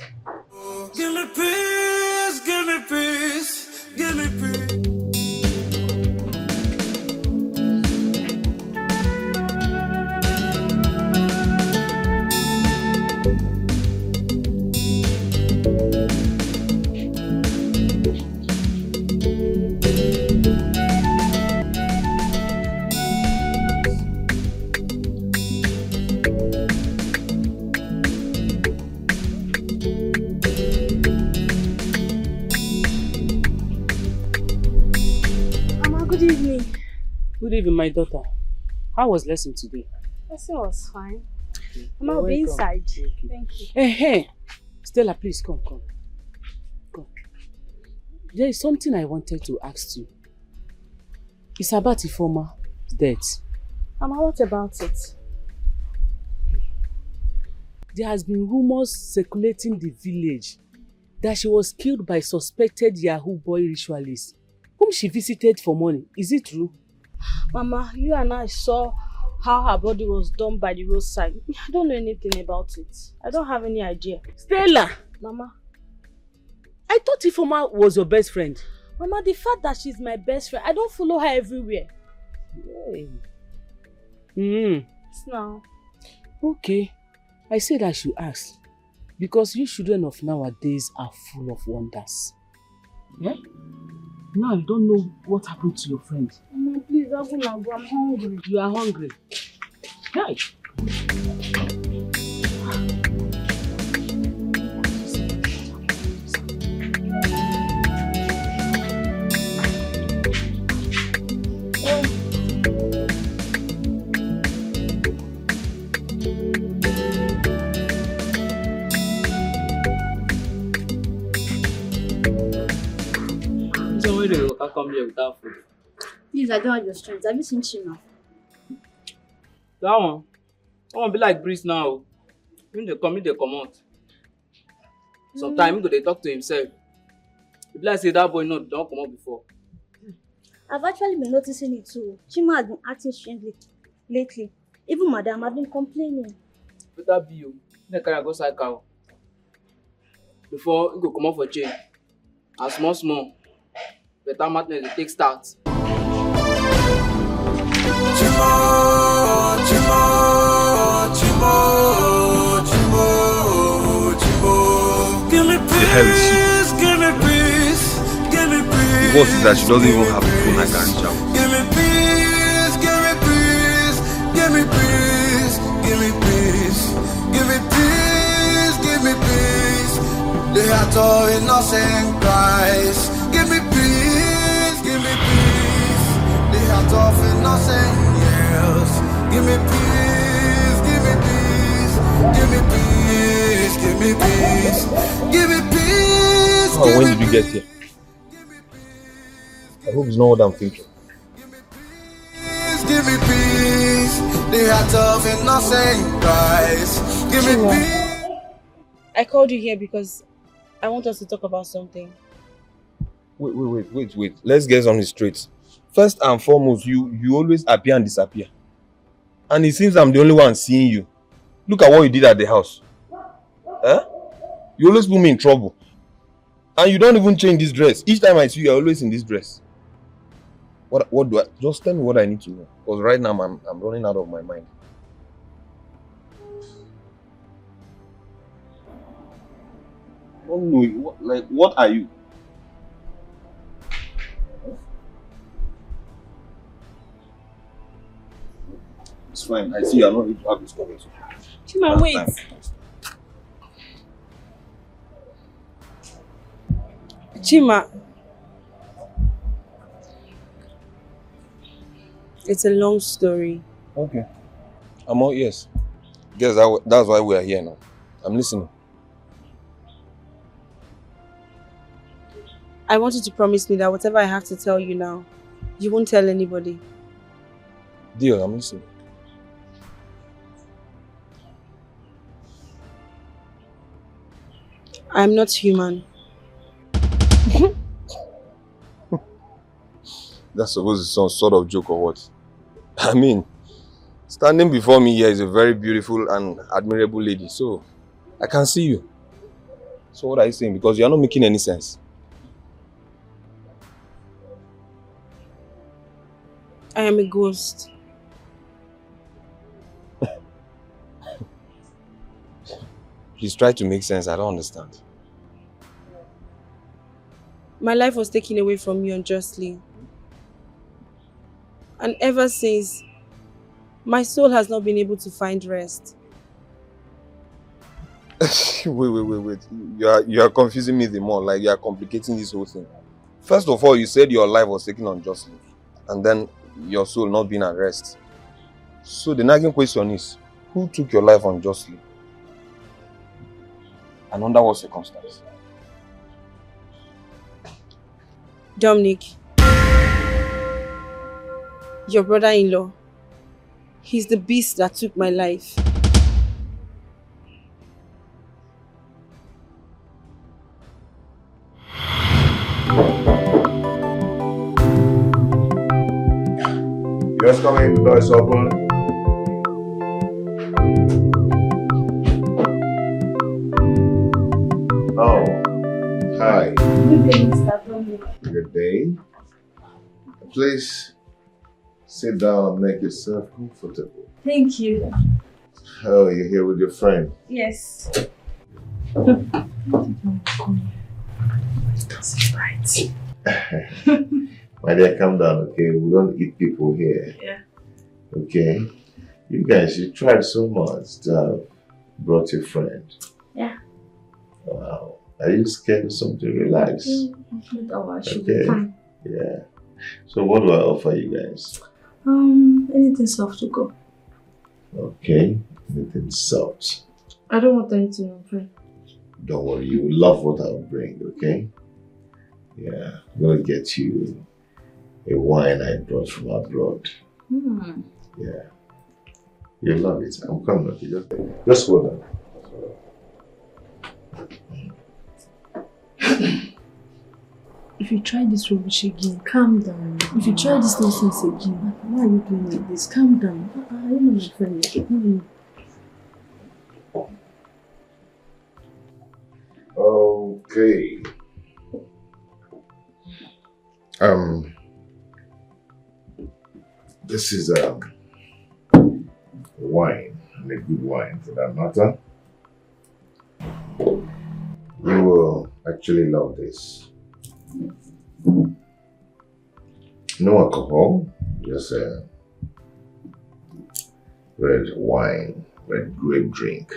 Give me peace, give me peace, give me peace. Good evening. Good evening, my daughter. How was lesson today? Lesson was fine. You're I'll be welcome. inside. Okay. Thank you. Hey. Stella, please come. There is something I wanted to ask you. It's about Ifeoma's death. Mama, what about it? There has been rumors circulating the village that she was killed by suspected Yahoo boy ritualists whom she visited for money. Is it true? Mama, you and I saw how her body was done by the roadside. I don't know anything about it. I don't have any idea. Stella! Mama. I thought Ifeoma was your best friend. Mama, the fact that she's my best friend, I don't follow her everywhere. Hey. Now. Okay. I said I should ask. Because you children of nowadays are full of wonders. Yeah? Now you don't know what happened to your friend. Mama, please, I'm hungry. You are hungry. Hey! How come here without food? Please, I don't have your strength. Have you seen Chima? That one be like breeze now. When they come out. Sometimes they talk to himself. If like say that boy don't come out before. I've actually been noticing it too. Chima has been acting strangely lately. Even Madam has been complaining. Better be you. They carry go side cow. Before you go come out for change. And small. Better madness they take start. Give me peace, give me peace, give me peace. The worst is that she doesn't even have a phone I can reach out. Give me peace, give me peace, give me peace, give me peace, give me peace, give me peace. The heart of innocent Christ. Give me peace, give me peace. The heart of innocent girls. Give me peace, give me peace, give me peace, give me peace, give me peace. Oh, when did you get here? I hope it's not what I'm thinking. Give me peace, the heart of innocent Christ. Give me peace. I called you here because I want us to talk about something. Wait. Let's get something straight. First and foremost, you always appear and disappear. And it seems I'm the only one seeing you. Look at what you did at the house. Eh? You always put me in trouble. And you don't even change this dress. Each time I see you, you're always in this dress. What do I... Just tell me what I need to know. Because right now, I'm running out of my mind. I don't know. What are you? It's fine. I see you're not able to have this conversation. Chima, wait. Chima. It's a long story. Okay. I'm all ears. Guess that's why we are here now. I'm listening. I want you to promise me that whatever I have to tell you now, you won't tell anybody. Deal, I'm listening. I'm not human. That's supposed to be some sort of joke or what? I mean, standing before me here is a very beautiful and admirable lady, so I can see you. So what are you saying? Because you're not making any sense. I am a ghost. Please try to make sense. I don't understand. My life was taken away from me unjustly. And ever since, my soul has not been able to find rest. Wait. You are confusing me the more. Like you are complicating this whole thing. First of all, you said your life was taken unjustly. and then your soul not being at rest. So the nagging question is, who took your life unjustly? And under what circumstance? Dominic, your brother-in-law, he's the beast that took my life. Just come in, the door is open. Oh, hi. Good day, Mr. Dominic. Good day. Please sit down and make yourself comfortable. Thank you. Oh, you're here with your friend. Yes. My dear, calm down, okay? We don't eat people here. Yeah. Okay? You guys, you tried so much to have brought your friend. Yeah. Wow. Are you scared of something? Relax. I should be fine. Yeah. So what do I offer you guys? Anything soft to go. Okay. Anything soft. I don't want anything on friend. Don't worry, you will love what I'll bring, okay? Yeah. I'm gonna get you a wine I brought from abroad. Yeah. You'll love it. I'm coming, okay? Just hold on. If you try this rubbish again, calm down. If you try this nonsense again, why are you doing like this? Calm down. I don't know my friend. Okay. This is wine, and a good wine for that matter. You will actually love this. No alcohol, just red wine, red grape drink.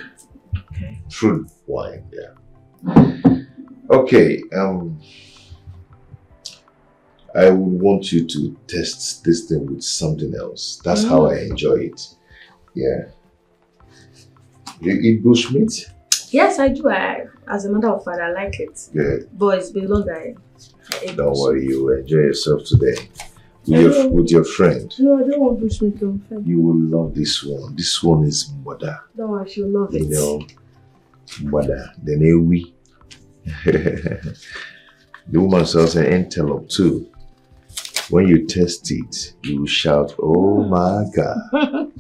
Okay. Fruit wine, yeah. Okay, I would want you to test this thing with something else. That's how I enjoy it. Yeah. You eat bushmeat? Yes, I do. As a matter of fact, I like it. Good. But it's been long I ate Don't worry, you will enjoy yourself today. I With your friend. No, I don't want bushmeat on friend. You will love this one. This one is mother. No, I should love it. You know, mother. Then a we. The woman sells an antelope too. When you test it, you will shout, "Oh my God."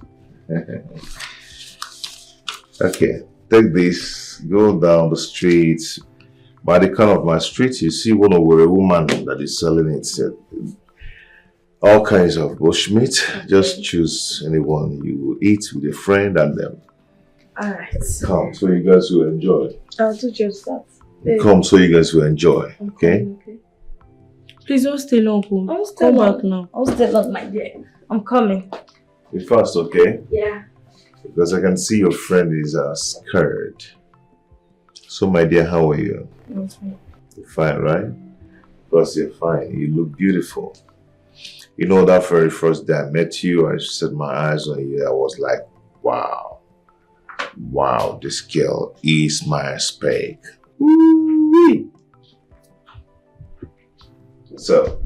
Okay, take this, go down the street. By the corner of my street, you see one over a woman that is selling it. All kinds of bushmeat. Just choose anyone you will eat with a friend and them. Alright. Come, so you guys will enjoy. I'll do just that. Come, so you guys will enjoy. Okay? Please don't stay long. I'll stay Come long. back now. I'll stay long, my dear. I'm coming. Be fast, okay? Yeah. Because I can see your friend is scared. So, my dear, how are you? I'm fine. You're fine, right? Because you're fine. You look beautiful. You know, that very first day I met you, I set my eyes on you. I was like, wow. Wow, this girl is my spec. Woo-wee. So,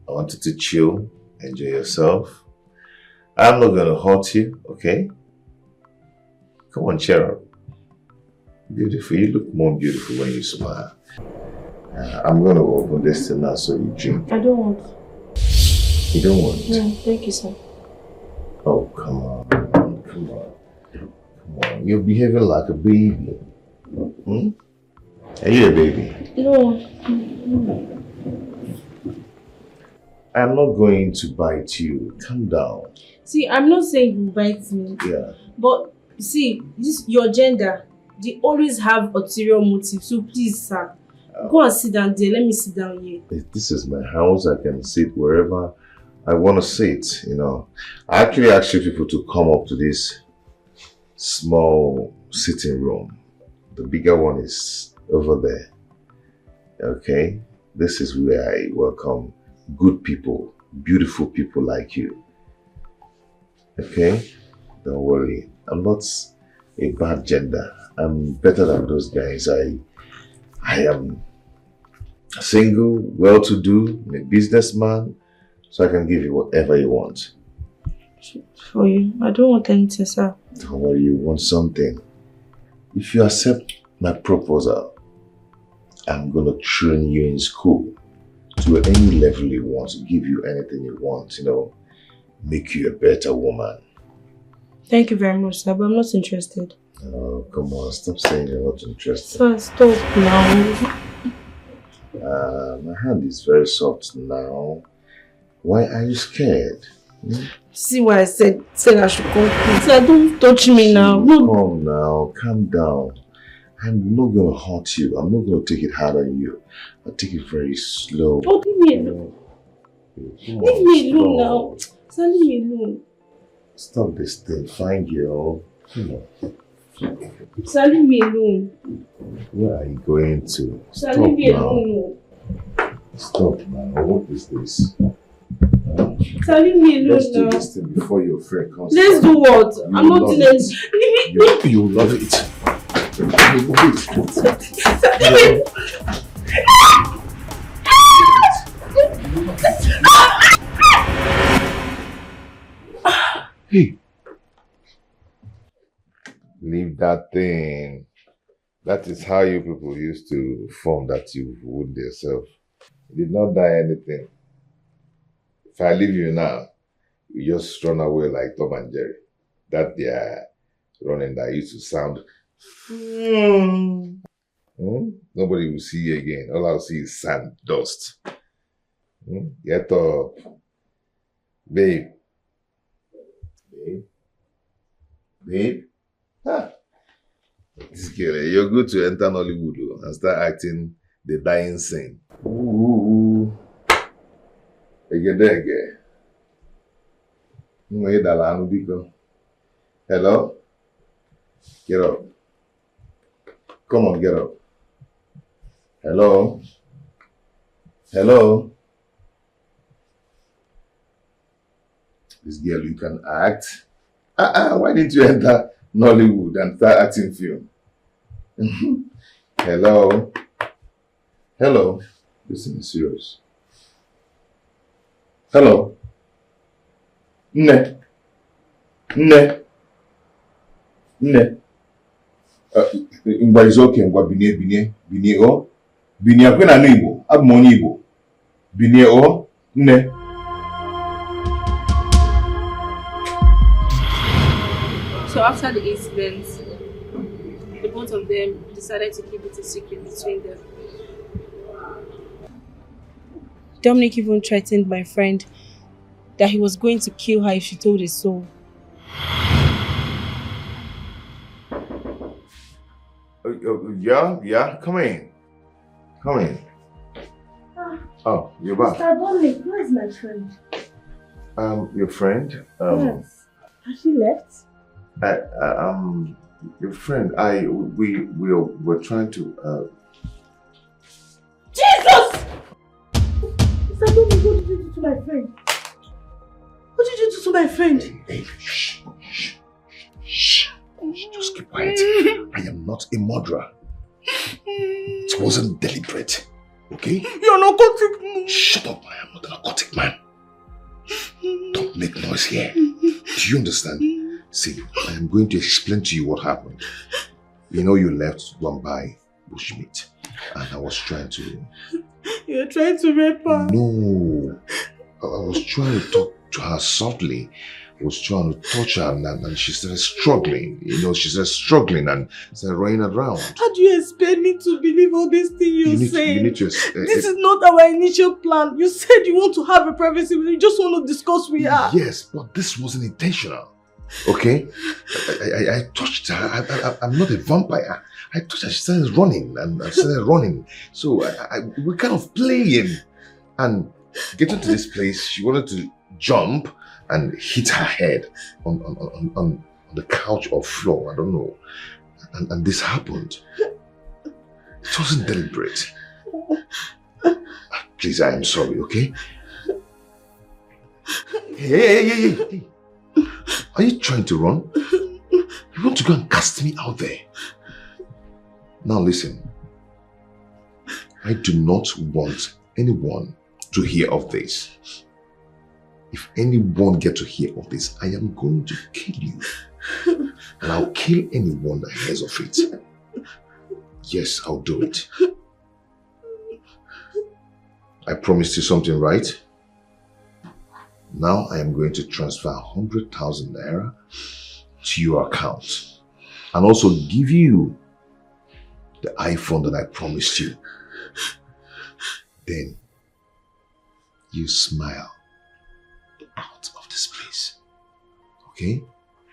I wanted to chill, enjoy yourself. I'm not gonna hurt you, okay? Come on, cheer up. Beautiful, you look more beautiful when you smile. I'm gonna open this thing now so you drink. I don't want. You don't want? No, thank you, sir. Oh, come on, come on. Come on, you're behaving like a baby. Hmm? Are you a baby? No. I'm not going to bite you. Calm down. See, I'm not saying you bite me. Yeah. But see, this your gender, they always have ulterior motive. So please, sir, go and sit down there. Let me sit down here. This is my house. I can sit wherever I want to sit, you know. I actually asked you people to come up to this small sitting room. The bigger one is over there. Okay? This is where I welcome good people, beautiful people like you. Okay? Don't worry. I'm not a bad gender. I'm better than those guys. I am single, well-to-do, I'm a businessman, so I can give you whatever you want. For you, I don't want anything, sir. Don't worry, you want something. If you accept my proposal, I'm gonna train you in school to any level you want, to give you anything you want, make you a better woman. Thank you very much, sir, but I'm not interested. Oh, come on, stop saying you're not interested. Sir, stop now. My hand is very soft now. Why are you scared? See why I said I should come. Sir, don't touch me now. Come now, calm down. I'm not gonna hurt you. I'm not gonna take it hard on you. I'll take it very slow. Oh, leave me alone. Leave me alone now. Sir, leave me alone. Stop this thing. Find your. Come on. Sir, leave me alone. Where are you going to? Sir, leave me alone. Stop now. What is this? Sir, leave me alone. Let's do this thing before your friend comes. Let's do what? I'm not doing it. Leave me. You love it. You love it. Hey. Leave that thing. That is how you people used to form that you wound yourself. You did not die anything. If I leave you now, you just run away like Tom and Jerry. That their running that used to sound. Nobody will see you again. All I'll see is sand, dust. Get up. Babe. Babe. Ah. This girl, you're good to enter Nollywood and start acting the dying scene. Ooh. Hello? Get up. Come on, get up. Hello? Hello? This girl, you can act. Why didn't you enter Nollywood and start acting film? Hello? Hello? Listen, is serious. Hello? Nne? Ngwa is okay, ngwa binie, o? Binie, akwe na Igbo, abụ m onye Igbo. Binie, o? Nne? So after the incident, the both of them decided to keep it a secret between them. Dominic even threatened my friend that he was going to kill her if she told his soul. Yeah, come in. Come in. Oh, you're back. Mr. Dominic, where's my friend? Your friend? Yes. Has she left? Your friend, we're trying to, Jesus! Mr. Dominic, what did you do to my friend? What did you do to my friend? Hey, shh. Just keep quiet. I am not a murderer. It wasn't deliberate. Okay? You're not narcotic. Shut up, I am not a narcotic man. Don't make noise here. Do you understand? See, I am going to explain to you what happened. You know you left one by bushmeat and I was trying to... You're trying to rape her? No. I was trying to talk to her softly. I was trying to touch her and she started struggling. She started struggling and started running around. How do you expect me to believe all these things you say? You need to... This is not our initial plan. You said you want to have a privacy, you just want to discuss with her. Yes, but this wasn't intentional. Okay? I touched her. I'm not a vampire. I touched her. She started running and I started running. So we're kind of playing. And getting to this place, she wanted to jump and hit her head on the couch or floor. I don't know. And this happened. It wasn't deliberate. Please, I am sorry, okay? Hey. Are you trying to run? You want to go and cast me out there? Now listen. I do not want anyone to hear of this. If anyone gets to hear of this, I am going to kill you. And I'll kill anyone that hears of it. Yes, I'll do it. I promised you something, right? Now I am going to transfer 100,000 naira to your account and also give you the iPhone that I promised you. Then you smile out of this place. Okay?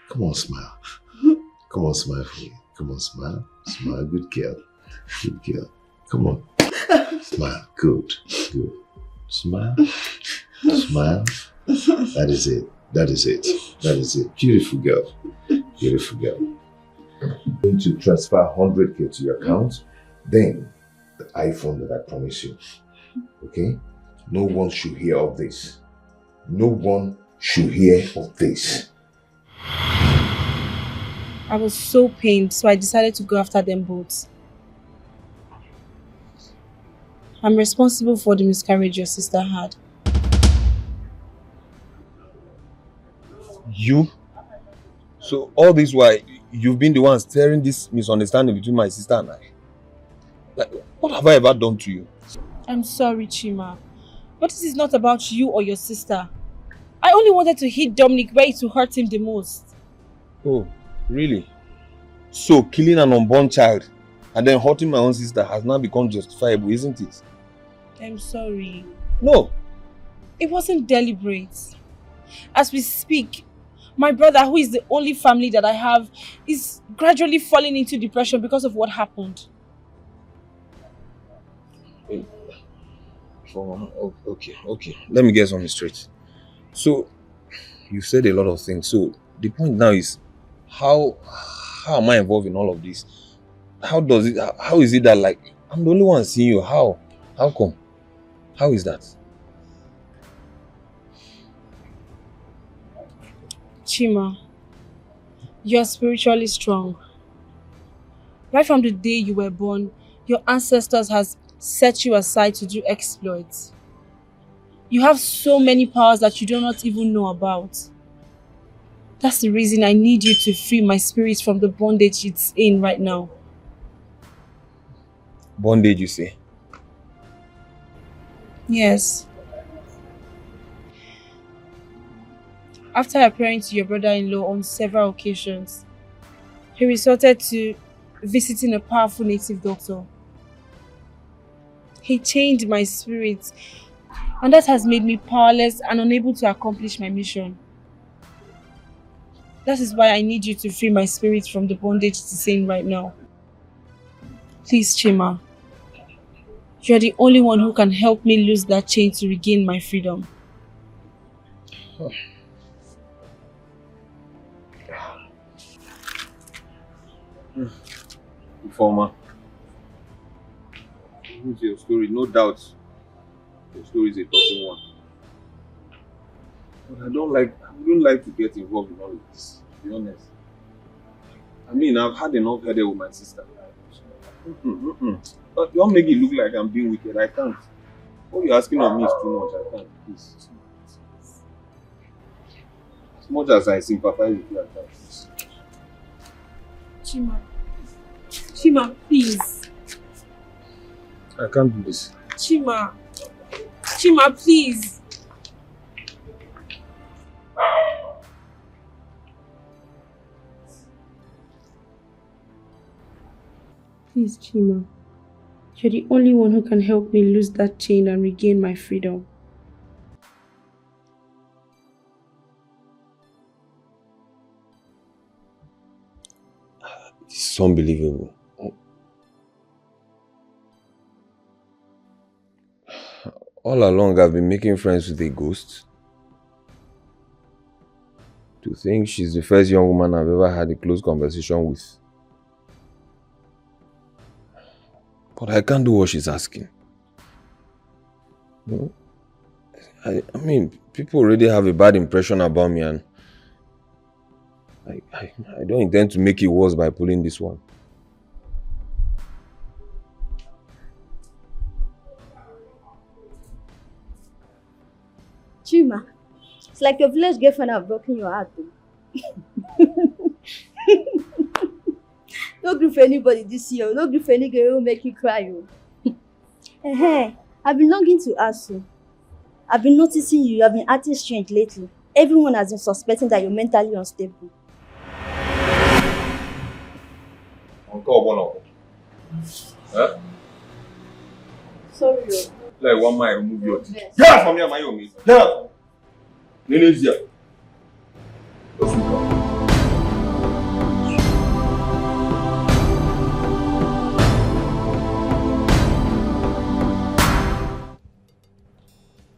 Come on, smile. Come on, smile for me. Come on, smile. Smile, good girl. Good girl. Come on. Smile. Good. Smile. Smile. That is it. That is it. Beautiful girl. Beautiful girl. I'm going to transfer 100K to your account. Then the iPhone that I promised you. Okay? No one should hear of this. No one should hear of this. I was so pained, so I decided to go after them both. I'm responsible for the miscarriage your sister had. You? So all this while, you've been the one stirring this misunderstanding between my sister and I? Like, what have I ever done to you? I'm sorry, Chima. But this is not about you or your sister. I only wanted to hit Dominic where it will hurt him the most. Oh, really? So killing an unborn child and then hurting my own sister has now become justifiable, isn't it? I'm sorry. No. It wasn't deliberate. As we speak, my brother, who is the only family that I have, is gradually falling into depression because of what happened. Okay. Let me get something straight. So, you said a lot of things. So, the point now is, how am I involved in all of this? How is it that, like, I'm the only one seeing you? How come? How is that? Chima, you're spiritually strong. Right from the day you were born, your ancestors has set you aside to do exploits. You have so many powers that you do not even know about. That's the reason I need you to free my spirit from the bondage it's in right now. Bondage, you say? Yes. After appearing to your brother-in-law on several occasions, he resorted to visiting a powerful native doctor. He changed my spirit, and that has made me powerless and unable to accomplish my mission. That is why I need you to free my spirit from the bondage it's in right now. Please, Chima. You are the only one who can help me lose that chain to regain my freedom. Informer. Who's your story? No doubt your story is a touching one. But I don't like to get involved in all of this, to be honest. I mean, I've had enough headache with my sister. But don't make it look like I'm being wicked. I can't. What you're asking of me is too much. I can't. Please. As much as I sympathize with you, I can't. Chima, please. I can't do this. Chima, please. Please, Chima. You're the only one who can help me lose that chain and regain my freedom. It's unbelievable. All along, I've been making friends with a ghost. To think she's the first young woman I've ever had a close conversation with. But I can't do what she's asking. No? I mean, people already have a bad impression about me, and I don't intend to make it worse by pulling this one. Chima, it's like your village girlfriend have broken your heart. No grief for anybody this year. No grief for any girl who will make you cry. Hey, I've been longing to ask you. I've been noticing you have been acting strange lately. Everyone has been suspecting that you're mentally unstable. Huh? Sorry. Like one might remove your teeth. Yeah, from here, my own. Yeah. Nenezia.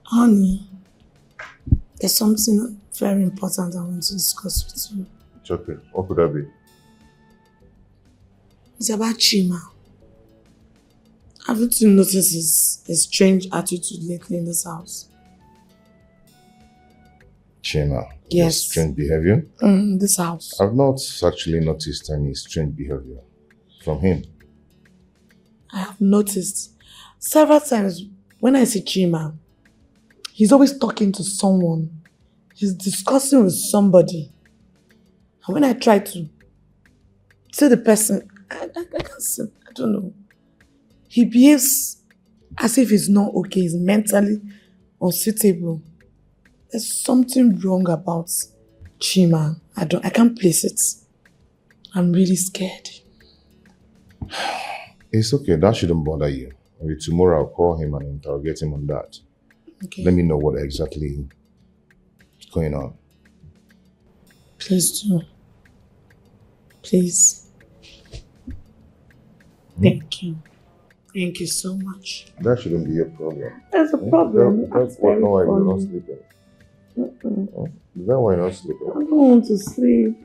Honey, there's something very important I want to discuss with you. It's okay. What could that be? It's about Chima. Haven't you noticed his strange attitude lately in this house? Chima. Yes. Strange behavior? This house. I've not actually noticed any strange behavior from him. I have noticed several times when I see Chima, he's always talking to someone. He's discussing with somebody. And when I try to see the person, I can't see. I don't know. He behaves as if he's not okay. He's mentally unsuitable. There's something wrong about Chima. I can't place it. I'm really scared. It's okay. That shouldn't bother you. Maybe tomorrow I'll call him and interrogate him on that. Okay. Let me know what exactly is going on. Please do. Please. Thank you. Thank you so much. That shouldn't be a problem. That's a problem. That's why you're not sleeping. Is that why you're not sleeping? I don't want to sleep.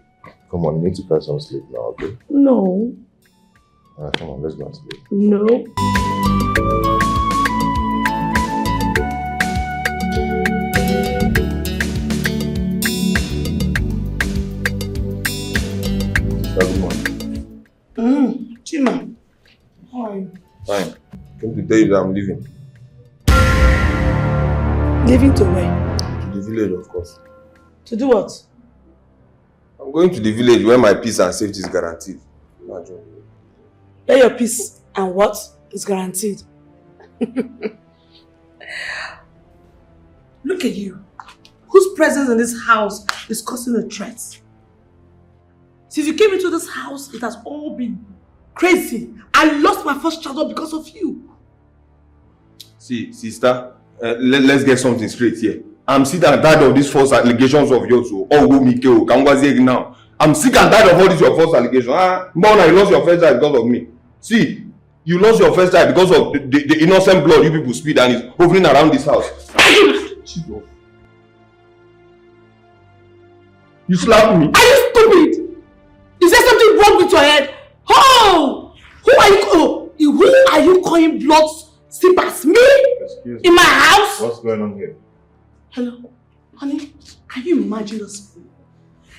Come on, you need to get some sleep now, okay? No. Alright, come on, let's go and sleep. No. Good morning. Chima. How are you? Fine. Came to tell you that I'm leaving. Leaving to where? To the village, of course. To do what? I'm going to the village where my peace and safety is guaranteed. Imagine. Where your peace and what is guaranteed? Look at you. Whose presence in this house is causing a threat? Since you came into this house, it has all been crazy. I lost my first child because of you. See, sister, let's get something straight here. I'm sick and tired of these false allegations of yours. Now. I'm sick and tired of all these your false allegations. Mona, you lost your first child because of me. See, you lost your first child because of the innocent blood you people spilled and is hovering around this house. You slapped me. Are you stupid? Is there something wrong with your head? Oh! Who are you calling blood sippers? Me? Excuse in my house? What's going on here? Hello? Honey, can you imagine this?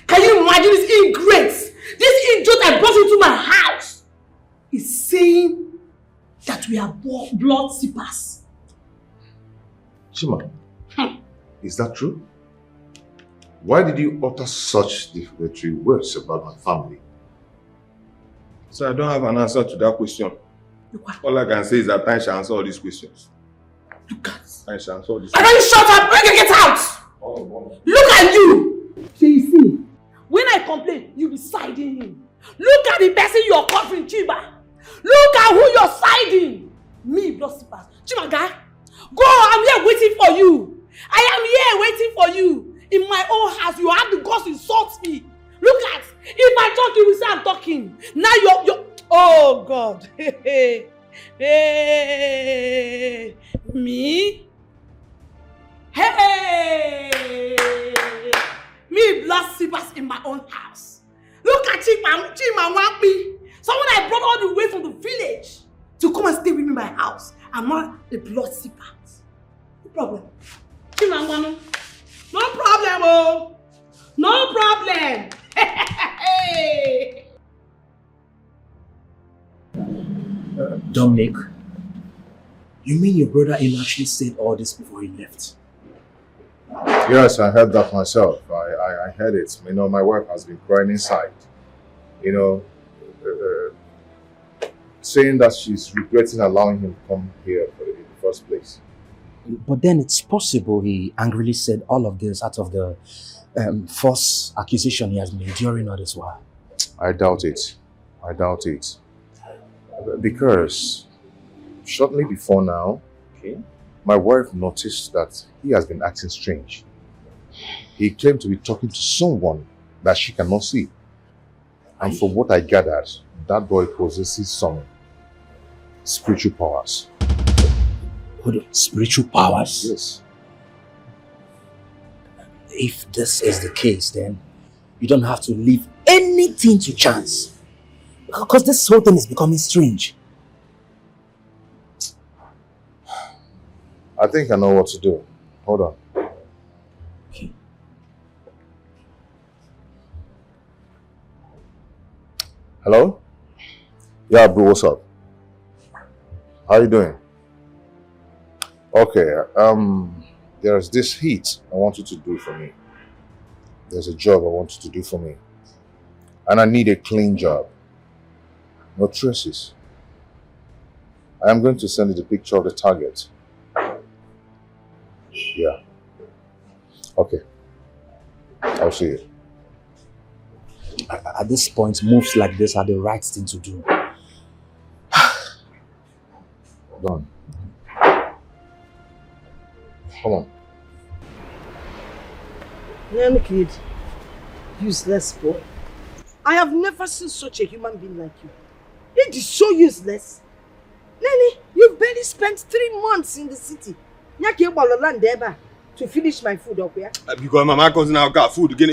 Can you imagine this ingrate? This idiot I brought into my house is saying that we are blood sippers. Chima, is that true? Why did you utter such defamatory words about my family? So I don't have an answer to that question. All I can say is that I shall answer all these questions. I shall answer all these questions. Why don't you shut up? When you get out! Look at you! So you see, when I complain, you be siding him. Look at the person you're covering, Chiba. Look at who you're siding. Me, blood sippers. Chiba guy, go, I'm here waiting for you. I am here waiting for you. In my own house, you have the guts to insult me. Look at, if I talk, you will say I'm talking. Now you're oh God. Hey, me? Hey, me blood sippers in my own house. Look at Chima Wampi. Someone I brought all the way from the village to come and stay with me in my house. I'm not a blood sipper. No problem. Chimangwano. No problem, oh. No problem. Hey. Dominic, you mean your brother-in-law actually said all this before he left? Yes, I heard that myself. I heard it. You know, my wife has been crying inside. You know, saying that she's regretting allowing him to come here in the first place. But then it's possible he angrily said all of this out of the false accusation he has been enduring all this while. I doubt it. I doubt it. Because shortly before now, my wife noticed that he has been acting strange. He claimed to be talking to someone that she cannot see. And from what I gathered, that boy possesses some spiritual powers. Spiritual powers? Yes. If this is the case, then you don't have to leave anything to chance. Because this whole thing is becoming strange. I think I know what to do. Hold on. Okay. Hello? Yeah, bro, what's up? How you doing? Okay, there's this heat I want you to do for me. There's a job I want you to do for me. And I need a clean job. No traces. I am going to send you the picture of the target. Yeah. Okay. I'll see you. At this point, moves like this are the right thing to do. Done. Come on. Young kid, useless boy. I have never seen such a human being like you. It is so useless. Nene, you've barely spent 3 months in the city. To finish my food up here. Because Mama cousin now got food. Get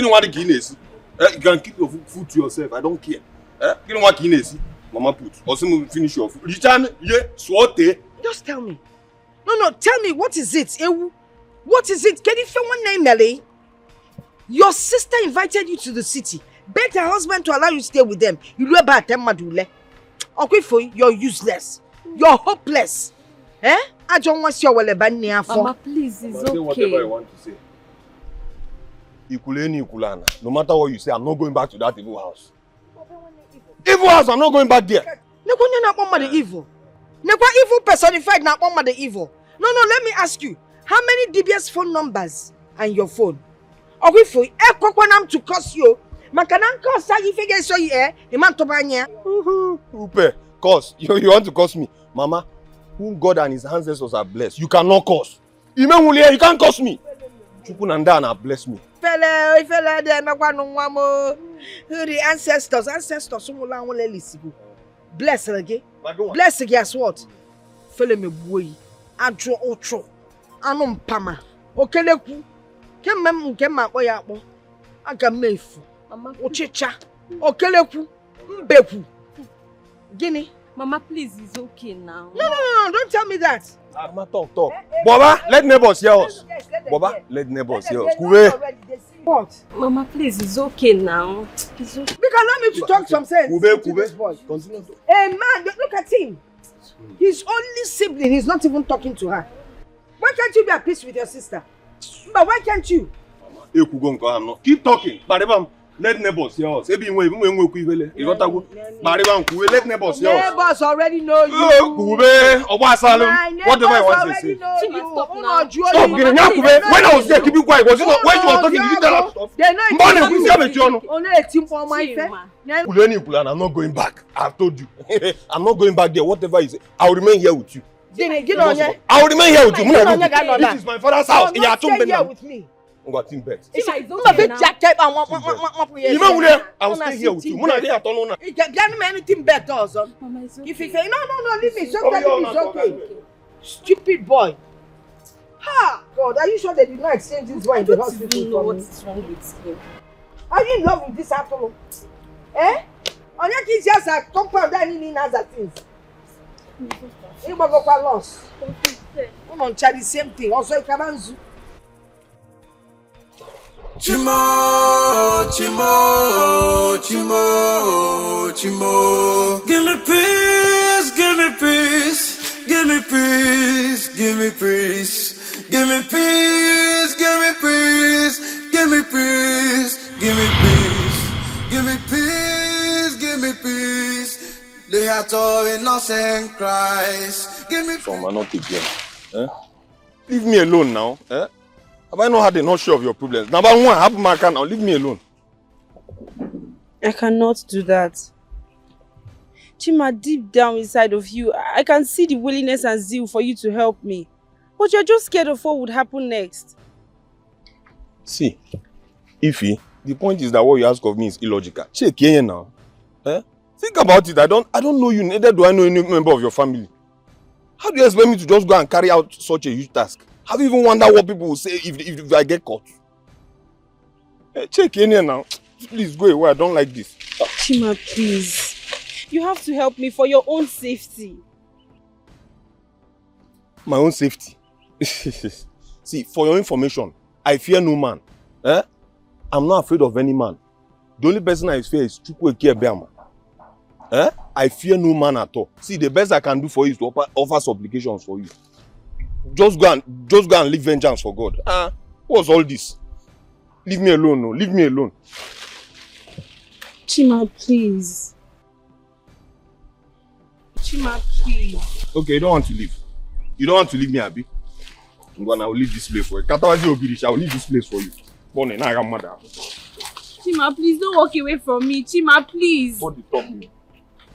what the Guinness. You can keep your food to yourself. I don't care. Get what Guinness. Mama put. Or someone finish your food. Return, yeah, swatte. Just tell me. No, tell me, what is it? What is it? Can you feel one name, Melly? Your sister invited you to the city. Begged her husband to allow you to stay with them. You do about them, Madule. Okay, for you, you're useless. You're hopeless. I don't want your well Mama, please, it's okay. Whatever I want to say. No matter what you say, I'm not going back to that evil house. Evil house, I'm not going back there. The evil. Evil personified now the evil. No, let me ask you. How many DBS phone numbers and your phone? Okay, for you, to curse you. Makanan curse if you get so here, the man to buy here. Upe, curse. You want to curse me? Mama, whom God and his ancestors are blessed, you cannot curse. You can't curse me. Chupunandana bless me. Fella, the ancestors, bless again. Bless again as what? Fella me boy. Adro otro. Anum pama. Okeleku. Kemma oyabo. Aga mefu. Ochicha. Okeleku. Mbeku. Gini. Mama, please, it's okay now. No, don't tell me that. Mama, talk. Baba, let neighbors hear us. Baba, let neighbors hear us. What? Mama, please, it's okay now. It's okay. Because allow me to talk some sense to this boy. Continue. Hey man, look at him. His only sibling, he's not even talking to her. Why can't you be at peace with your sister? But why can't you? Keep talking. Let neighbors hear us. Let neighbors hear us. Neighbors already know you. Whatever I want to say. Stop getting up. When I was there, keep it quiet. Was it not when you were talking? Did you tell us stuff? I'm not going back. I've told you. I'm not going back there. Whatever you say, I'll remain here with you. I'll remain here with you. This is my father's house. Stay here with me. I'm going to team bet. I will stay here with you. If you say no, leave me. It's okay. Stupid boy. Ha! God, are you sure they did not exchange this one in the hospital? I don't know what is wrong with him. Are you in love with this apple? On your kids just a compound that need other things. You will go for loss. On the same thing. Also, you can do. Chimo, Chimo, Chimo, Chimo. Give me peace, give me peace, give me peace, give me peace, give me peace, give me peace, give me peace, give me peace, give me peace, give me peace. The heart of innocent Christ. Give me peace. From not again. Eh? Leave me alone now. Eh? Have I not had enough share of your problems? Number one, have my account now. Leave me alone. I cannot do that. Chima, deep down inside of you, I can see the willingness and zeal for you to help me. But you're just scared of what would happen next. See, Ify, the point is that what you ask of me is illogical. Check here now. Eh? Think about it. I don't know you, neither do I know any member of your family. How do you expect me to just go and carry out such a huge task? Have you even wondered what people will say if I get caught? Hey, check in here now. Please go away. I don't like this. Chima, please. You have to help me for your own safety. My own safety? See, for your information, I fear no man. Eh? I'm not afraid of any man. The only person I fear is Chukwueke Ebeama. Eh? I fear no man at all. See, the best I can do for you is to offer supplications for you. Just go and leave vengeance for God. What's all this? Leave me alone, no. Leave me alone. Chima, please. Chima, please. Okay, you don't want to leave. You don't want to leave me, Abi? I will leave this place for you. Katawazi Obirish, I will leave this place for you. Bonnie, now I'm mad. Chima, please don't walk away from me. Chima, please. What the top me?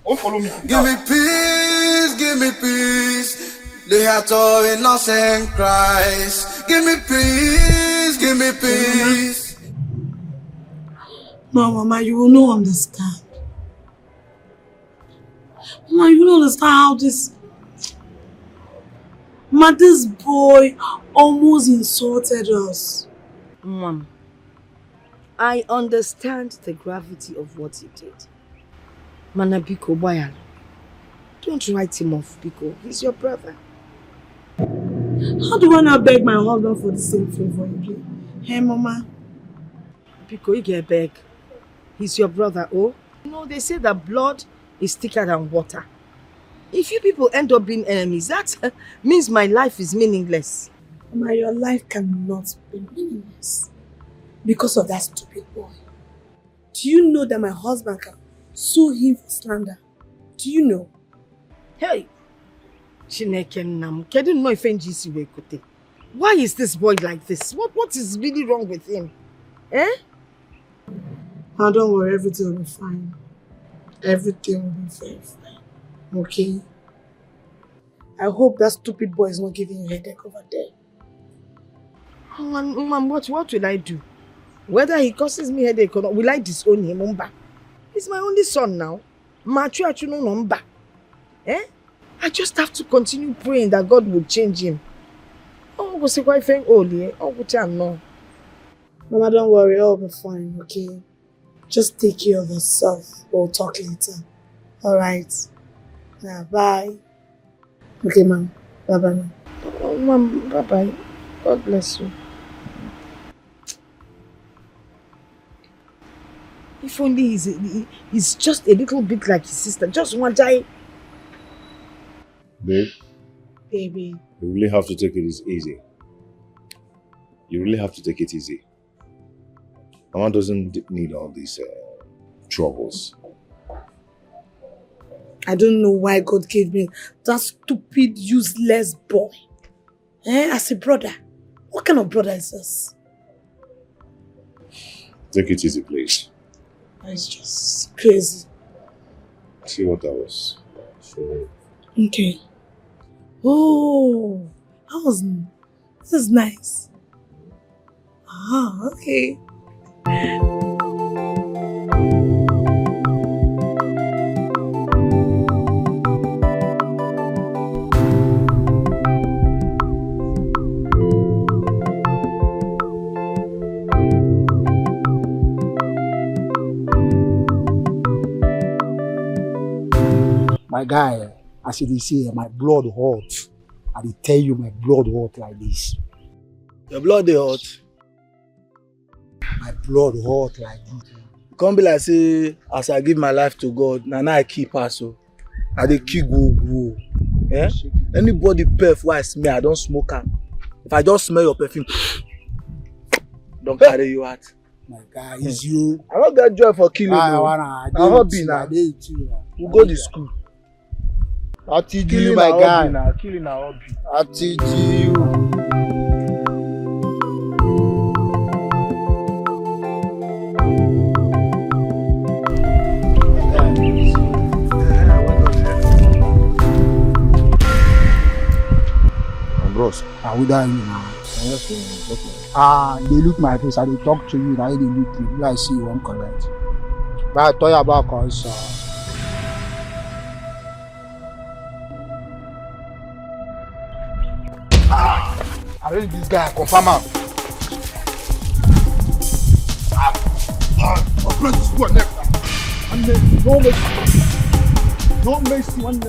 Don't follow me. Give me peace, give me peace. The heart of innocent Christ. Give me peace, give me peace. No, Mama, you will not understand. Mama, you will not understand how this boy almost insulted us. Mom, I understand the gravity of what he did. Mana Biko, Bayan, don't write him off, Biko. He's your brother. How do I not beg my husband for the same favor again? Hey, Mama. Biko, you get beg. He's your brother, oh? You know, they say that blood is thicker than water. If you people end up being enemies, that means my life is meaningless. Mama, your life cannot be meaningless because of that stupid boy. Do you know that my husband can sue him for slander? Do you know? Hey, Chineke Nam, kedu no ifenjisi we kote. Why is this boy like this? What is really wrong with him? Eh? Now don't worry, everything will be fine. Everything will be very fine. Okay? I hope that stupid boy is not giving you a headache over there. Oh, Mom, what will I do? Whether he causes me headache or not, will I disown him, Mumba? He's my only son now. Eh? I just have to continue praying that God will change him. Oh, was quite saying only. Oh, which I know. Mama, don't worry, all will be fine, okay? Just take care of yourself. We'll talk later. Alright? Yeah, bye. Okay, Mom. Bye-bye. Oh, Mom, bye-bye. God bless you. If only he's just a little bit like his sister. Just one day. Babe? Baby. You really have to take it easy. You really have to take it easy. Mama doesn't need all these troubles. I don't know why God gave me that stupid, useless boy. As a brother. What kind of brother is this? Take it easy, please. It's just crazy. See what that was. So, okay. Oh, this is nice. Ah, okay. My guy, as you see, my blood hot. I dey tell you my blood hot like this. Your blood dey hot. My blood hot like this. Come be like say as I give my life to God, na now I keep pass o. I dey kill go. Eh? Anybody perf wey I smell, I don smoke am. If I just smell your perfume, don't carry you out. My guy, is you. I don't get joy for killing. I hobby now. We go to school. Killing my guy. Killing na hobby. I teach you. Bros. We don't you now. They look my face. I dey talk to you. Now they look me. Like see you won't collect. But I tell you about concern. I really this guy confirm am. I'll press this one next time. And then don't mess one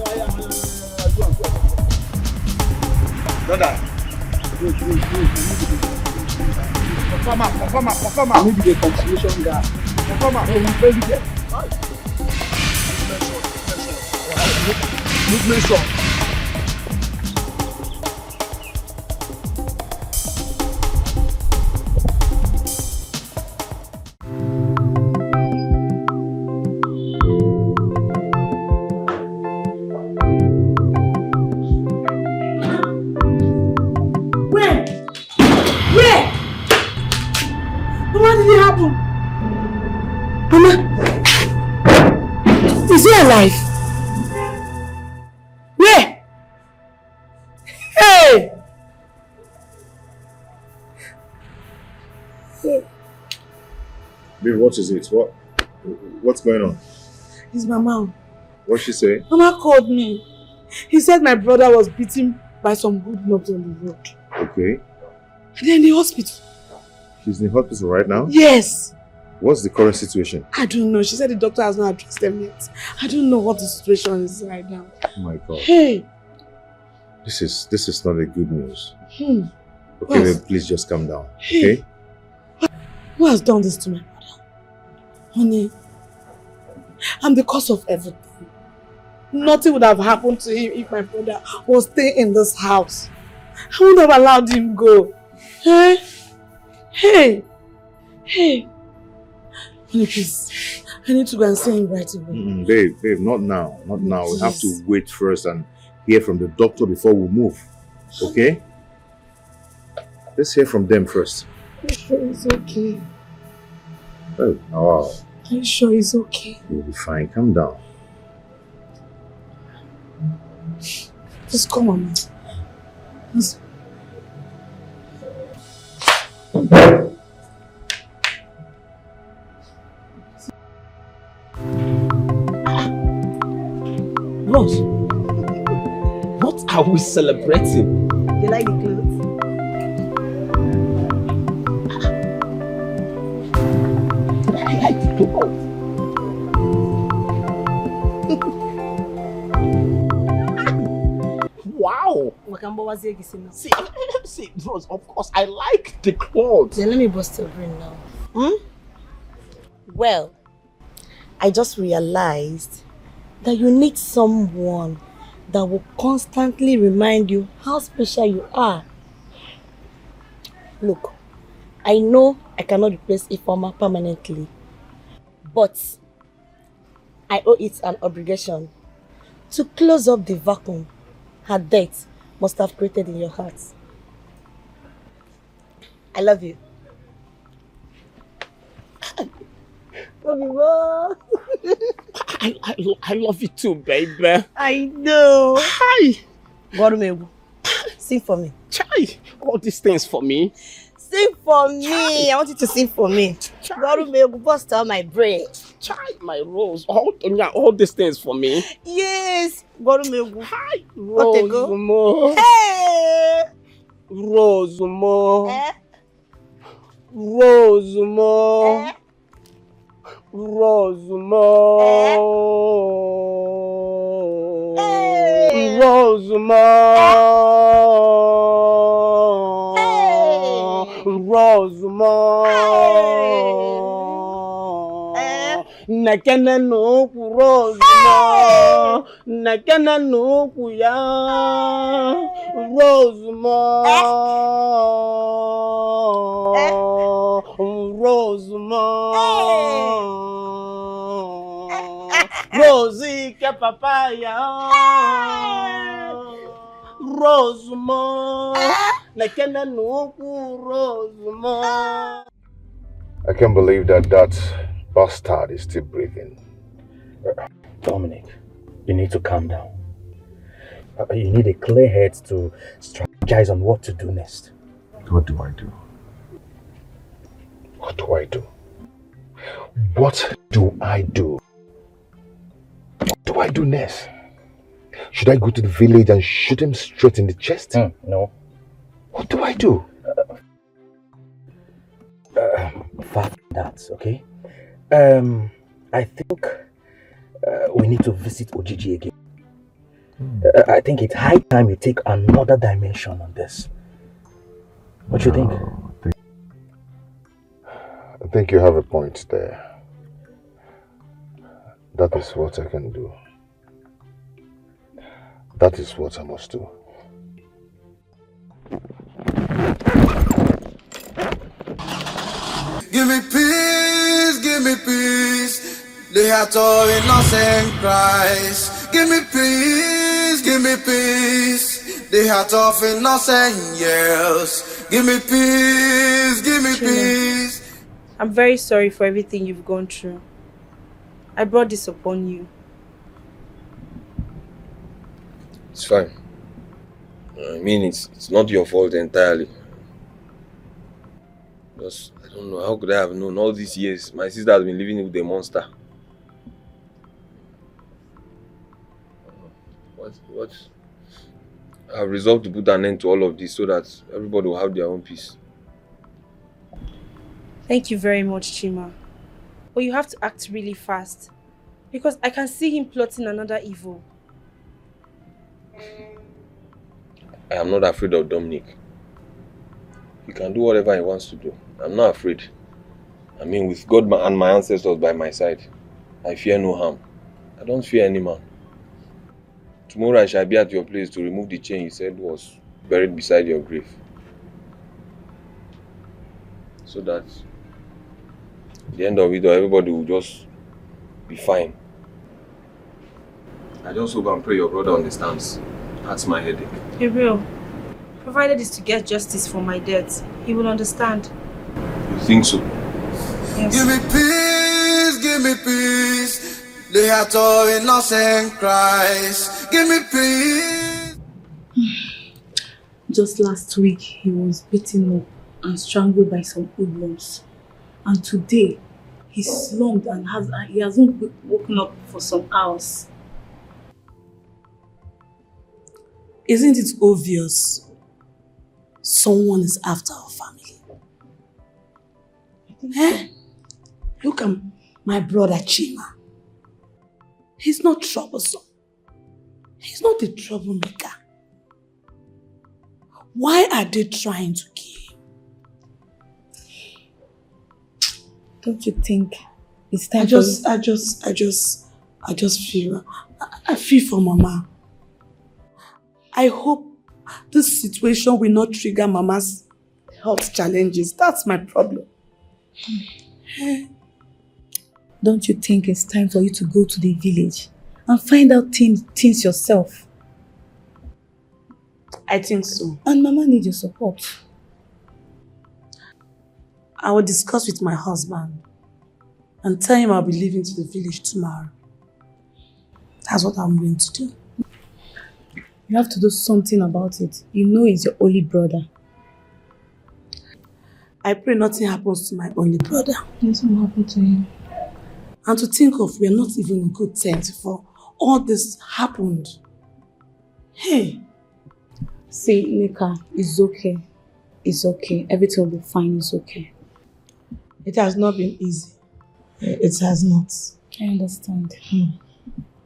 Brother. Confirm. Maybe the consolation guy. Make sure. Is he alive? Where? Hey! Babe, what is it? What's going on? It's my mom. What'd she say? Mama called me. He said my brother was beaten by some hoodlums on the road. Okay. They're in the hospital. She's in the hospital right now? Yes. What's the current situation? I don't know. She said the doctor has not addressed them yet. I don't know what the situation is right now. Oh my God. Hey. This is not a good news. Hmm. Okay, babe, please just calm down. Hey. Okay? Who has done this to my brother? Honey, I'm the cause of everything. Nothing would have happened to him if my brother was staying in this house. I wouldn't have allowed him go. Hey. Hey. Hey. Honey, please. I need to go and see him right away. Babe, not now. Not now. We have to wait first and hear from the doctor before we move. Okay? Let's hear from them first. Are you sure he's okay? Oh, wow. Are you sure he's okay? You'll be fine. Calm down. Just come on, man. Just... Rose, what are we celebrating? You like the clothes? I like the clothes. Wow. See, Rose, of course, I like the clothes. Then let me bust your brain now. Well, I just realized that you need someone that will constantly remind you how special you are. Look, I know I cannot replace Ifeoma permanently, but I owe it an obligation to close up the vacuum her death must have created in your heart. I love you. I love you too, baby. I know. Hi. Gorumegu, sing for me. Chai, all these things for me. Sing for me. I want you to sing for me. Gorumegu, bust out my brain. Chai, my Rose. All these things for me. Yes. Gorumegu. Hi. Rose Mo. Hey. Rose Mo. Eh? Rose Mo. Eh? Rosemo. Hey. Rosemo. Nekene n'okwu Rosemore, nekene n'okwu ya Rosemore, Rosie ke papa ya Rosemore, nekene n'okwu Rosemore. I can't believe that bastard is still breathing. Dominic, you need to calm down. You need a clear head to strategize on what to do next. What do I do? What do I do? What do I do? What do I do next? Should I go to the village and shoot him straight in the chest? No. What do I do? Far from that, okay? I think we need to visit Ojiji again. I think it's high time you take another dimension on this. What do you think? I think you have a point there. That is what I can do. That is what I must do. Give me peace, give me peace. The heart of innocent cries. Give me peace, give me peace. The heart of innocent yells. Give me peace, give me peace. I'm very sorry for everything you've gone through. I brought this upon you. It's fine. I mean, it's not your fault entirely. Just, I don't know, how could I have known all these years? My sister has been living with a monster. What? I've resolved to put an end to all of this so that everybody will have their own peace. Thank you very much, Chima. But you have to act really fast. Because I can see him plotting another evil. I am not afraid of Dominic. He can do whatever he wants to do. I'm not afraid. I mean, with God and my ancestors by my side, I fear no harm. I don't fear any man. Tomorrow I shall be at your place to remove the chain you said was buried beside your grave. So that at the end of it, everybody will just be fine. I just hope and pray your brother understands. That's my headache. He will. Provided is to get justice for my death, he will understand. You think so? Yes. Give me peace, give me peace. The heart of innocent cries. Give me peace. Just last week, he was beaten up and strangled by some hoodlums. And today, he's slumped and he hasn't woken up for some hours. Isn't it obvious someone is after our family? Look at my brother Chima. He's not troublesome. He's not a troublemaker. Why are they trying to kill him? Don't you think it's time I feel for Mama. I hope this situation will not trigger Mama's health challenges. That's my problem. Don't you think it's time for you to go to the village and find out things yourself? I think so. And Mama needs your support. I will discuss with my husband and tell him I'll be leaving to the village tomorrow. That's what I'm going to do. You have to do something about it. You know he's your only brother. I pray nothing happens to my only brother. Nothing will happen to him. And to think of, we are not even in good terms before all this happened. Hey. See, Nika, it's okay. It's okay. Everything will be fine. It's okay. It has not been easy. It has not. I understand. I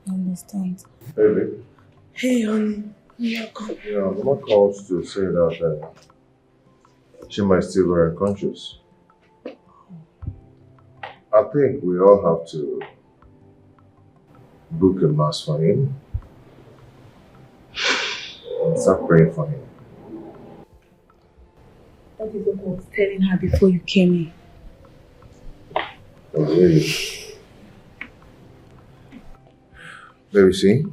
understand. Hey, babe. Hey, honey. You're welcome. Yeah, I'm not called to say that Chima is still very unconscious. I think we all have to book a mass for him and start praying for him. That is what I was telling her before you came in. Oh, really? Baby, see?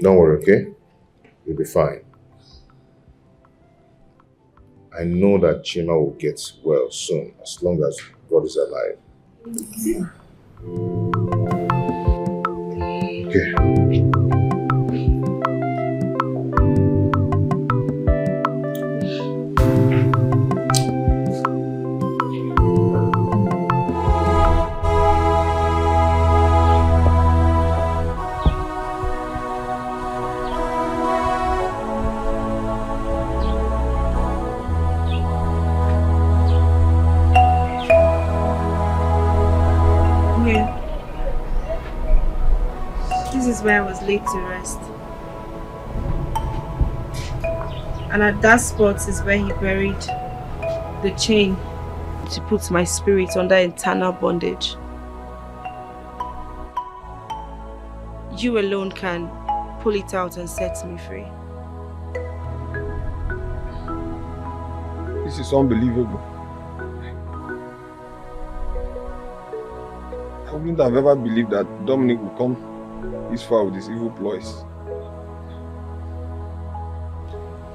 Don't worry, okay? You'll be fine. I know that Chima will get well soon, as long as God is alive. Okay. Where I was laid to rest. And at that spot is where he buried the chain to put my spirit under eternal bondage. You alone can pull it out and set me free. This is unbelievable. I wouldn't have ever believed that Dominic would come this far with his evil ploys.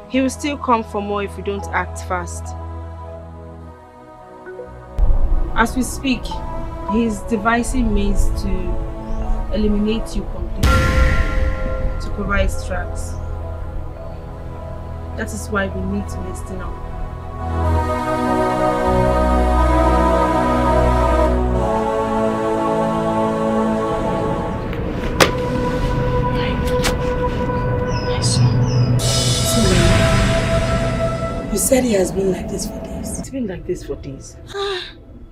He will still come for more if we don't act fast. As we speak, he is devising means to eliminate you completely, to provide tracks. That is why we need to listen up. You said he has been like this for days. It's been like this for days.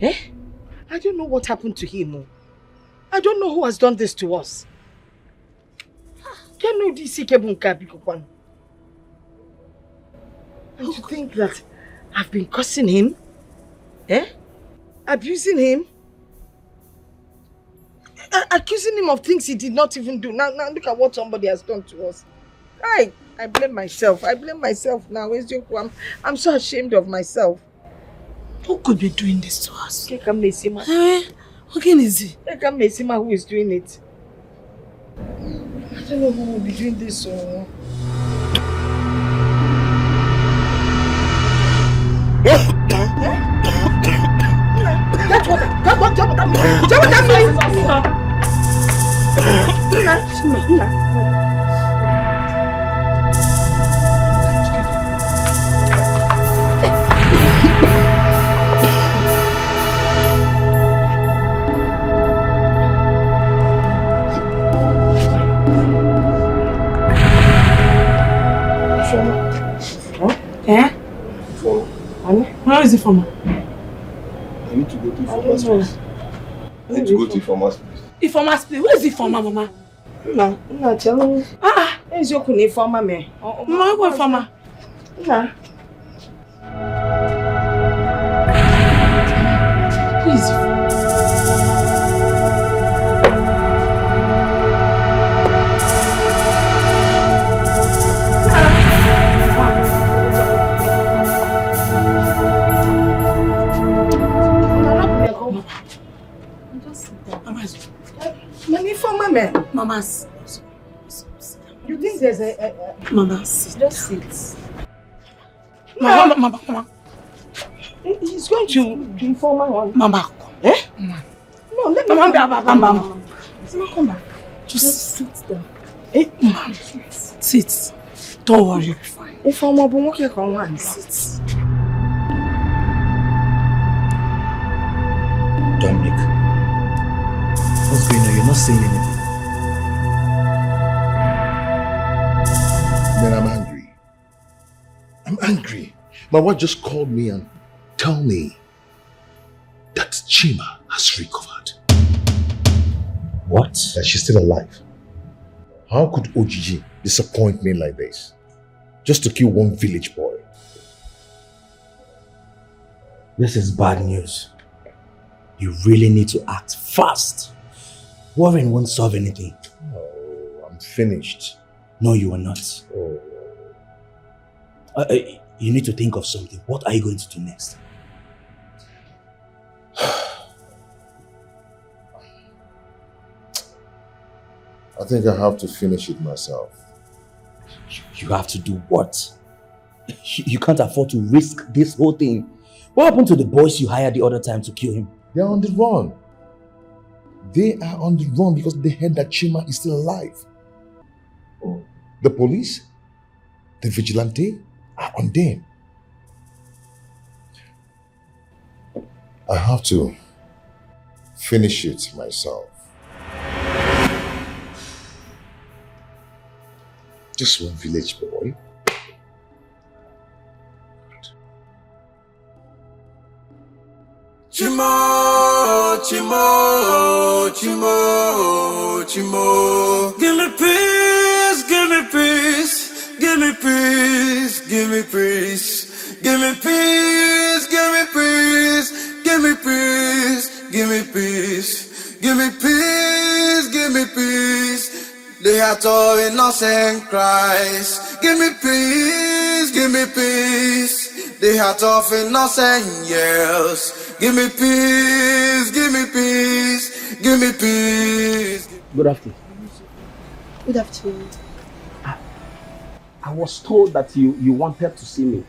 Eh? I don't know what happened to him. I don't know who has done this to us. Don't know this Ikebunka. And to think that I've been cursing him? Eh? Abusing him? Accusing him of things he did not even do. Now look at what somebody has done to us. I blame myself. I blame myself now. I'm so ashamed of myself. Who could be doing this to us? Keka Mesima. Again is it? Keka Mesima who is doing it. I don't know who will be doing this. That's what. Where is it from? I need to go to Informer's place. I need to go to Informer's place. Informer's place? Where is Informer, Mama? No, tell me. Where's your Informer, man? Mama, go Informer. No. Please. Mama's. You think there's a Mama, sit. Just sit. Mama. He's going to inform my one. Mama. Eh? No, let me. Mama. Come back. Just sit down. Mama. Sit. Don't worry, you'll be fine. If I'm up, I'm come on. Sit. Dominic, what's going on? You're not saying anything. Man, I'm angry. I'm angry. My wife just called me and told me that Chima has recovered. What? That she's still alive. How could Ojiji disappoint me like this? Just to kill one village boy. This is bad news. You really need to act fast. Worrying won't solve anything. Oh, I'm finished. No, you are not. Oh. You need to think of something. What are you going to do next? I think I have to finish it myself. You have to do what? You can't afford to risk this whole thing. What happened to the boys you hired the other time to kill him? They're on the run. They are on the run because they heard that Chima is still alive. The police, the vigilante are on them. I have to finish it myself. Just one village boy. Chimo, Chimo, Chimo, Chimo. Give me peace, give me peace, give me peace, give me peace, give me peace, give me peace, give me peace, give me peace, give me peace, give me peace. The heart of innocent Christ. Give me peace, give me peace. The heart of innocent years. Give me peace, give me peace, give me peace. Good afternoon. Good afternoon. I was told that you wanted to see me.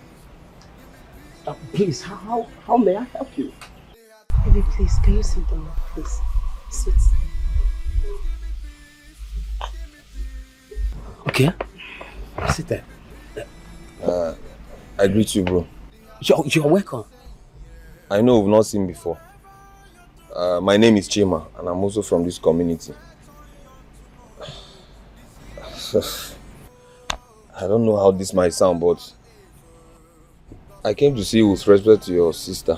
Please, how may I help you? Baby, please, can you sit down, please? Sit. Okay. Sit there. I greet you, bro. You're welcome. I know we've not seen before. My name is Chima, and I'm also from this community. I don't know how this might sound, but I came to see you with respect to your sister.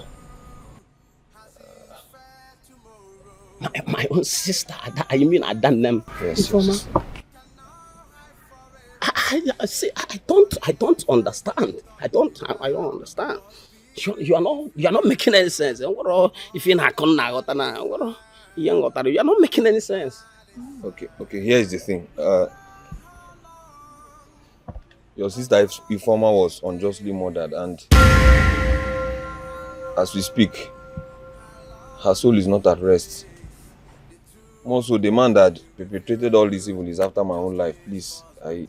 My own sister? You mean I done them? Yes. I don't understand. I don't understand. You are not making any sense. If you're not making any sense. Okay, here's the thing. Your sister Ifeoma was unjustly murdered, and as we speak, her soul is not at rest. Also, the man that perpetrated all this evil is after my own life. Please, I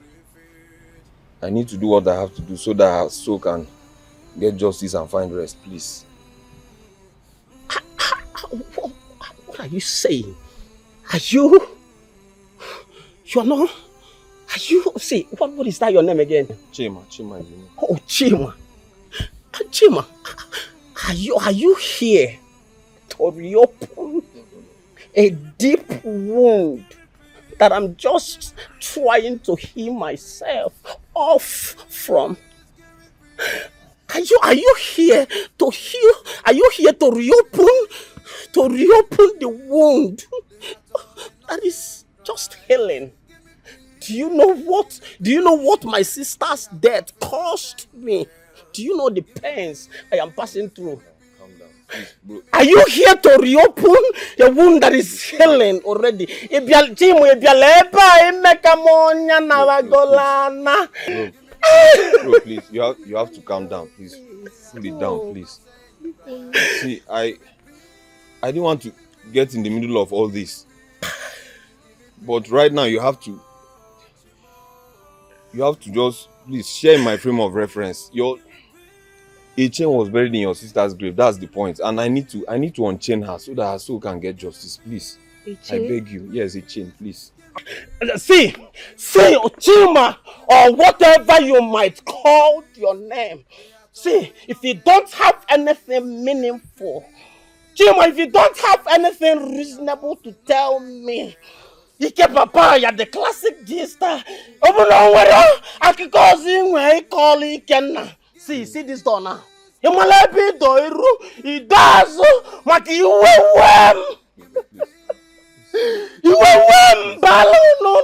need to do what I have to do so that her soul can get justice and find rest, please. What are you saying? You are not... See, what is that your name again? Chima is your name. Oh, Chima. Chima, are you here to reopen a deep wound that I'm just trying to heal myself off from? Are you here to heal? Are you here to reopen the wound that is just healing? Do you know what my sister's death cost me? Do you know the pains I am passing through? Calm down, please, bro. Are you here to reopen a wound that is healing already? Bro, please, you have to calm down, please. Cool it down, please. See, I didn't want to get in the middle of all this, but right now you have to just please share my frame of reference. A chain was buried in your sister's grave. That's the point, and I need to unchain her so that her soul can get justice, please. I beg you. Yes, a chain, please. See, Chima, or whatever you might call your name. See, if you don't have anything meaningful, Chima, if you don't have anything reasonable to tell me, Ike Papa, you're the classic G-star. See this door now. It does. You were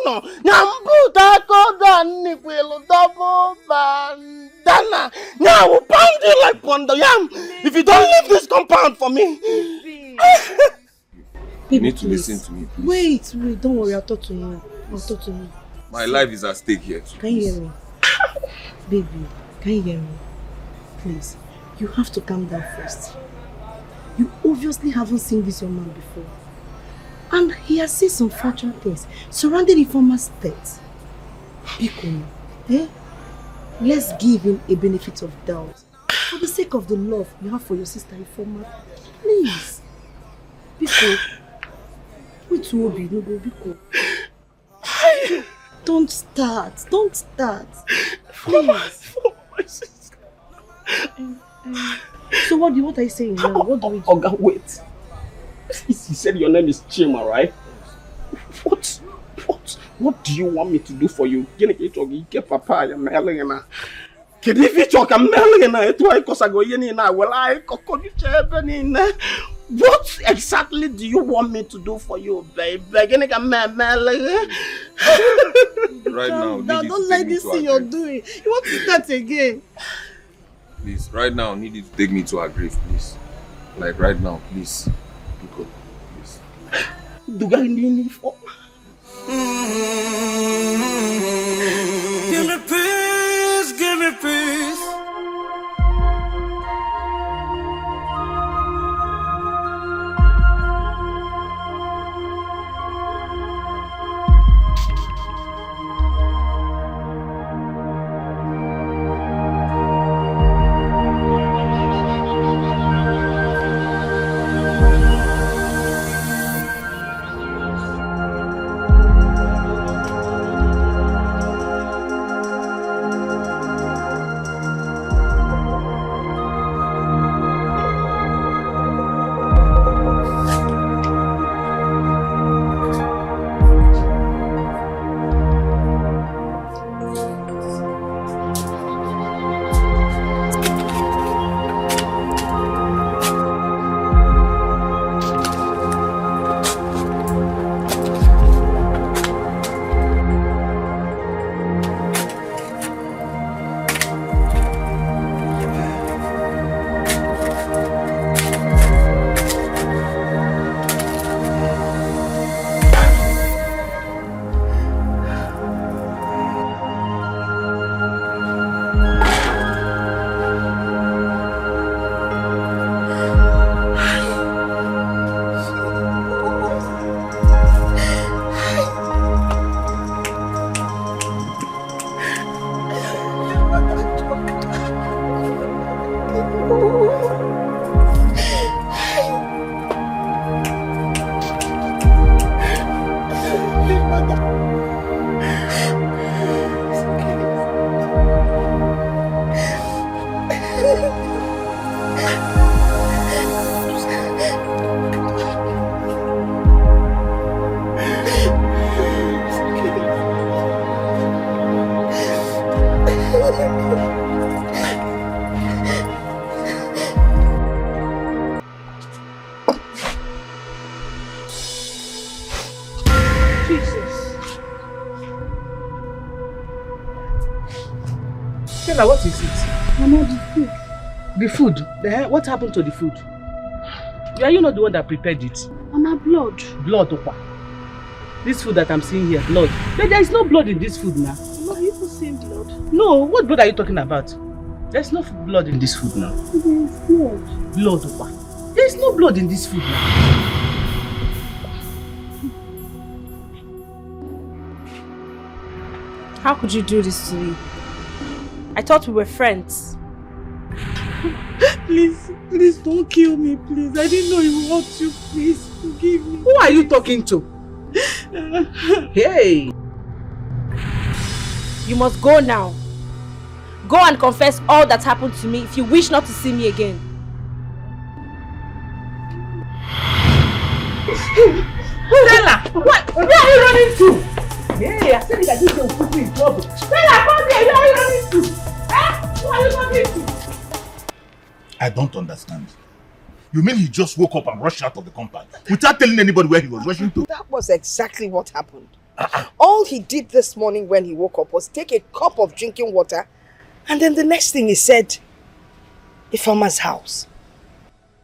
no. Nyambuta koda nikwelo double band. Dana, now I will pound you like Pondo Yam if you don't leave this compound for me. You need to listen to me, please. Wait, don't worry, I'll talk to you. My life is at stake here. Can you hear me? Baby, can you hear me? Please, you have to calm down first. You obviously haven't seen this young man before. And he has said some factual things surrounding Informer's death. Biko, let's give him a benefit of doubt. For the sake of the love you have for your sister Informer. Please. Biko. Wait, Obi, no go, Biko. Don't start. Please. So what are you saying now? What do we do? Oga, wait. He said your name is Chima, right? What do you want me to do for you? Papa, what exactly do you want me to do for you, baby? Right now, don't let this thing you're doing. You want to start again? Please, right now, need you to take me to her grave, please. Like right now, please. Biko, please. Do I need for? Give me peace, give me peace. What is it? Mama, the food. The food? What happened to the food? Are you not the one that prepared it? Mama, blood. Blood, Opa. This food that I'm seeing here, blood. There is no blood in this food now. Mama, are you not seeing blood? No, what blood are you talking about? There's no blood in this food now. There is blood. Blood, Opa. There's no blood in this food now. How could you do this to me? I thought we were friends. Please don't kill me, please. I didn't know you want to. Please forgive me. Who are you talking to? Hey! You must go now. Go and confess all that happened to me if you wish not to see me again. Stella! What? Where are you running to? Hey, I said that this will put me in trouble. Stella, come here! Where are you running to? Who are you talking to? I don't understand. You mean he just woke up and rushed out of the compound without telling anybody where he was rushing to? That was exactly what happened. All he did this morning when he woke up was take a cup of drinking water And then the next thing he said, Ifeoma's house.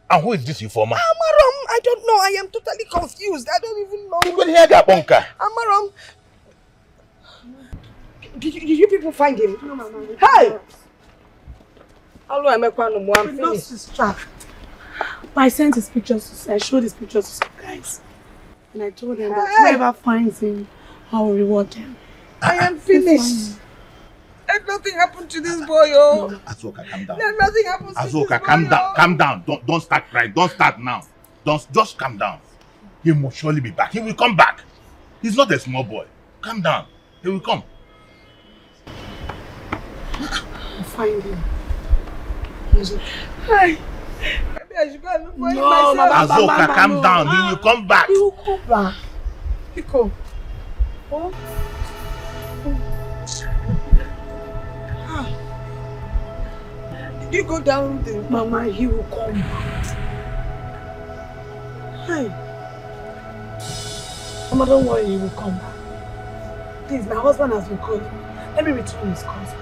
And who is this Ifeoma? Amaram, I don't know. I am totally confused. I don't even know. You could hear that bunker. Amaram. Did you people find him? No, Mama. Hey! Hello, I'm finished. Lost his track. But I sent his pictures. I showed his pictures to some guys. And I told them that whoever finds him, I will reward them. I am finished. And nothing happened to this boy, oh. No, Azuka, calm down. Nothing happened to this boy. Azuka, calm down. Calm down. Don't start crying. Don't start now. Just calm down. He will surely be back. He will come back. He's not a small boy. Calm down. He will come. I'll find him. Hi. Maybe I should go and look for him myself. Azuka, calm down. He will come back. He will come back. Pico. Oh. Did you go down there? Mama, he will come back. Hi. Mama, don't worry, he will come back. Please, my husband has been calling. Let me return his calls back.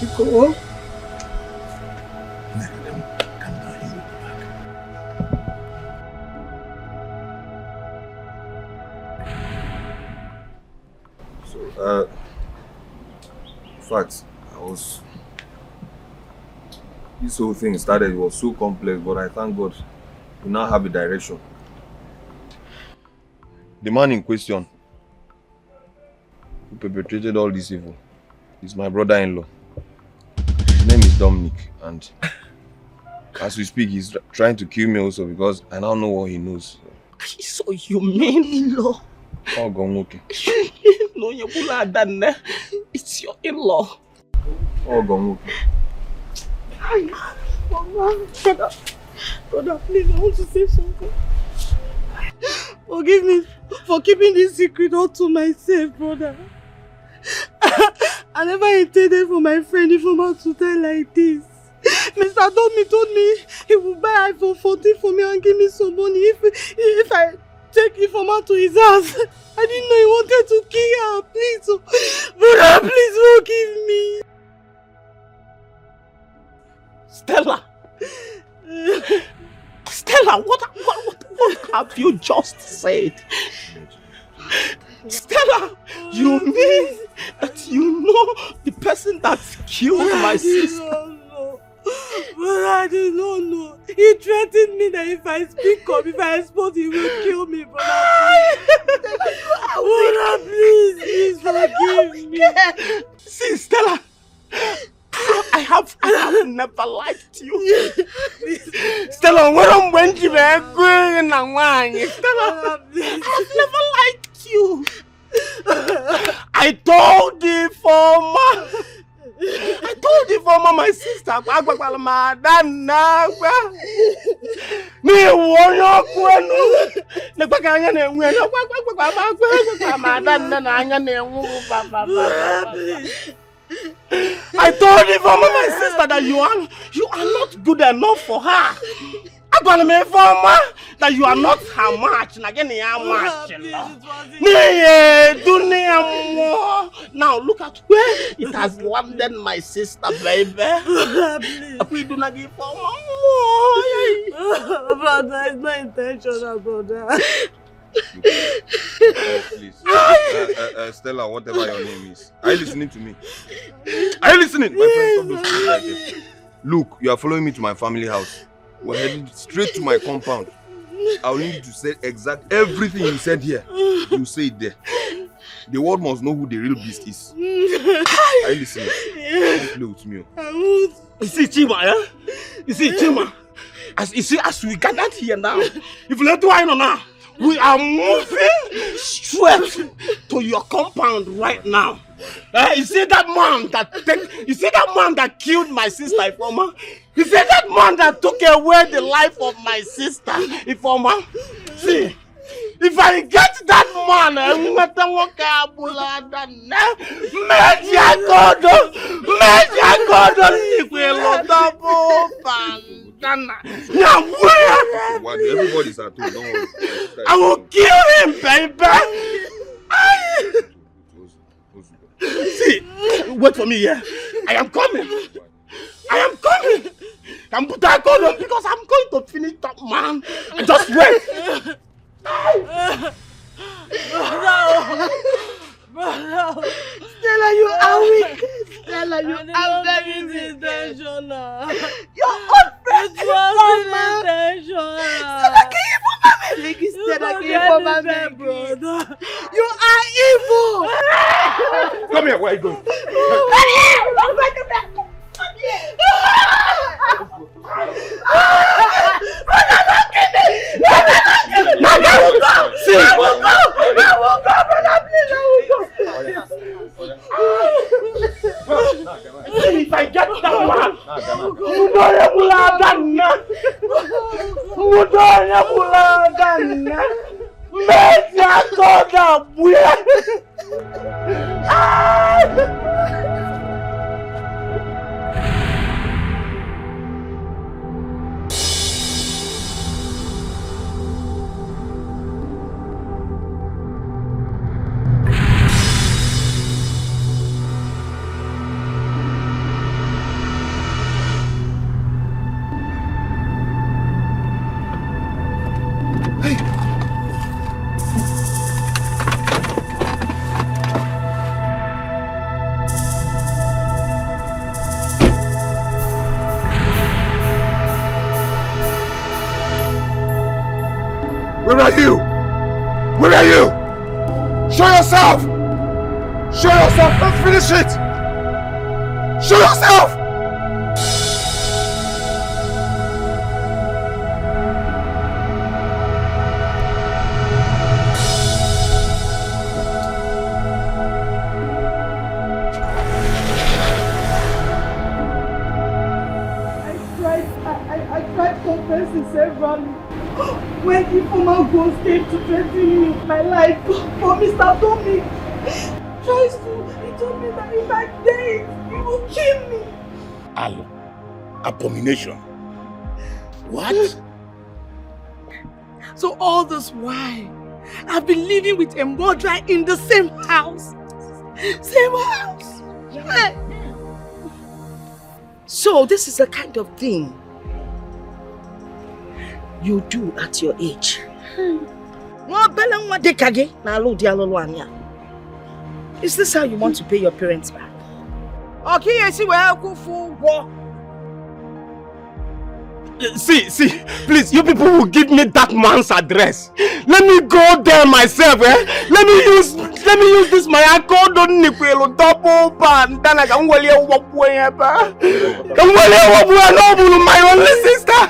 Pico. Calm down. He will be back. So, in fact, this whole thing started, it was so complex, but I thank God we now have a direction. The man in question who perpetrated all this evil is my brother-in-law. His name is Dominic, and as we speak, he's trying to kill me also because I now know what he knows. So you mean in-law? Oh, gone okay. No, it's your in-law. Oh, gone okay. Hi, Mama. Brother, please, I want to say something. Forgive me for keeping this secret all to myself, brother. I never intended for my friend Ifeoma to die like this. Mr. Domi told me he would buy iPhone 14 for me and give me some money if I take Ifeoma to his house. I didn't know he wanted to kill her. Please, brother, please forgive me. Stella! Stella, what have you just said? Stella, you mean that you know the person that killed my sister? No. But I did not know. He threatened me that if I speak up, if I expose, he will kill me, brother. Brother, please forgive me. See, Stella, I have never liked you. Stella, when I'm going to Stella, I've never liked you. I told the former my sister, I told the former my sister that you are not good enough for her. I'm gonna make former that you are not her match. Now look at where it has landed my sister, baby. We do not give former more. Brother, it's not intentional, brother. Please. Stella, whatever your name is. Are you listening to me? Are you listening? My friend, stop those things like this. Look, you are following me to my family house. We're heading straight to my compound. I'll need you to say exact everything you said here. You say it there. The world must know who the real beast is. Are you listening? Don't play with me. You see, Chima, yeah? You see, Chima. As we gathered here now, if you let me know now, we are moving straight to your compound right now. You see that man that killed my sister, Ifeoma? You see that man that took away the life of my sister, Ifeoma? See, if I get that man, everybody's at home, don't worry. I will kill him, baby. See, Wait for me here. I am coming. I am coming. I'm put that gun on because I'm going to finish that man. Just wait. Brother. Stella, you are wicked. Stella, you are very intentional. Your own friend is intentional. Stella, can you put my man? Stella, can you put my man, brother? You are evil. Come here, where are you going? If I get that one, Where are you? Where are you? Show yourself! Show yourself! Let's finish it! Show yourself! I tried confessing severally. When the former ghost came to threaten me with my life for Mr. Tommy, he told me that if I died, he would kill me. Alo, abomination. What? So all this while, I've been living with a murderer in the same house. Same house. Yeah. So this is the kind of thing you do at your age. Is this how you want to pay your parents back? Okay, I see where I go for war. See, please, you people will give me that man's address. Let me go there myself, eh? Let me use this my account on Nipelo double band. Then I can well walk away, my only sister.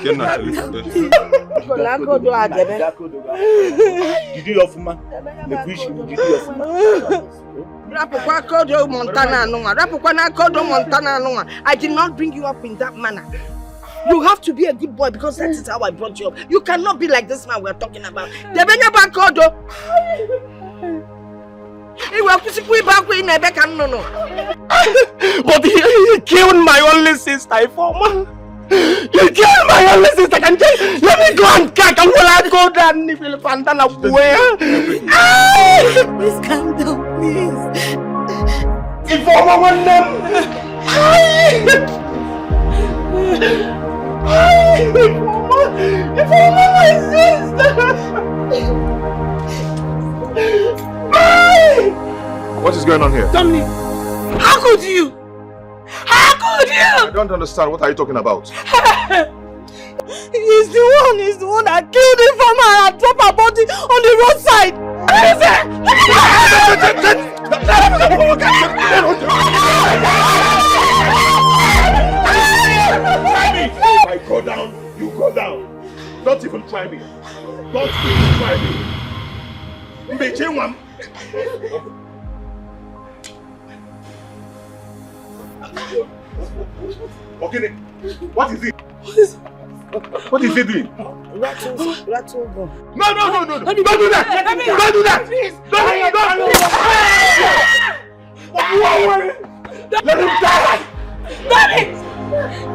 Did you offer man? The fish did you offer man? I did not bring you up in that manner. You have to be a good boy because that is how I brought you up. You cannot be like this man we're talking about. But he killed my only sister, Ifoma. You killed my only sister. Let me go and crack. I'm gonna go down and Pantana where? Please calm down, please. Ifoma one them. Ifoma my sister. What is going on here? Dominic, how could you? How could you? I don't understand. What are you talking about? He's the one that killed him from her and dropped her body on the roadside. If I go down, you go down. Don't even try me. Don't even try me. Okay, what is it? What is he doing? Rattle gun. No. Don't do that. Don't do that. Please. Don't. Let him die.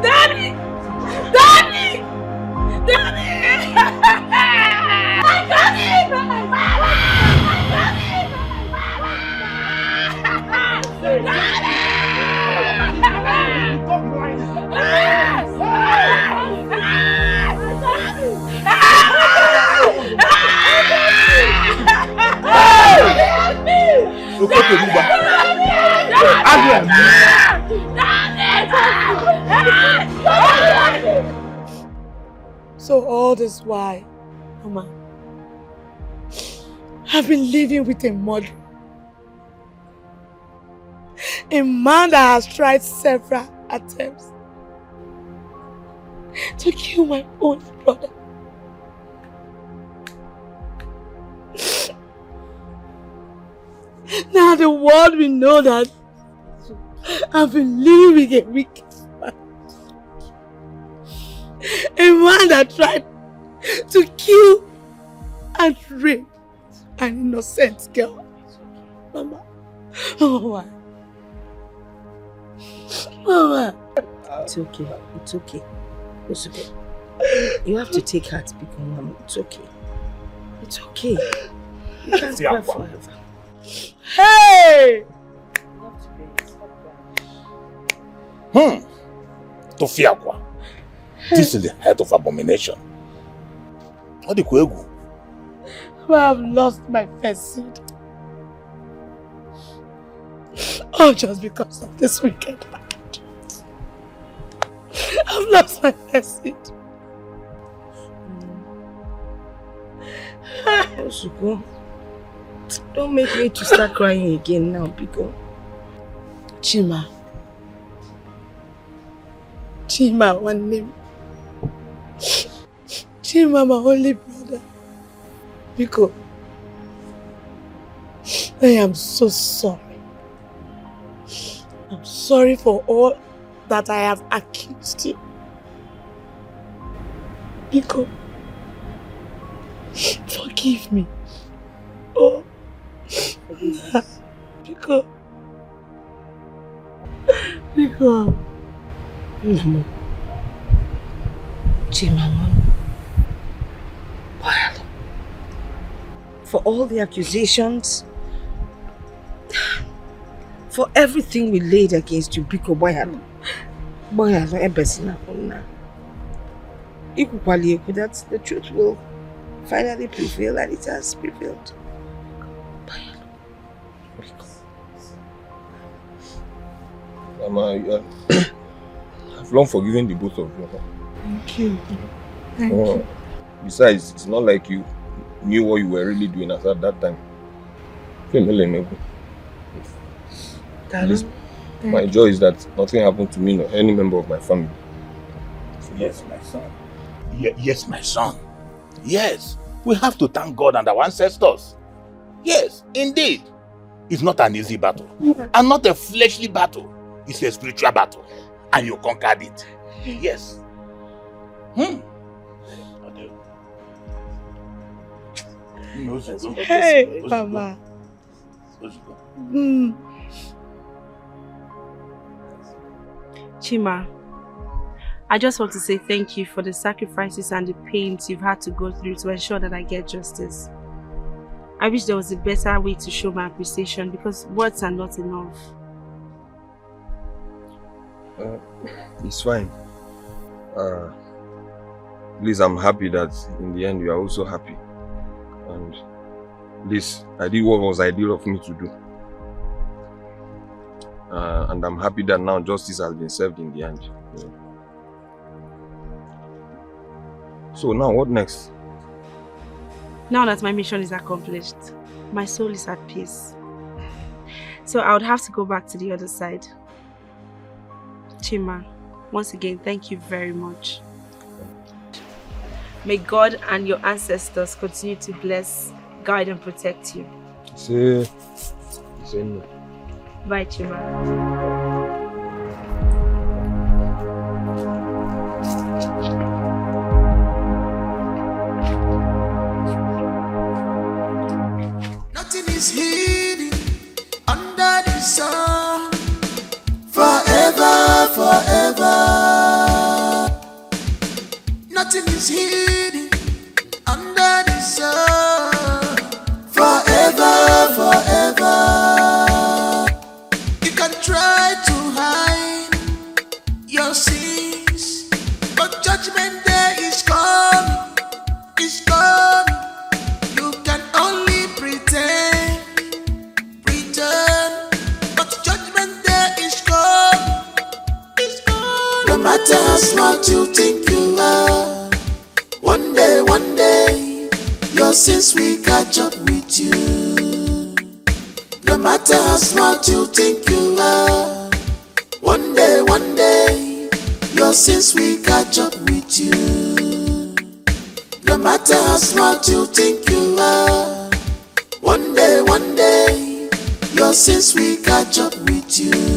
Daddy! So all this while, Mama, I've been living with a murderer. A man that has tried several attempts to kill my own brother. Now the world will know that I've been living with a wicked man. A man that tried to kill and rape an innocent girl. Mama. Mama. Mama. It's okay. It's okay. It's okay. You have to take heart, because Mama. It's okay. It's okay. You can't cry forever. Hey! Tofiakwa. This is the head of abomination. What the kwegu? I've lost my first seed. All just because of this wicked package. I've lost my first seed. Osuko, don't make me to start crying again now, Biko. Chima. Chima, one name. Chima, my only brother. Biko, I am so sorry. I'm sorry for all that I have accused you. Biko, forgive me. Oh, Biko. Biko. Mama. Chima, for all the accusations, for everything we laid against you, Biko Boyalo. Boyalo, Ebesina, Ona. Equally, that the truth will finally prevail, and it has prevailed. Mama, I've long forgiven the both of you. Thank you. Thank you. Besides, it's not like you knew what you were really doing at that time. At least my joy is that nothing happened to me or any member of my family. Yes, my son. Yes, my son. Yes, we have to thank God and our ancestors. Yes, indeed. It's not an easy battle. And not a fleshly battle. It's a spiritual battle. And you conquered it. Yes. Hey, Mama. Chima, I just want to say thank you for the sacrifices and the pains you've had to go through to ensure that I get justice. I wish there was a better way to show my appreciation, because words are not enough. It's fine. Please, I'm happy that in the end you are also happy. And please, I did what was ideal of me to do. And I'm happy that now justice has been served in the end. Yeah. So now what next? Now that my mission is accomplished, my soul is at peace. So I would have to go back to the other side. Chima, once again, thank you very much. May God and your ancestors continue to bless, guide and protect you. Say no. Bye, Chima. Nothing is hidden under the sun. Forever, forever. Nothing is hidden under the sun. Forever, forever. You can try your sins will catch up with you. No matter how smart you think you are, one day, your sins will catch up with you. No matter how smart you think you are, one day, your sins will catch up with you.